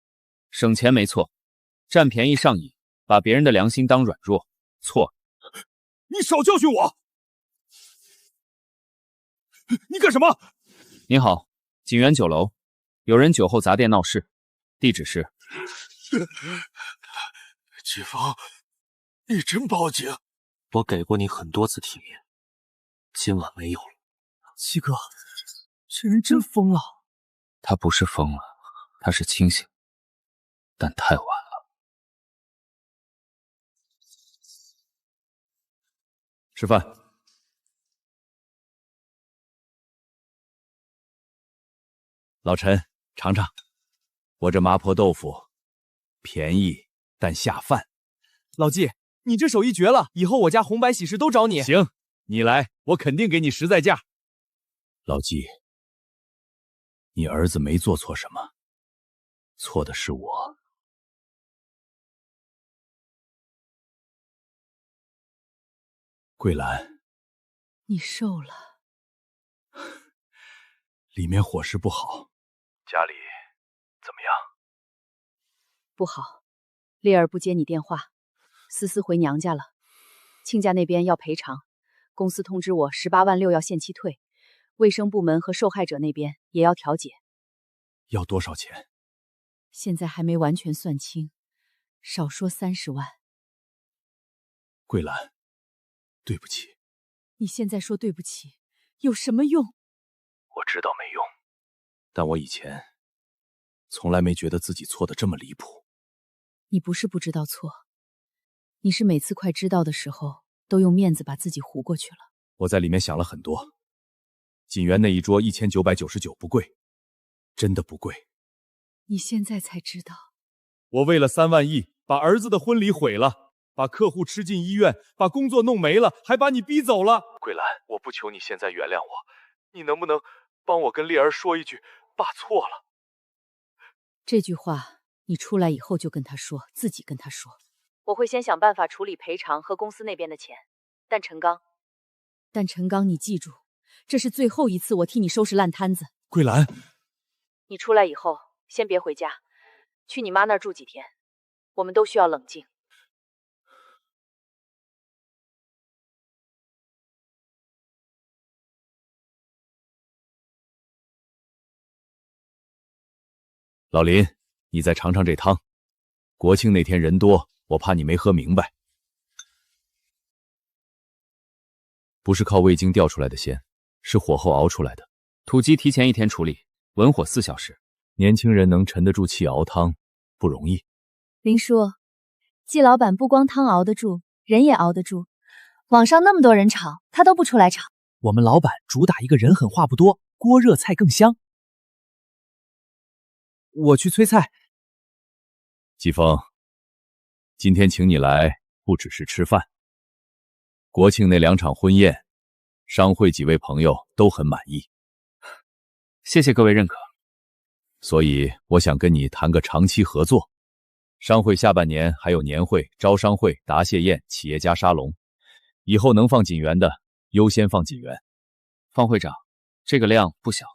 Speaker 3: 省钱没错，占便宜上瘾，把别人的良心当软弱，错。
Speaker 1: 你少教训我！你干什么？
Speaker 3: 您好，锦源酒楼，有人酒后砸店闹事，地址是……
Speaker 9: 季风，你真报警？我给过你很多次体面，今晚没有了。
Speaker 4: 七哥，这人真疯了。
Speaker 3: 他不是疯了，他是清醒，但太晚了。
Speaker 12: 吃饭。老陈，尝尝，我这麻婆豆腐，便宜但下饭。
Speaker 4: 老季，你这手艺绝了，以后我家红白喜事都找你。
Speaker 12: 行，你来，我肯定给你实在价。老季，你儿子没做错什么，错的是我。桂兰，
Speaker 2: 你瘦了，
Speaker 1: 里面伙食不好。
Speaker 7: 家里怎么样？
Speaker 2: 不好，烈儿不接你电话，思思回娘家了，亲家那边要赔偿，公司通知我18万6要限期退，卫生部门和受害者那边也要调解。
Speaker 1: 要多少钱？
Speaker 2: 现在还没完全算清，少说30万。
Speaker 1: 桂兰，对不起。
Speaker 2: 你现在说对不起有什么用？
Speaker 1: 我知道没用，但我以前从来没觉得自己错得这么离谱。
Speaker 2: 你不是不知道错，你是每次快知道的时候都用面子把自己糊过去了。
Speaker 1: 我在里面想了很多，锦园那一桌1999不贵，真的不贵。
Speaker 2: 你现在才知道，
Speaker 1: 我为了3万亿把儿子的婚礼毁了，把客户吃进医院，把工作弄没了，还把你逼走了。桂兰，我不求你现在原谅我，你能不能帮我跟烈儿说一句，爸错了。
Speaker 2: 这句话你出来以后就跟他说，自己跟他说。我会先想办法处理赔偿和公司那边的钱，但陈刚，你记住，这是最后一次我替你收拾烂摊子。
Speaker 1: 桂兰，
Speaker 2: 你出来以后先别回家，去你妈那儿住几天，我们都需要冷静。
Speaker 12: 老林，你再尝尝这汤。国庆那天人多，我怕你没喝明白。不是靠味精调出来的鲜，是火候熬出来的。
Speaker 3: 土鸡提前1天处理，文火4小时。
Speaker 12: 年轻人能沉得住气熬汤，不容易。
Speaker 5: 林叔，季老板不光汤熬得住，人也熬得住。网上那么多人炒，他都不出来炒。
Speaker 15: 我们老板主打一个人狠话不多，锅热菜更香。我去催菜。
Speaker 12: 季风，今天请你来不只是吃饭。国庆那2场婚宴，商会几位朋友都很满意。
Speaker 3: 谢谢各位认可。
Speaker 12: 所以我想跟你谈个长期合作。商会下半年还有年会、招商会、答谢宴、企业家沙龙，以后能放锦园的优先放锦园。
Speaker 3: 方会长，这个量不小，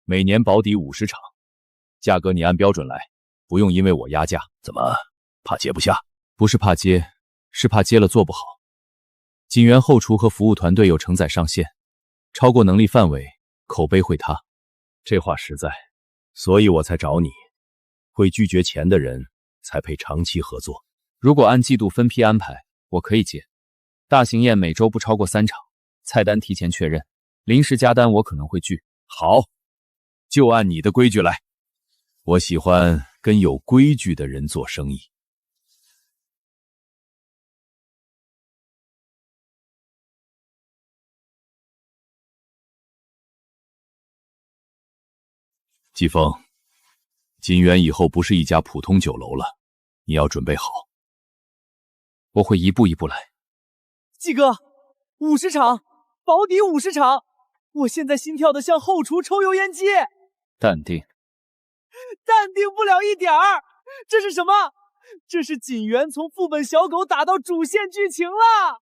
Speaker 12: 每年保底50场，价格你按标准来，不用因为我压价。
Speaker 9: 怎么怕接不下？
Speaker 12: 不是怕接，是怕接了做不好。锦园后厨和服务团队有承载上限，超过能力范围，口碑会塌。这话实在，
Speaker 9: 所以我才找你。会拒绝钱的人才配长期合作。
Speaker 3: 如果按季度分批安排，我可以接。大型宴每周不超过3场，菜单提前确认，临时加单我可能会拒。
Speaker 12: 好，就按你的规矩来。我喜欢跟有规矩的人做生意。季风，锦园以后不是一家普通酒楼了，你要准备好。
Speaker 3: 我会一步一步来。
Speaker 4: 季哥，50场，保底50场，我现在心跳的像后厨抽油烟机。
Speaker 3: 淡定。
Speaker 4: 淡定不了一点儿。这是什么？这是锦园从副本小狗打到主线剧情了。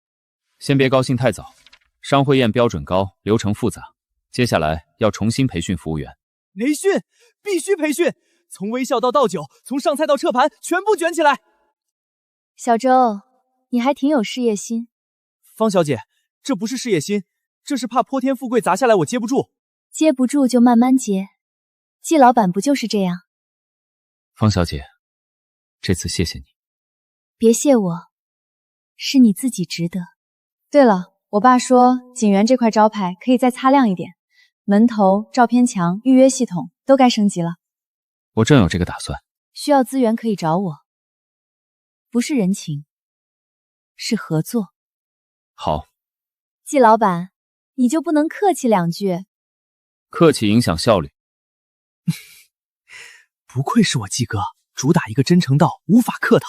Speaker 3: 先别高兴太早，商会宴标准高，流程复杂，接下来要重新培训服务员。
Speaker 4: 培训，必须培训，从微笑到倒酒，从上菜到撤盘，全部卷起来。
Speaker 5: 小周，你还挺有事业心。
Speaker 4: 方小姐，这不是事业心，这是怕泼天富贵砸下来我接不住。
Speaker 5: 接不住就慢慢接，季老板不就是这样？
Speaker 3: 方小姐，这次谢谢你。
Speaker 5: 别谢我，是你自己值得。对了，我爸说锦园这块招牌可以再擦亮一点，门头、照片墙、预约系统都该升级了。
Speaker 3: 我正有这个打算。
Speaker 5: 需要资源可以找我，不是人情，是合作。
Speaker 3: 好。
Speaker 5: 季老板，你就不能客气2句？
Speaker 3: 客气影响效率。
Speaker 15: 不愧是我季哥，主打一个真诚到无法客套。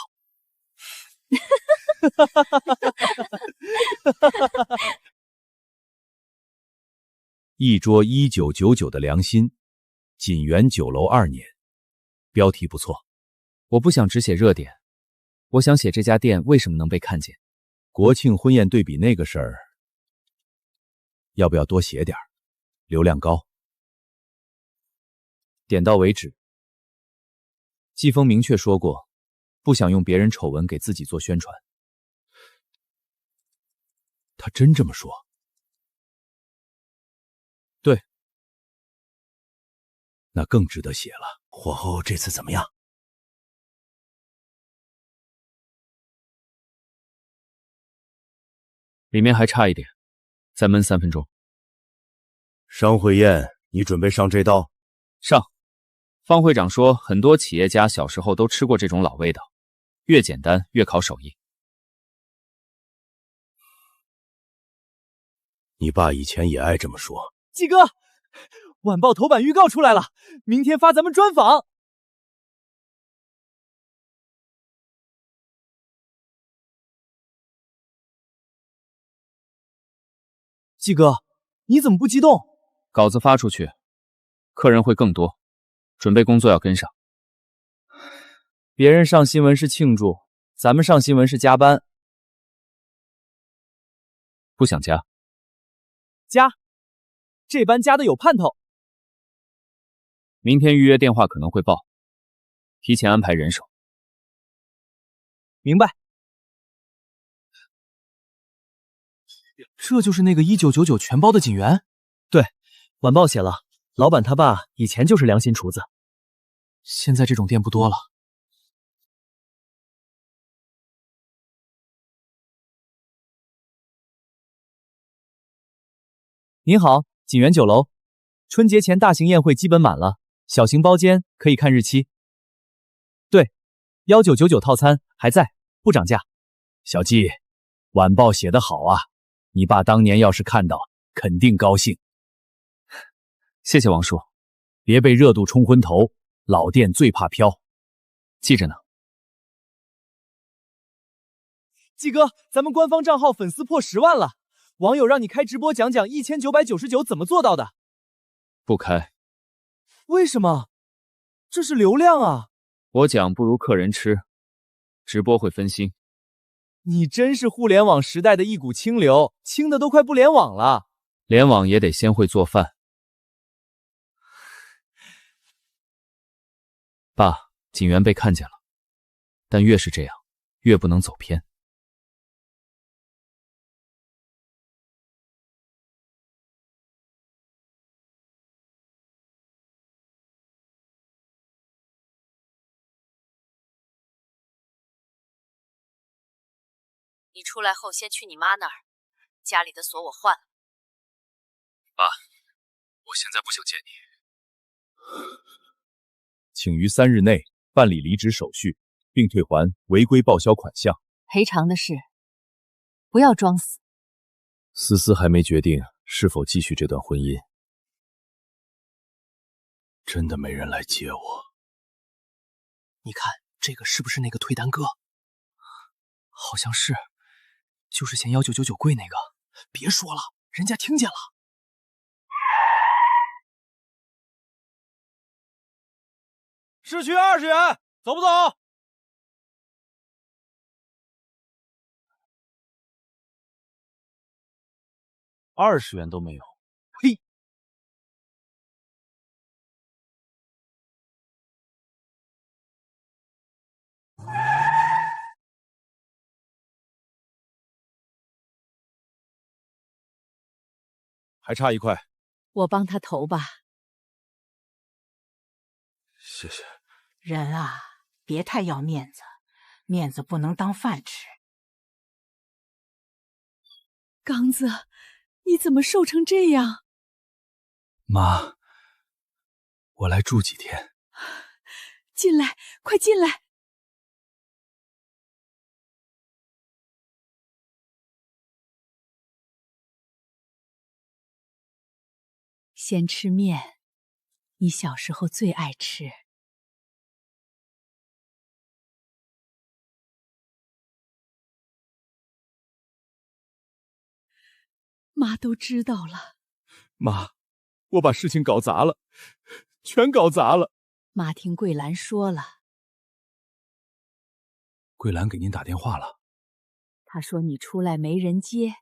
Speaker 12: 一桌1999的良心，锦园酒楼2年，标题不错。
Speaker 3: 我不想只写热点，我想写这家店为什么能被看见。
Speaker 12: 国庆婚宴对比那个事儿，要不要多写点？流量高。
Speaker 19: 点到为止。季风明确说过，不想用别人丑闻给自己做宣传。
Speaker 12: 他真这么说？
Speaker 19: 对，
Speaker 12: 那更值得写了。火候这次怎么样？
Speaker 3: 里面还差一点，再焖3分钟。
Speaker 12: 商会宴，你准备上这道？
Speaker 3: 上。方会长说，很多企业家小时候都吃过这种老味道，越简单越考手艺。
Speaker 12: 你爸以前也爱这么说。
Speaker 4: 季哥，晚报头版预告出来了，明天发咱们专访。季哥，你怎么不激动？
Speaker 3: 稿子发出去，客人会更多，准备工作要跟上。
Speaker 4: 别人上新闻是庆祝，咱们上新闻是加班。
Speaker 3: 不想加？
Speaker 4: 加，这班加的有盼头。
Speaker 3: 明天预约电话可能会爆，提前安排人手。
Speaker 4: 明白。这就是那个1999全包的锦源？对，晚报写了，老板他爸以前就是良心厨子。现在这种店不多了。您好，锦源酒楼，春节前大型宴会基本满了，小型包间可以看日期。对，1999套餐还在，不涨价。
Speaker 12: 小季，晚报写得好啊，你爸当年要是看到，肯定高兴。
Speaker 3: 谢谢王叔，
Speaker 12: 别被热度冲昏头，老店最怕飘。
Speaker 3: 记着呢。
Speaker 4: 季哥，咱们官方账号粉丝破10万了。网友让你开直播讲讲1999怎么做到的。
Speaker 3: 不开。
Speaker 4: 为什么？这是流量啊。
Speaker 3: 我讲不如客人吃，直播会分心。
Speaker 4: 你真是互联网时代的一股清流，清的都快不联网了。
Speaker 3: 联网也得先会做饭。爸，锦源被看见了，但越是这样，越不能走偏。
Speaker 8: 你出来后先去你妈那儿，家里的锁我换了。
Speaker 12: 爸，我现在不想见你。请于3日内办理离职手续，并退还违规报销款项。
Speaker 8: 赔偿的事，不要装死。
Speaker 12: 思思还没决定是否继续这段婚姻。真的没人来接我。
Speaker 15: 你看这个是不是那个退单哥？好像是，就是嫌1999贵那个。别说了，人家听见了。
Speaker 1: 市区20元，走不走
Speaker 19: ？20元都没有。
Speaker 1: 嘿，还差1块，
Speaker 8: 我帮他投吧。
Speaker 12: 谢谢。
Speaker 20: 人啊，别太要面子，面子不能当饭吃。
Speaker 2: 刚子，你怎么瘦成这样？
Speaker 12: 妈，我来住几天。
Speaker 2: 进来，快进来。先吃面，你小时候最爱吃。妈都知道了。
Speaker 1: 妈，我把事情搞砸了，全搞砸了。
Speaker 2: 妈听桂兰说了。
Speaker 12: 桂兰给您打电话了。
Speaker 2: 她说你出来没人接，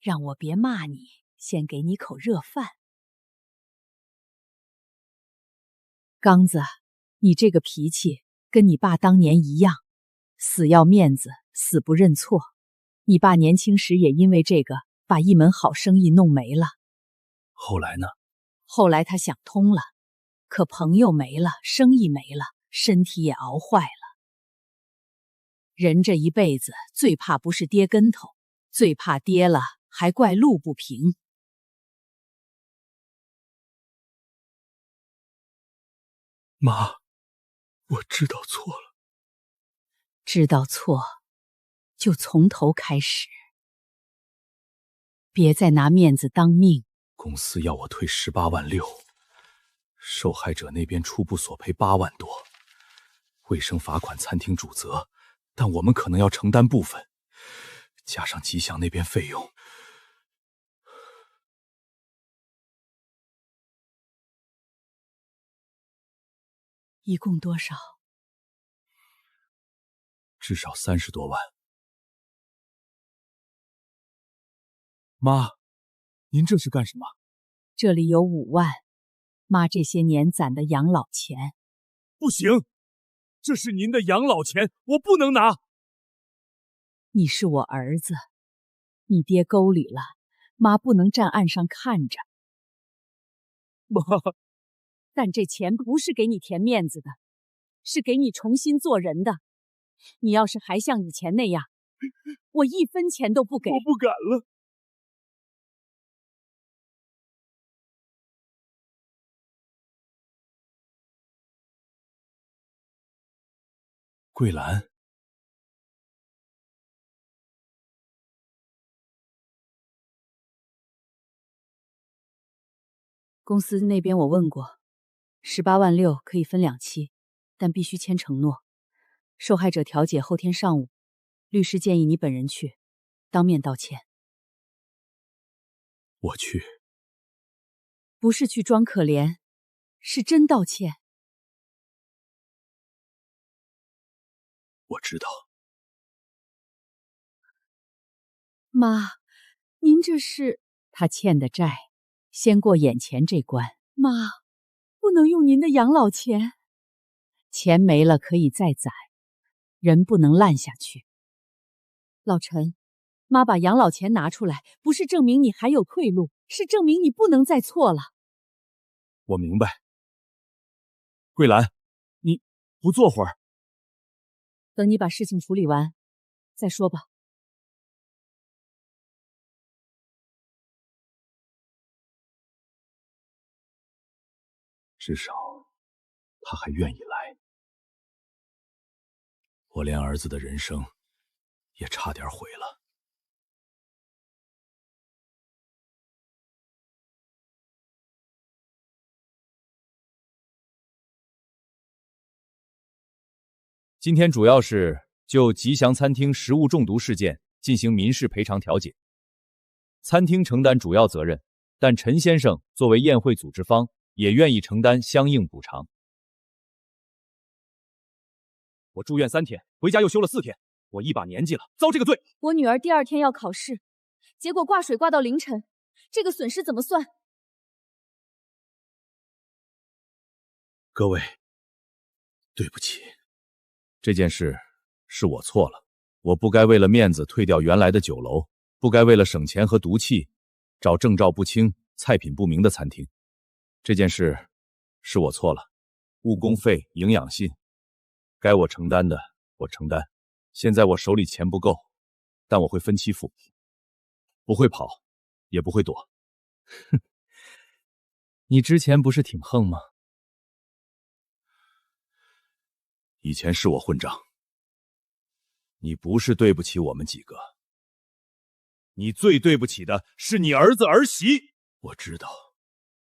Speaker 2: 让我别骂你，先给你口热饭。刚子，你这个脾气跟你爸当年一样，死要面子，死不认错。你爸年轻时也因为这个把一门好生意弄没了。
Speaker 9: 后来呢？
Speaker 2: 后来他想通了，可朋友没了，生意没了，身体也熬坏了。人这一辈子最怕不是跌跟头，最怕跌了还怪路不平。
Speaker 9: 妈，我知道错了。
Speaker 2: 知道错，就从头开始，别再拿面子当命。
Speaker 9: 公司要我退18万6，受害者那边初步索赔8万多，卫生罚款餐厅主责，但我们可能要承担部分，加上吉祥那边费用。
Speaker 2: 一共多少？
Speaker 9: 至少30多万。妈，您这是干什么？
Speaker 2: 这里有5万，妈这些年攒的养老钱。
Speaker 1: 不行，这是您的养老钱，我不能拿。
Speaker 2: 你是我儿子，你爹沟里了，妈不能站岸上看着。
Speaker 1: 妈，
Speaker 2: 但这钱不是给你填面子的，是给你重新做人的。你要是还像以前那样，我1分钱都不给。
Speaker 1: 我不敢了。
Speaker 9: 桂兰，
Speaker 2: 公司那边我问过，18万6可以分2期，但必须签承诺。受害者调解后天上午，律师建议你本人去，当面道歉。
Speaker 9: 我去。
Speaker 2: 不是去装可怜，是真道歉。
Speaker 9: 我知道。
Speaker 2: 妈，您这是……他欠的债，先过眼前这关。妈，不能用您的养老钱。钱没了可以再攒，人不能烂下去。老陈，妈把养老钱拿出来，不是证明你还有退路，是证明你不能再错了。
Speaker 1: 我明白。桂兰，你不坐会儿？
Speaker 2: 等你把事情处理完再说吧。
Speaker 9: 至少他还愿意来。我连儿子的人生也差点毁了。
Speaker 12: 今天主要是就吉祥餐厅食物中毒事件进行民事赔偿调解，餐厅承担主要责任，但陈先生作为宴会组织方，也愿意承担相应补偿。
Speaker 1: 我住院3天，回家又休了4天，我一把年纪了，遭这个罪。
Speaker 2: 我女儿第2天要考试，结果挂水挂到凌晨，这个损失怎么算？
Speaker 9: 各位，对不起。
Speaker 12: 这件事是我错了，我不该为了面子退掉原来的酒楼，不该为了省钱和毒气找证照不清、菜品不明的餐厅。这件事是我错了，误工费、营养信，该我承担的我承担。现在我手里钱不够，但我会分期付，不会跑，也不会躲。
Speaker 11: 哼，你之前不是挺横吗？
Speaker 12: 以前是我混账，你不是对不起我们几个，你最对不起的是你儿子儿媳。
Speaker 9: 我知道。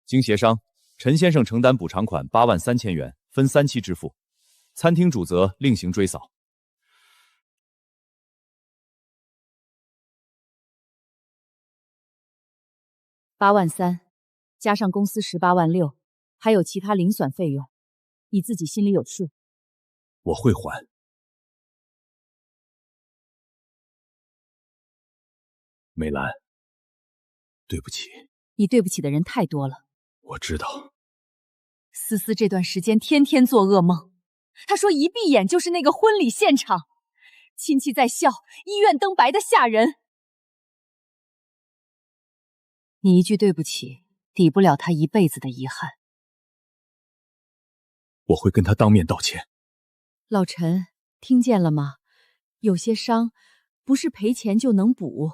Speaker 12: 经协商，陈先生承担补偿款8万3千元，分3期支付，餐厅主责另行追扫。
Speaker 2: 8万3，加上公司18万6，还有其他零散费用，你自己心里有数。
Speaker 9: 我会还。梅兰，对不起。
Speaker 2: 你对不起的人太多了。
Speaker 9: 我知道。
Speaker 2: 思思这段时间天天做噩梦，她说一闭眼就是那个婚礼现场，亲戚在笑，医院灯白的吓人。
Speaker 8: 你一句对不起，抵不了他一辈子的遗憾。
Speaker 1: 我会跟他当面道歉。
Speaker 2: 老陈，听见了吗？有些伤不是赔钱就能补。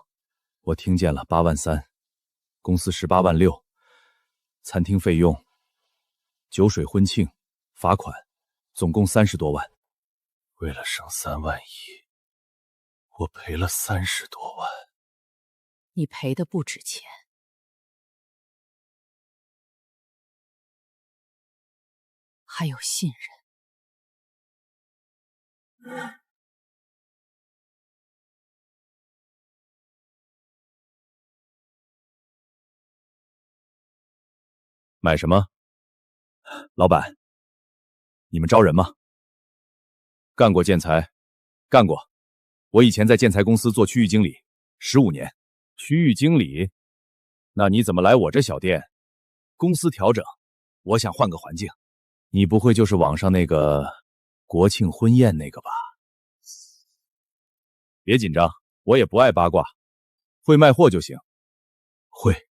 Speaker 1: 我听见了，8万3，公司18万6，餐厅费用、酒水婚庆、罚款，总共30多万。
Speaker 10: 为了省3万1，我赔了30多万。
Speaker 2: 你赔的不值钱。还有信任。
Speaker 1: 买什么？老板，你们招人吗？干过建材，干过。我以前在建材公司做区域经理，15年。区域经理？那你怎么来我这小店？公司调整，我想换个环境。你不会就是网上那个国庆婚宴那个吧？别紧张，我也不爱八卦，会卖货就行。会。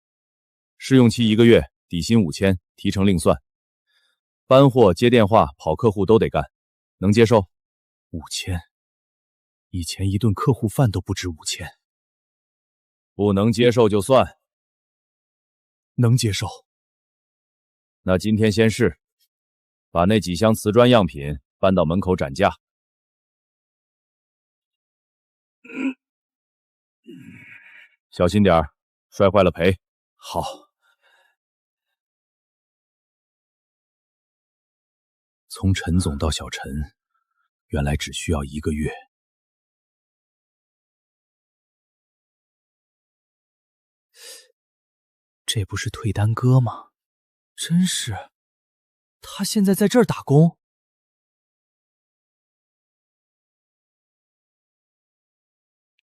Speaker 1: 试用期1个月，底薪5000，提成另算。搬货、接电话、跑客户都得干，能接受？5000，以前一顿客户饭都不值5000。不能接受就算。能接受。那今天先试。把那几箱瓷砖样品搬到门口展架。小心点儿，摔坏了赔。好。从陈总到小陈，原来只需要1个月。
Speaker 4: 这不是退单哥吗？真是。他现在在这儿打工。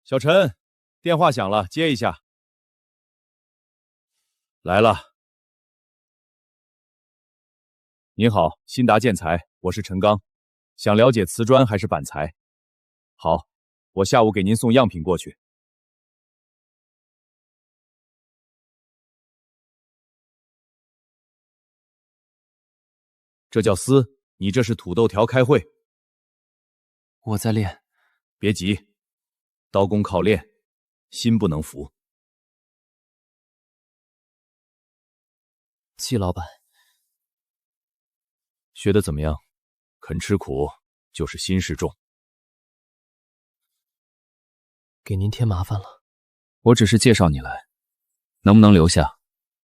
Speaker 1: 小陈，电话响了，接一下。来了。您好，新达建材，我是陈刚，想了解瓷砖还是板材？好，我下午给您送样品过去。这叫撕，你这是土豆条开会。
Speaker 14: 我在练。
Speaker 1: 别急，刀工靠练，心不能服。
Speaker 14: 季老板，
Speaker 1: 学得怎么样？肯吃苦，就是心事重。
Speaker 14: 给您添麻烦了。
Speaker 3: 我只是介绍你来，能不能留下，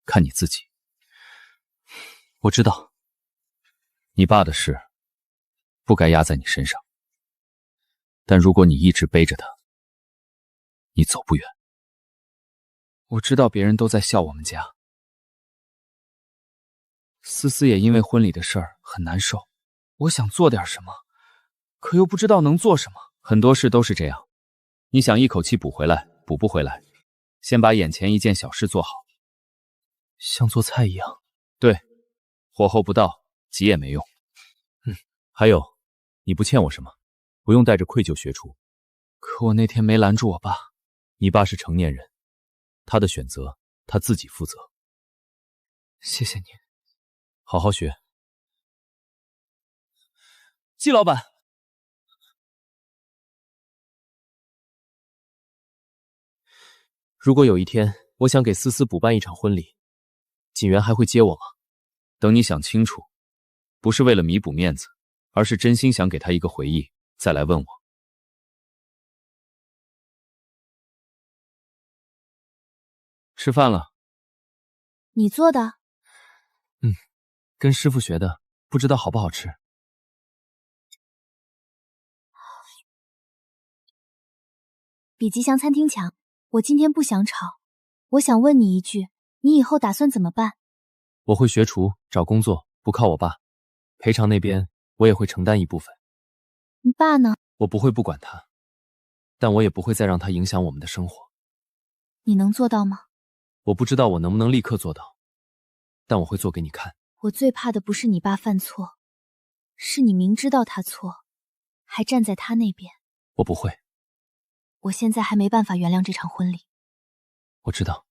Speaker 3: 看你自己。
Speaker 14: 我知道。
Speaker 3: 你爸的事不该压在你身上，但如果你一直背着他，你走不远。我知道别人都在笑我们家，思思也因为婚礼的事儿很难受。我想做点什么，可又不知道能做什么。很多事都是这样，你想一口气补回来，补不回来。先把眼前一件小事做好，
Speaker 14: 像做菜一样。
Speaker 3: 对，火候不到，急也没用。
Speaker 1: 还有，你不欠我什么，不用带着愧疚学厨。
Speaker 3: 可我那天没拦住我爸。
Speaker 1: 你爸是成年人，他的选择他自己负责。
Speaker 14: 谢谢您。
Speaker 1: 好好学。
Speaker 4: 季老板，
Speaker 14: 如果有一天我想给思思补办一场婚礼，锦源还会接我吗？
Speaker 3: 等你想清楚，不是为了弥补面子，而是真心想给他一个回忆，再来问我。吃饭了。
Speaker 18: 你做的？
Speaker 14: 跟师傅学的，不知道好不好吃。
Speaker 18: 比吉祥餐厅强。我今天不想吵，我想问你一句，你以后打算怎么办？
Speaker 14: 我会学厨，找工作，不靠我爸。赔偿那边我也会承担一部分。
Speaker 18: 你爸呢？
Speaker 14: 我不会不管他，但我也不会再让他影响我们的生活。
Speaker 18: 你能做到吗？
Speaker 14: 我不知道我能不能立刻做到，但我会做给你看。
Speaker 5: 我最怕的不是你爸犯错，是你明知道他错，还站在他那边。
Speaker 14: 我不会。
Speaker 5: 我现在还没办法原谅这场婚礼，
Speaker 14: 我知道。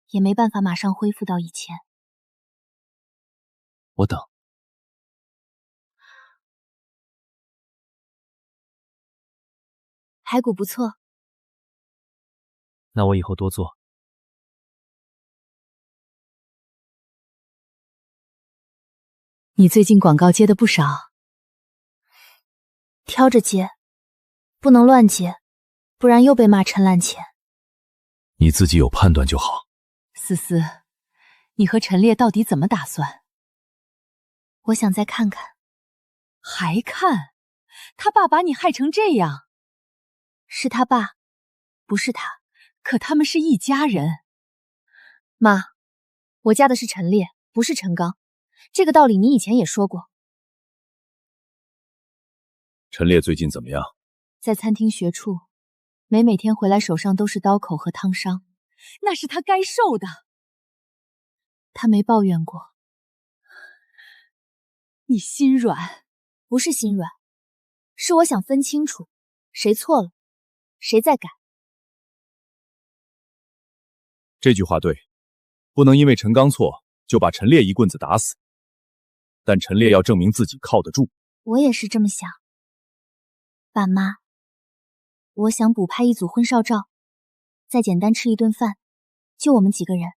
Speaker 5: 也没办法马上恢复到以前。
Speaker 14: 我等。
Speaker 5: 排骨不错。
Speaker 14: 那我以后多做。
Speaker 8: 你最近广告接的不少。
Speaker 5: 挑着接，不能乱接，不然又被骂趁烂钱。
Speaker 12: 你自己有判断就好。
Speaker 8: 思思，你和陈烈到底怎么打算？
Speaker 5: 我想再看看。
Speaker 8: 还看？他爸把你害成这样。
Speaker 5: 是他爸，不是他。
Speaker 8: 可他们是一家人。
Speaker 2: 妈，我嫁的是陈烈，不是陈刚。这个道理你以前也说过。
Speaker 12: 陈烈最近怎么样？
Speaker 8: 在餐厅学厨，每天回来手上都是刀口和烫伤，那是他该受的。他没抱怨过。你心软？
Speaker 2: 不是心软，是我想分清楚，谁错了，谁在改。
Speaker 12: 这句话对，不能因为陈刚错就把陈烈一棍子打死。但陈烈要证明自己靠得住。
Speaker 5: 我也是这么想。爸妈，我想补拍一组婚纱照，再简单吃一顿饭，就我们几个人。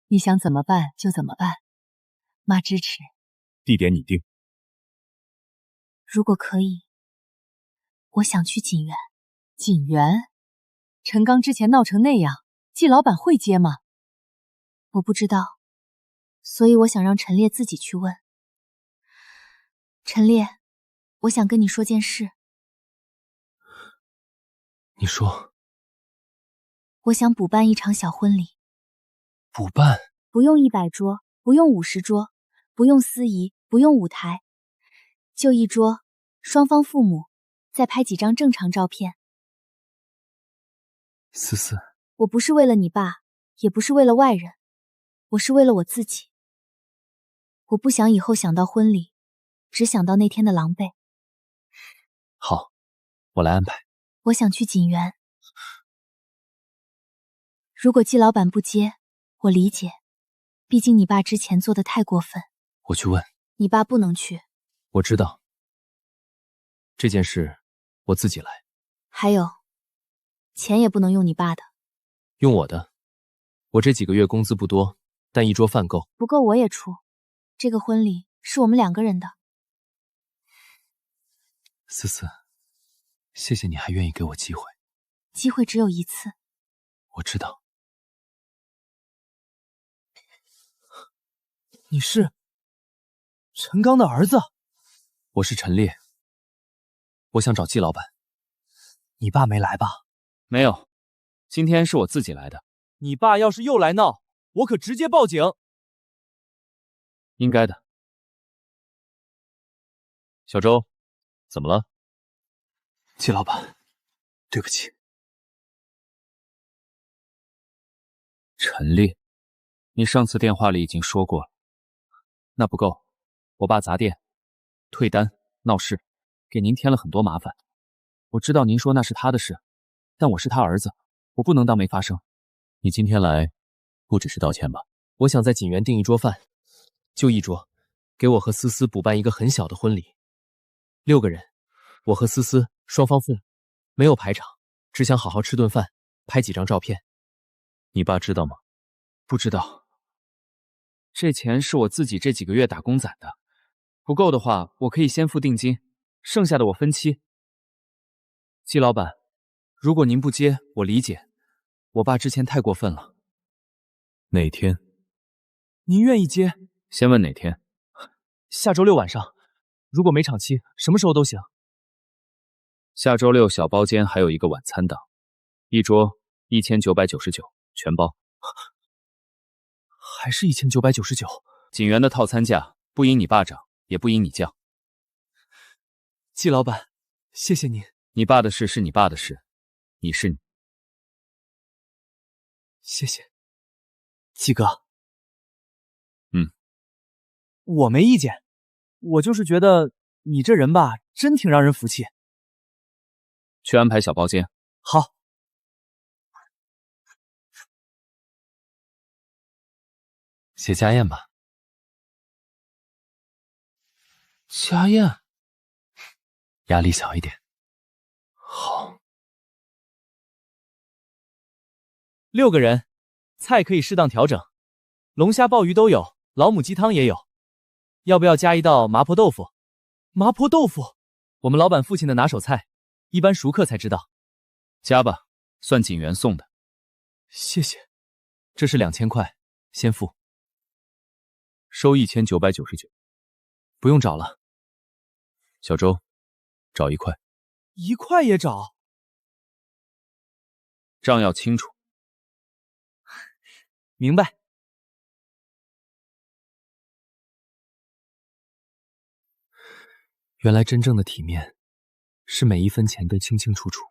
Speaker 8: 你想怎么办就怎么办，妈支持。
Speaker 12: 地点你定。
Speaker 5: 如果可以，我想去锦园。
Speaker 8: 锦园？陈刚之前闹成那样，季老板会接吗？
Speaker 5: 我不知道，所以我想让陈烈自己去问。陈烈，我想跟你说件事。
Speaker 14: 你说。
Speaker 5: 我想补办一场小婚礼。
Speaker 14: 补办？
Speaker 5: 不用100桌，不用50桌，不用司仪，不用舞台，就一桌，双方父母，再拍几张正常照片。
Speaker 14: 思思，
Speaker 5: 我不是为了你爸，也不是为了外人，我是为了我自己。我不想以后想到婚礼，只想到那天的狼狈。
Speaker 14: 好，我来安排。
Speaker 5: 我想去锦园。如果季老板不接，我理解，毕竟你爸之前做的太过分。
Speaker 14: 我去问。
Speaker 5: 你爸不能去。
Speaker 14: 我知道。这件事我自己来。
Speaker 5: 还有，钱也不能用你爸的。
Speaker 14: 用我的。我这几个月工资不多，但一桌饭够。
Speaker 5: 不够我也出。这个婚礼是我们2个人的。
Speaker 14: 思思，谢谢你还愿意给我机会。
Speaker 5: 机会只有一次。
Speaker 14: 我知道。
Speaker 4: 你是陈刚的儿子？
Speaker 14: 我是陈烈。我想找季老板。
Speaker 4: 你爸没来吧？
Speaker 3: 没有，今天是我自己来的。
Speaker 4: 你爸要是又来闹，我可直接报警。
Speaker 3: 应该的。
Speaker 12: 小周，怎么了？
Speaker 15: 季老板，对不起。
Speaker 3: 陈烈，你上次电话里已经说过了。那不够，我爸砸店、退单、闹事，给您添了很多麻烦。我知道您说那是他的事，但我是他儿子，我不能当没发生。
Speaker 14: 你今天来，不只是道歉吧？我想在锦园订一桌饭，就一桌，给我和思思补办一个很小的婚礼，6个人，我和思思双方父母，没有排场，只想好好吃顿饭，拍几张照片。
Speaker 12: 你爸知道吗？
Speaker 3: 不知道。这钱是我自己这几个月打工攒的，不够的话，我可以先付定金，剩下的我分期。季老板，如果您不接，我理解，我爸之前太过分了。
Speaker 12: 哪天？
Speaker 4: 您愿意接？
Speaker 3: 先问哪天？
Speaker 4: 下周6晚上，如果没场期，什么时候都行。
Speaker 3: 下周6小包间还有一个晚餐档，一桌1999，全包。
Speaker 4: 还是1999。
Speaker 3: 锦园的套餐价不因你爸涨，也不因你降。
Speaker 4: 季老板，谢谢您。
Speaker 3: 你爸的事是你爸的事，你是你。
Speaker 4: 谢谢，季哥。我没意见，我就是觉得你这人吧，真挺让人服气。
Speaker 3: 去安排小包间。
Speaker 4: 好。
Speaker 14: 写家宴吧。
Speaker 15: 家宴，
Speaker 14: 压力小一点。
Speaker 15: 好。
Speaker 4: 6个人，菜可以适当调整，龙虾、鲍鱼都有，老母鸡汤也有。要不要加一道麻婆豆腐？麻婆豆腐，我们老板父亲的拿手菜，一般熟客才知道。
Speaker 3: 加吧，算锦源送的。
Speaker 4: 谢谢。这是2000块，先付。
Speaker 3: 收1999。
Speaker 4: 不用找了。
Speaker 3: 小周，找1块。
Speaker 4: 1块也找？
Speaker 3: 账要清楚。
Speaker 4: 明白。
Speaker 14: 原来真正的体面，是每一分钱都清清楚楚。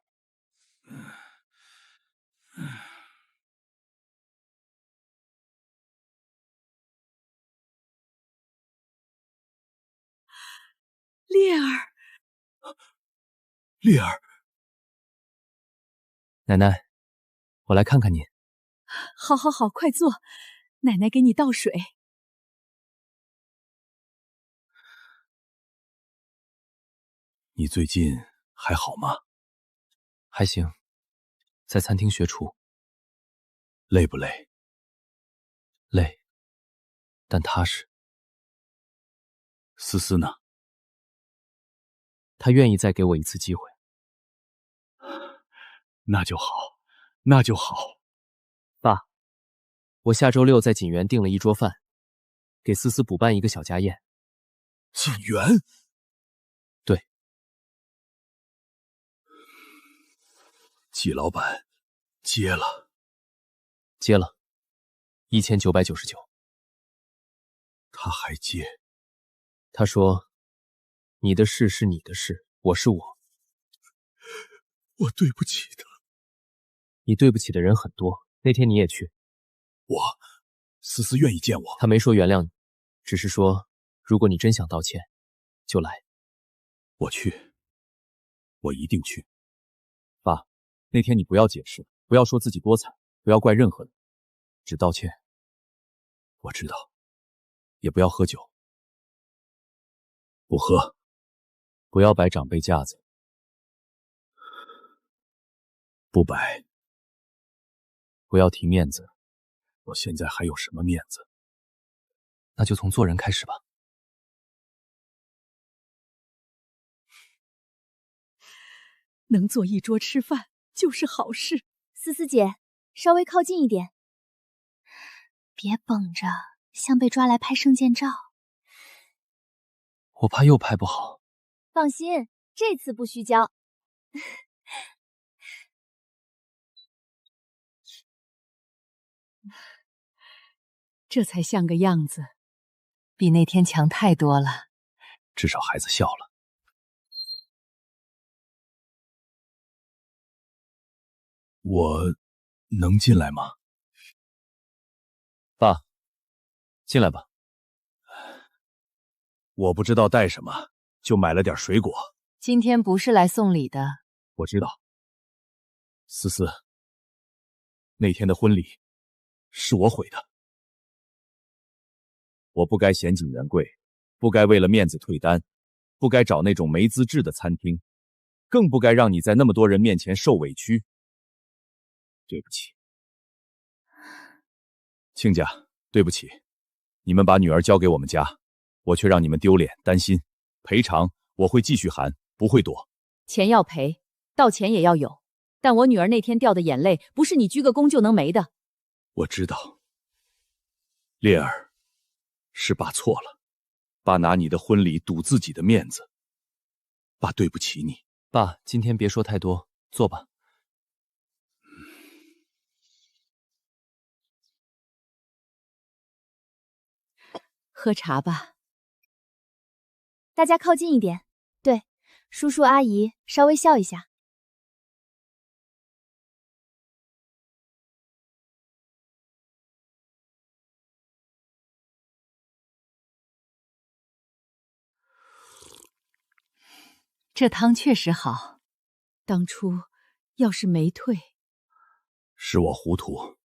Speaker 2: 烈儿，
Speaker 9: 烈儿，
Speaker 14: 奶奶，我来看看您。
Speaker 2: 好，好，好，快坐，奶奶给你倒水。
Speaker 9: 你最近还好吗？
Speaker 14: 还行，在餐厅学厨。
Speaker 9: 累不累？
Speaker 14: 累，但踏实。
Speaker 9: 思思呢？
Speaker 14: 他愿意再给我一次机会。
Speaker 9: 那就好，那就好。
Speaker 14: 爸，我下周6在锦园订了一桌饭，给思思补办一个小家宴。
Speaker 9: 锦园？
Speaker 14: 对。
Speaker 9: 季老板接了。
Speaker 14: 接了，1999。
Speaker 9: 他还接？
Speaker 14: 他说：“你的事是你的事，我是我。”
Speaker 9: 我对不起他。
Speaker 14: 你对不起的人很多，那天你也去。
Speaker 9: 思思愿意见我。
Speaker 14: 他没说原谅你，只是说如果你真想道歉，就来。
Speaker 9: 我去，我一定去。
Speaker 1: 爸，那天你不要解释，不要说自己多惨，不要怪任何人，只道歉。
Speaker 9: 我知道。
Speaker 1: 也不要喝酒。
Speaker 9: 不喝。
Speaker 1: 不要摆长辈架子。
Speaker 9: 不摆。
Speaker 1: 不要提面子。
Speaker 9: 我现在还有什么面子？
Speaker 14: 那就从做人开始吧。
Speaker 2: 能坐一桌吃饭就是好事。
Speaker 18: 思思姐，稍微靠近一点，别绷着，像被抓来拍证件照。
Speaker 14: 我怕又拍不好。
Speaker 18: 放心，这次不虚焦。
Speaker 2: 这才像个样子，
Speaker 8: 比那天强太多了。
Speaker 9: 至少孩子笑了。我能进来吗？
Speaker 1: 爸，进来吧。
Speaker 9: 我不知道带什么，就买了点水果。
Speaker 8: 今天不是来送礼的。
Speaker 9: 我知道。
Speaker 1: 思思，那天的婚礼是我毁的。我不该嫌锦园贵，不该为了面子退单，不该找那种没资质的餐厅，更不该让你在那么多人面前受委屈。对不起，亲家，对不起，你们把女儿交给我们家，我却让你们丢脸担心。赔偿我会继续还，不会躲。
Speaker 2: 钱要赔，道歉也要有。但我女儿那天掉的眼泪，不是你鞠个躬就能没的。
Speaker 9: 我知道，烈儿，是爸错了，爸拿你的婚礼赌自己的面子，爸对不起你。
Speaker 14: 爸，今天别说太多，坐吧。
Speaker 2: 喝茶吧。
Speaker 18: 大家靠近一点，对，叔叔阿姨稍微笑一下。
Speaker 8: 这汤确实好，当初要是没退，
Speaker 12: 是我糊涂。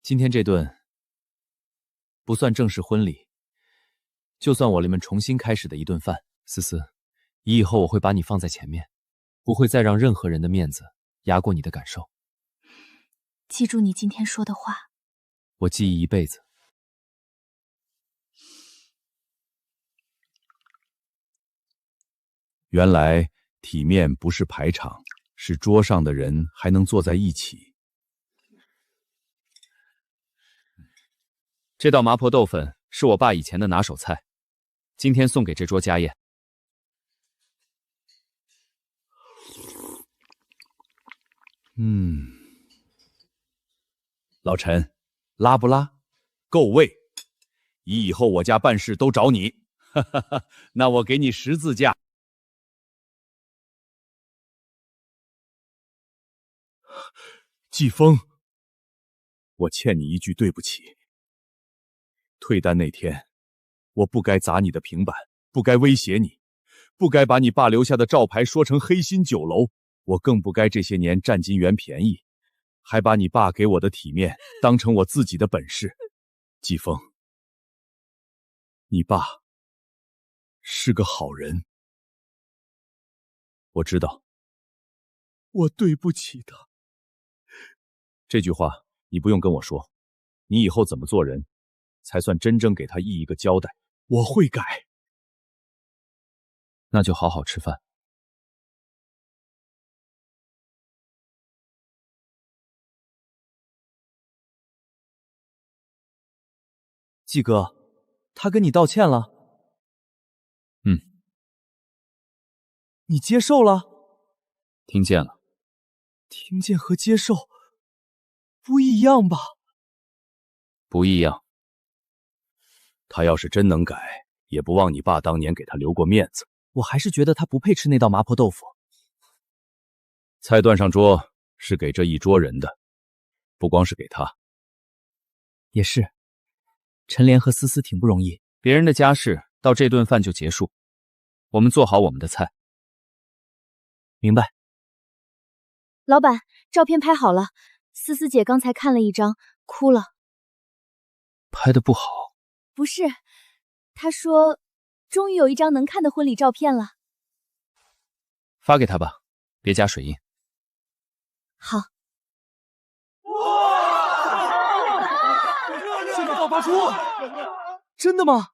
Speaker 3: 今天这顿不算正式婚礼，就算我们重新开始的一顿饭。思思，以后我会把你放在前面，不会再让任何人的面子压过你的感受。
Speaker 5: 记住你今天说的话，
Speaker 3: 我记忆一辈子。
Speaker 12: 原来体面不是排场，是桌上的人还能坐在一起。
Speaker 3: 这道麻婆豆粉是我爸以前的拿手菜，今天送给这桌家宴。
Speaker 12: 老陈，拉不拉？够味。以后我家办事都找你，哈哈哈。那我给你10字架。季风，我欠你一句对不起。退单那天，我不该砸你的平板，不该威胁你，不该把你爸留下的照牌说成黑心酒楼，我更不该这些年占金源便宜，还把你爸给我的体面当成我自己的本事。季风，你爸是个好人，我知道，我对不起他。这句话你不用跟我说，你以后怎么做人，才算真正给他义一个交代。我会改。
Speaker 3: 那就好好吃饭。
Speaker 4: 季哥，他跟你道歉了？你接受了？
Speaker 3: 听见了。
Speaker 4: 听见和接受不一样吧？
Speaker 3: 不一样。
Speaker 12: 他要是真能改，也不忘你爸当年给他留过面子。
Speaker 4: 我还是觉得他不配吃那道麻婆豆腐。
Speaker 12: 菜端上桌是给这一桌人的，不光是给他。
Speaker 4: 也是，陈莲和思思挺不容易。
Speaker 3: 别人的家事到这顿饭就结束，我们做好我们的菜。
Speaker 4: 明白。
Speaker 2: 老板，照片拍好了，思思姐刚才看了一张，哭了。
Speaker 3: 拍得不好。
Speaker 2: 不是，她说终于有一张能看的婚礼照片了。
Speaker 3: 发给她吧，别加水印。
Speaker 2: 好。
Speaker 4: 现在爆发出！真的吗？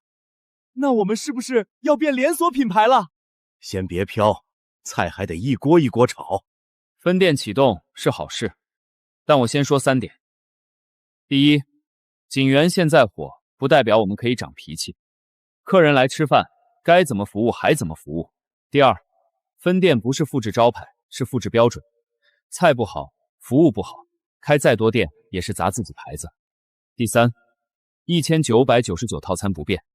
Speaker 4: 那我们是不是要变连锁品牌了？
Speaker 9: 先别飘，菜还得一锅一锅炒。
Speaker 3: 分店启动是好事，但我先说3点。第一，锦源现在火，不代表我们可以长脾气。客人来吃饭，该怎么服务还怎么服务。第二，分店不是复制招牌，是复制标准。菜不好，服务不好，开再多店也是砸自己牌子。第三，1999套餐不变，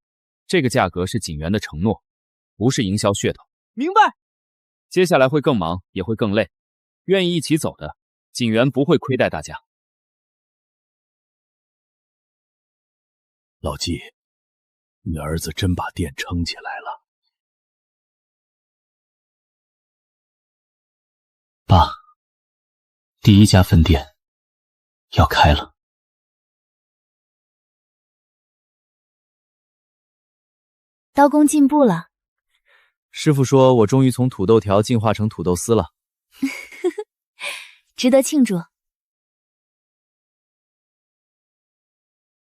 Speaker 3: 这个价格是锦源的承诺，不是营销噱头。
Speaker 4: 明白。
Speaker 3: 接下来会更忙，也会更累。愿意一起走的，锦源不会亏待大家。
Speaker 12: 老季，你儿子真把店撑起来了。
Speaker 14: 爸，第1家分店要开了。
Speaker 5: 刀工进步了。
Speaker 4: 师傅说我终于从土豆条进化成土豆丝了。
Speaker 5: 值得庆祝。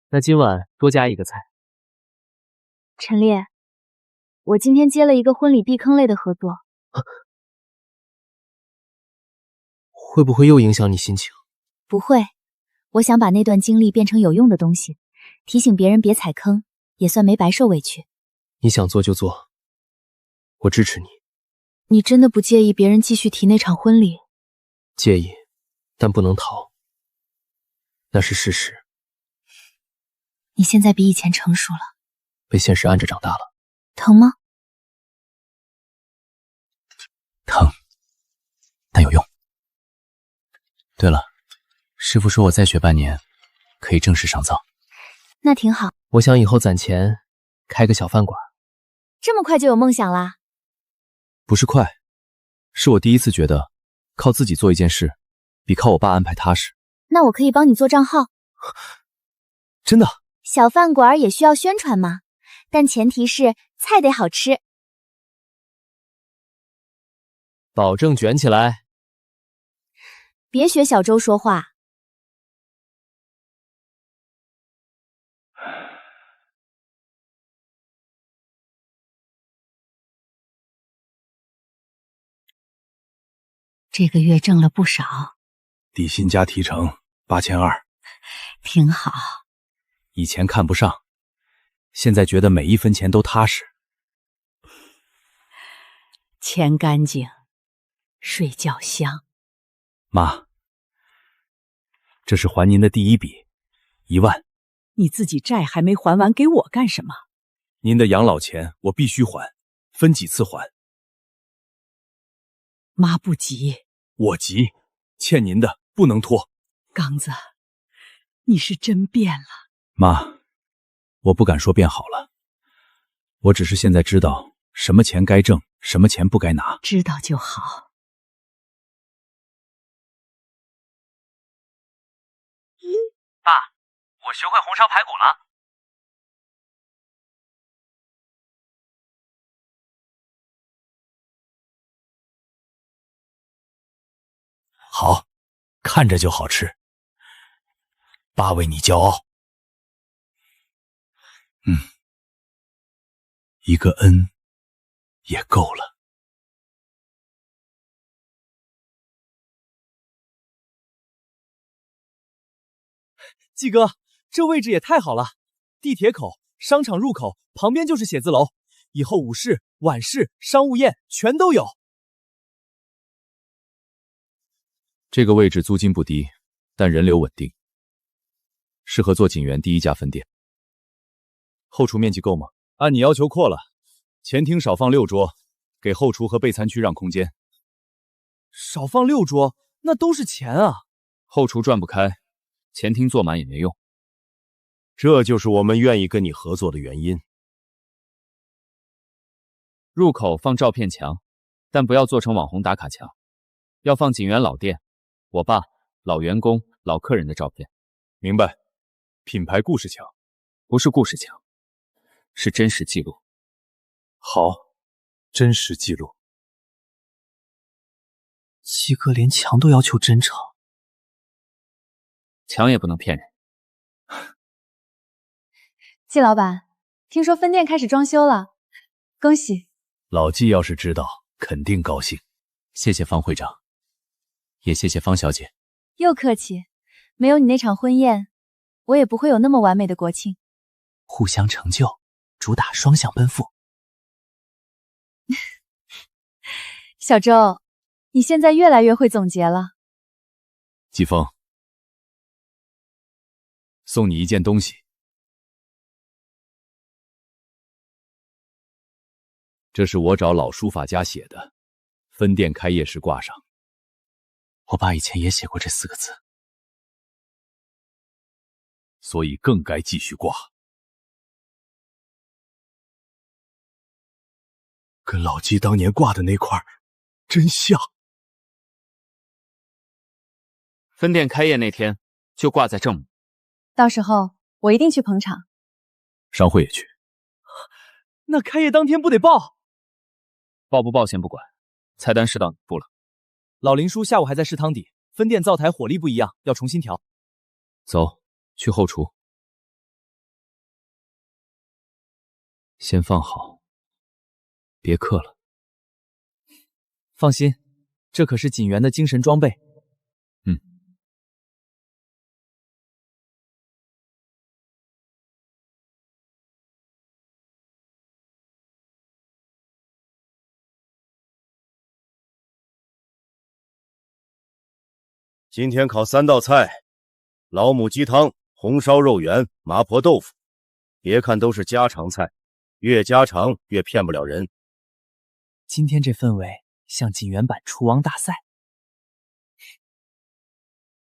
Speaker 14: 那今晚多加一个菜。
Speaker 2: 陈烈，我今天接了一个婚礼避坑类的合作。
Speaker 14: 会不会又影响你心情？
Speaker 5: 不会，我想把那段经历变成有用的东西，提醒别人别踩坑，也算没白受委屈。
Speaker 14: 你想做就做，我支持你。
Speaker 5: 你真的不介意别人继续提那场婚礼？
Speaker 14: 介意，但不能逃，那是事实。
Speaker 5: 你现在比以前成熟了，
Speaker 14: 被现实按着长大了。
Speaker 5: 疼吗？
Speaker 14: 疼，但有用。对了，师傅说我再学半年，可以正式上灶。
Speaker 5: 那挺好。
Speaker 14: 我想以后攒钱开个小饭馆。
Speaker 2: 这么快就有梦想啦？
Speaker 19: 不是快，是我第一次觉得靠自己做一件事，比靠我爸安排踏实。
Speaker 18: 那我可以帮你做账号。
Speaker 19: 真的？
Speaker 18: 小饭馆也需要宣传嘛，但前提是菜得好吃。
Speaker 14: 保证卷起来。
Speaker 18: 别学小周说话。
Speaker 20: 这个月挣了不少，
Speaker 9: 底薪加提成8200，
Speaker 20: 挺好。
Speaker 9: 以前看不上，现在觉得每一分钱都踏实。
Speaker 20: 钱干净，睡觉香。
Speaker 9: 妈，这是还您的第一笔，1万。
Speaker 20: 你自己债还没还完，给我干什么？
Speaker 9: 您的养老钱我必须还，分几次还。
Speaker 20: 妈不急。
Speaker 9: 我急，欠您的不能拖。
Speaker 20: 刚子，你是真变了。
Speaker 9: 妈，我不敢说变好了，我只是现在知道什么钱该挣，什么钱不该拿。
Speaker 20: 知道就好。
Speaker 16: 爸，我学会红烧排骨了。
Speaker 9: 好，看着就好吃。爸为你骄傲。一个恩也够了。
Speaker 4: 季哥，这位置也太好了，地铁口、商场入口旁边就是写字楼，以后午市、晚市、商务宴全都有。
Speaker 12: 这个位置租金不低，但人流稳定，适合做锦源第1家分店。后厨面积够吗？按你要求扩了，前厅少放6桌，给后厨和备餐区让空间。
Speaker 4: 少放6桌，那都是钱啊！
Speaker 3: 后厨转不开，前厅坐满也没用。
Speaker 21: 这就是我们愿意跟你合作的原因。
Speaker 3: 入口放照片墙，但不要做成网红打卡墙，要放锦源老店、我爸、老员工、老客人的照片。
Speaker 12: 明白。品牌故事墙，
Speaker 3: 不是故事墙，是真实记录。
Speaker 9: 好，真实记录。
Speaker 15: 七哥连墙都要求真诚，
Speaker 3: 墙也不能骗人。
Speaker 2: 季老板，听说分店开始装修了，恭喜！
Speaker 9: 老季要是知道，肯定高兴。
Speaker 14: 谢谢方会长，也谢谢方小姐。
Speaker 2: 又客气，没有你那场婚宴，我也不会有那么完美的国庆。
Speaker 15: 互相成就，主打双向奔赴。
Speaker 2: 小周，你现在越来越会总结了。
Speaker 12: 季风，送你一件东西。这是我找老书法家写的，分店开业时挂上。
Speaker 15: 我爸以前也写过这4个字，
Speaker 9: 所以更该继续挂。跟老季当年挂的那块真像。
Speaker 3: 分店开业那天就挂在正午，
Speaker 2: 到时候我一定去捧场。
Speaker 12: 商会也去。
Speaker 4: 那开业当天不得爆？
Speaker 3: 爆不爆先不管，菜单试到你布了。
Speaker 4: 老林叔下午还在试汤底，分店灶台火力不一样，要重新调。
Speaker 3: 走，去后厨。先放好，别刻了。
Speaker 4: 放心，这可是锦源的精神装备。
Speaker 21: 今天烤3道菜：老母鸡汤、红烧肉圆、麻婆豆腐。别看都是家常菜，越家常越骗不了人。
Speaker 4: 今天这氛围像锦源版厨王大赛。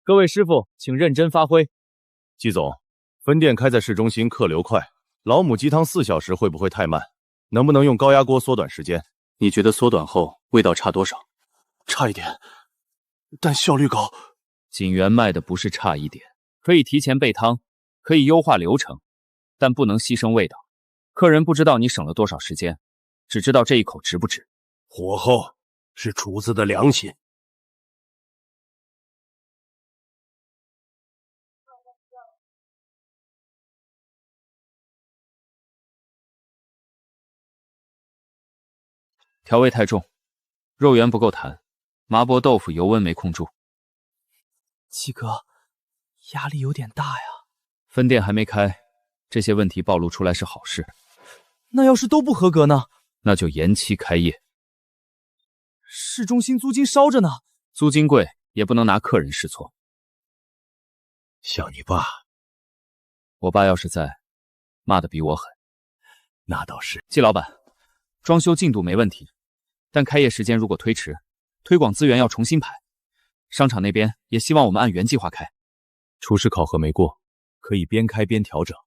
Speaker 4: 各位师傅，请认真发挥。
Speaker 12: 季总，分店开在市中心，客流快，老母鸡汤4小时会不会太慢？能不能用高压锅缩短时间？
Speaker 10: 你觉得缩短后味道差多少？
Speaker 15: 差一点，但效率高。
Speaker 3: 锦源卖的不是差一点，可以提前备汤，可以优化流程，但不能牺牲味道。客人不知道你省了多少时间，只知道这一口值不值。
Speaker 21: 火候是厨子的良心。
Speaker 3: 调味太重，肉圆不够弹，麻婆豆腐油温没控住。
Speaker 15: 季哥，压力有点大呀。
Speaker 3: 分店还没开，这些问题暴露出来是好事。
Speaker 4: 那要是都不合格呢？
Speaker 3: 那就延期开业。
Speaker 4: 市中心租金烧着呢，
Speaker 3: 租金贵也不能拿客人试错。
Speaker 21: 像你爸，
Speaker 3: 我爸要是在，骂得比我狠。
Speaker 21: 那倒是。
Speaker 3: 季老板，装修进度没问题，但开业时间如果推迟，推广资源要重新排。商场那边也希望我们按原计划开。
Speaker 12: 厨师考核没过，可以边开边调整。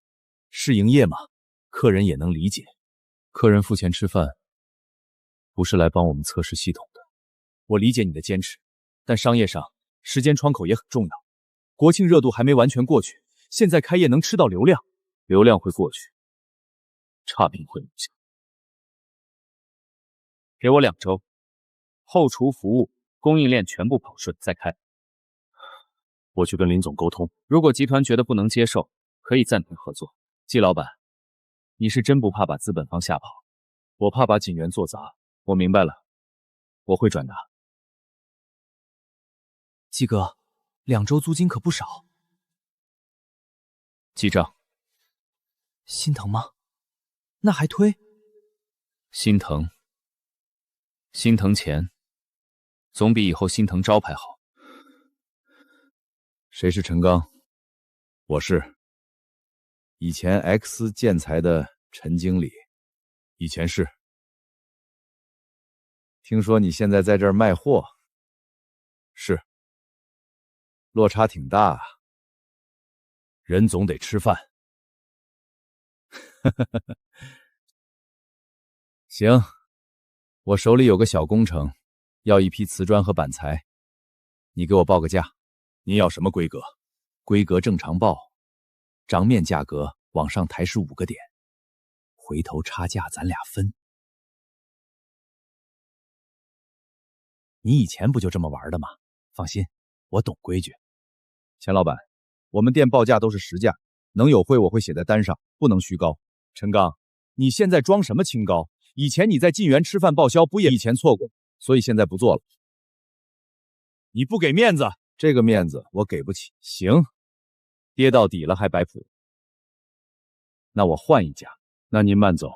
Speaker 12: 试营业嘛，客人也能理解。客人付钱吃饭，不是来帮我们测试系统的。我理解你的坚持，但商业上时间窗口也很重要。国庆热度还没完全过去，现在开业能吃到流量，流量会过去，差评会留下。
Speaker 3: 给我2周，后厨服务、供应链全部跑顺再开。
Speaker 10: 我去跟林总沟通，
Speaker 3: 如果集团觉得不能接受，可以暂停合作。季老板，你是真不怕把资本方吓跑？
Speaker 12: 我怕把锦源做砸。我明白了，我会转达。
Speaker 4: 季哥，2周租金可不少。
Speaker 3: 记账。
Speaker 4: 心疼吗？那还推？
Speaker 3: 心疼。心疼钱，总比以后心疼招牌好。
Speaker 12: 谁是陈刚？我是。以前 X 建材的陈经理，以前是。听说你现在在这儿卖货？是。落差挺大啊。人总得吃饭。行，我手里有个小工程，要一批瓷砖和板材，你给我报个价。您要什么规格？规格正常报，账面价格往上抬15个点，回头差价咱俩分。你以前不就这么玩的吗？放心，我懂规矩。钱老板，我们店报价都是实价，能有惠我会写在单上，不能虚高。陈刚，你现在装什么清高？以前你在晋源吃饭报销不也以前错过，所以现在不做了。你不给面子，这个面子我给不起。行，跌到底了还摆谱。那我换一家，那您慢走。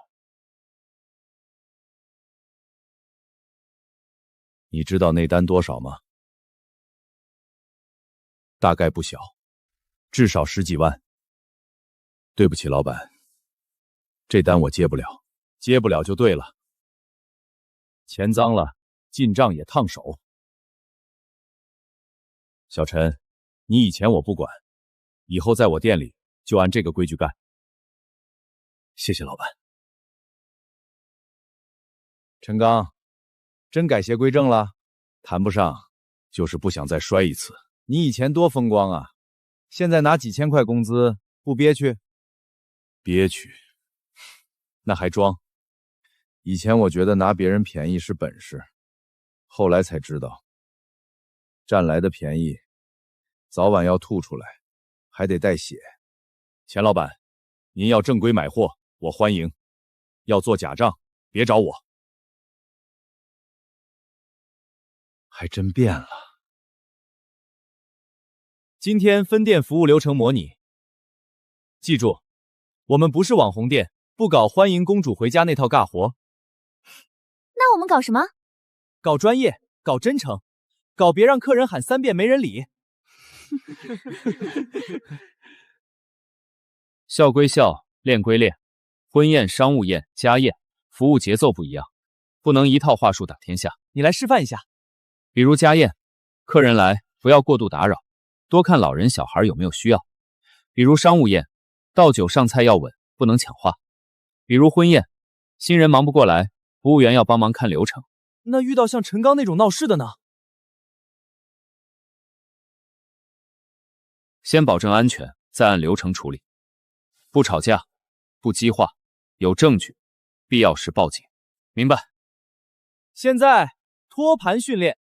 Speaker 12: 你知道那单多少吗？大概不小，至少10几万。对不起，老板，这单我接不了，接不了就对了。钱脏了，进账也烫手。小陈，你以前我不管，以后在我店里就按这个规矩干。
Speaker 21: 谢谢老板。
Speaker 12: 陈刚，真改邪归正了？谈不上，就是不想再摔一次。你以前多风光啊，现在拿几千块工资，不憋屈？憋屈？那还装？以前我觉得拿别人便宜是本事，后来才知道，占来的便宜，早晚要吐出来，还得带血。钱老板，您要正规买货，我欢迎；要做假账，别找我。还真变了。
Speaker 4: 今天分店服务流程模拟，记住，我们不是网红店，不搞欢迎公主回家那套尬活。
Speaker 18: 那我们搞什么？
Speaker 4: 搞专业，搞真诚，搞别让客人喊3遍没人理。
Speaker 3: 笑归笑，练归练，婚宴、商务宴、家宴，服务节奏不一样，不能一套话术打天下。
Speaker 4: 你来示范一下。
Speaker 3: 比如家宴，客人来不要过度打扰，多看老人小孩有没有需要。比如商务宴，倒酒上菜要稳，不能抢话。比如婚宴，新人忙不过来，服务员要帮忙看流程。
Speaker 4: 那遇到像陈刚那种闹事的呢？
Speaker 3: 先保证安全，再按流程处理。不吵架，不激化，有证据，必要时报警。明白？
Speaker 4: 现在托盘训练，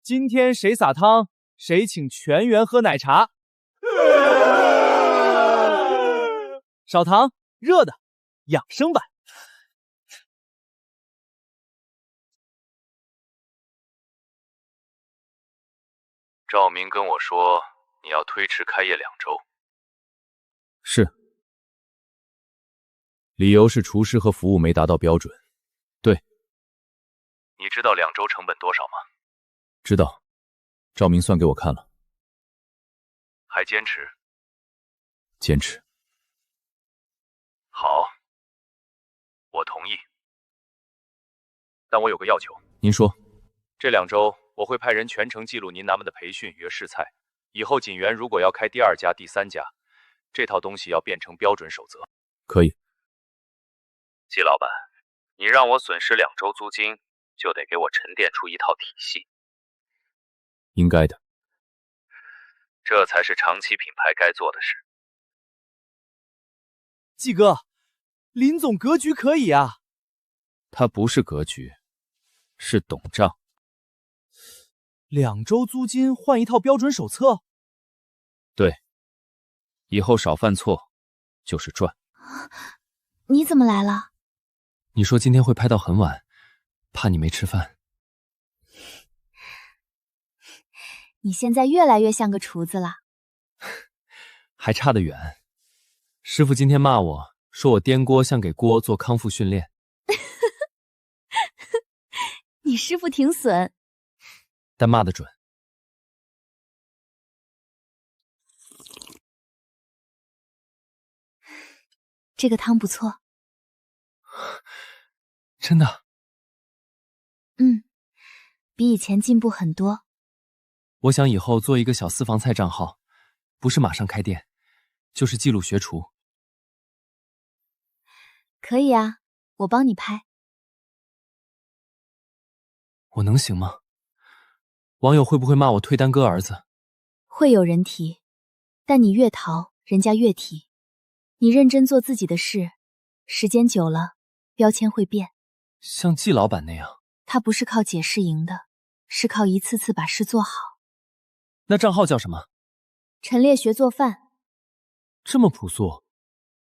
Speaker 4: 今天谁撒汤，谁请全员喝奶茶。少糖，热的，养生版。
Speaker 12: 赵明跟我说，你要推迟开业2周。
Speaker 19: 是。理由是厨师和服务没达到标准。对。
Speaker 12: 你知道2周成本多少吗？
Speaker 19: 知道，赵明算给我看了。
Speaker 12: 还坚持？
Speaker 19: 坚持。
Speaker 12: 好，我同意。但我有个要求。
Speaker 19: 您说。
Speaker 12: 这2周我会派人全程记录您们的培训与试菜。以后锦源如果要开第2家、第3家，这套东西要变成标准守则。
Speaker 19: 可以。
Speaker 12: 季老板，你让我损失2周租金，就得给我沉淀出一套体系。
Speaker 19: 应该的。
Speaker 12: 这才是长期品牌该做的事。
Speaker 4: 季哥，林总格局可以啊。
Speaker 3: 他不是格局，是懂账。
Speaker 4: 2周租金换一套标准手册。
Speaker 3: 对，以后少犯错就是赚。
Speaker 18: 你怎么来了？
Speaker 14: 你说今天会拍到很晚，怕你没吃饭。
Speaker 18: 你现在越来越像个厨子了。
Speaker 14: 还差得远。师傅今天骂我说我颠锅像给锅做康复训练。
Speaker 18: 你师傅挺损。
Speaker 14: 但骂得准。
Speaker 18: 这个汤不错。
Speaker 14: 真的？
Speaker 18: 比以前进步很多。
Speaker 14: 我想以后做一个小私房菜账号，不是马上开店，就是记录学厨。
Speaker 18: 可以啊，我帮你拍。
Speaker 14: 我能行吗？网友会不会骂我退单哥儿子？
Speaker 18: 会有人提，但你越逃，人家越提。你认真做自己的事，时间久了，标签会变。
Speaker 14: 像季老板那样。
Speaker 18: 他不是靠解释赢的，是靠一次次把事做好。
Speaker 14: 那账号叫什么？
Speaker 18: 陈烈学做饭。
Speaker 14: 这么朴素。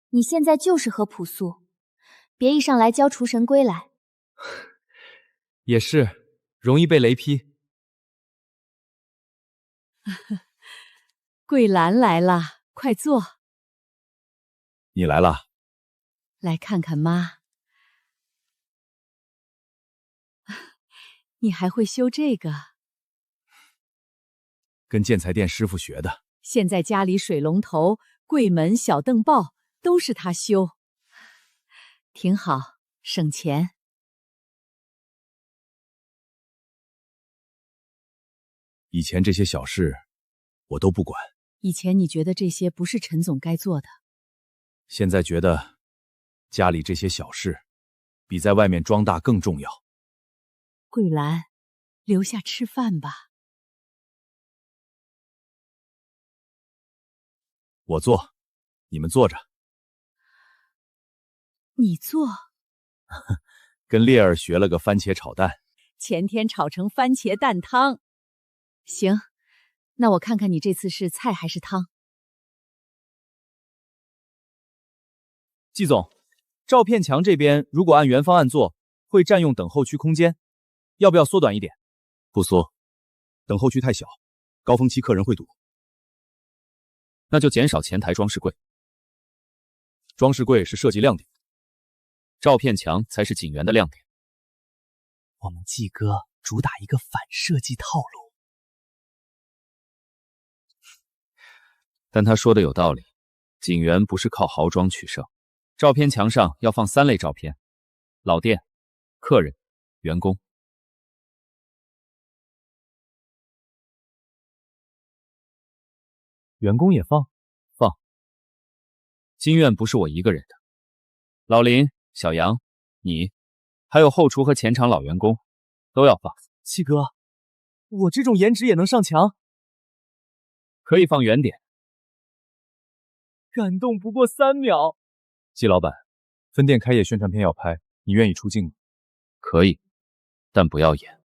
Speaker 18: 你现在就是喝朴素，别一上来教厨神归来。
Speaker 14: 也是，容易被雷劈。
Speaker 8: 桂兰来了，快坐。
Speaker 1: 你来了。
Speaker 8: 来看看妈。你还会修这个？
Speaker 1: 跟建材店师傅学的。
Speaker 8: 现在家里水龙头、柜门、小灯泡都是他修，挺好，省钱。
Speaker 1: 以前这些小事我都不管。
Speaker 8: 以前你觉得这些不是陈总该做的，
Speaker 1: 现在觉得家里这些小事比在外面装大更重要。
Speaker 8: 桂兰，留下吃饭吧。
Speaker 1: 我做，你们坐着。
Speaker 8: 你做？
Speaker 1: 跟烈儿学了个番茄炒蛋，
Speaker 8: 前天炒成番茄蛋汤。行，那我看看你这次是菜还是汤。
Speaker 4: 季总，照片墙这边如果按原方案做，会占用等候区空间，要不要缩短一点？
Speaker 1: 不缩，等候区太小，高峰期客人会堵。
Speaker 3: 那就减少前台装饰柜。
Speaker 1: 装饰柜是设计亮点，
Speaker 3: 照片墙才是锦源的亮点。
Speaker 15: 我们季哥主打一个反设计套路。
Speaker 3: 但他说的有道理，锦源不是靠豪装取胜。照片墙上要放3类照片：老店、客人、员工。
Speaker 4: 员工也放？
Speaker 3: 放。金苑不是我一个人的，老林、小杨，你还有后厨和前场老员工都要放。
Speaker 4: 七哥，我这种颜值也能上墙？
Speaker 3: 可以放远点。
Speaker 4: 感动不过3秒。
Speaker 1: 季老板，分店开业宣传片要拍，你愿意出镜吗？
Speaker 3: 可以，但不要演。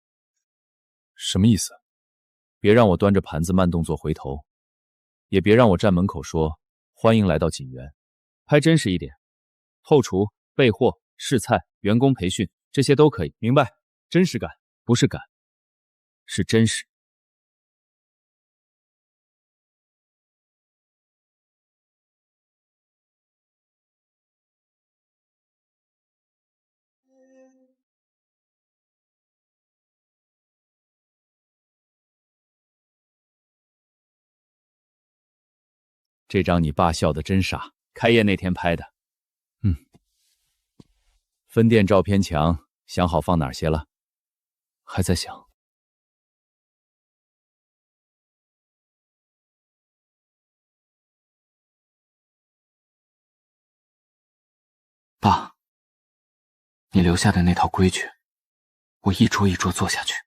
Speaker 1: 什么意思？别让我端着盘子慢动作回头，也别让我站门口说欢迎来到锦园。
Speaker 3: 拍真实一点，后厨、备货、试菜、员工培训，这些都可以。
Speaker 1: 明白，真实感，
Speaker 3: 不是感，是真实。
Speaker 1: 这张你爸笑得真傻，
Speaker 3: 开业那天拍的。
Speaker 1: 分店照片墙想好放哪些了？
Speaker 14: 还在想。
Speaker 15: 爸，你留下的那套规矩，我一桌一桌做下去。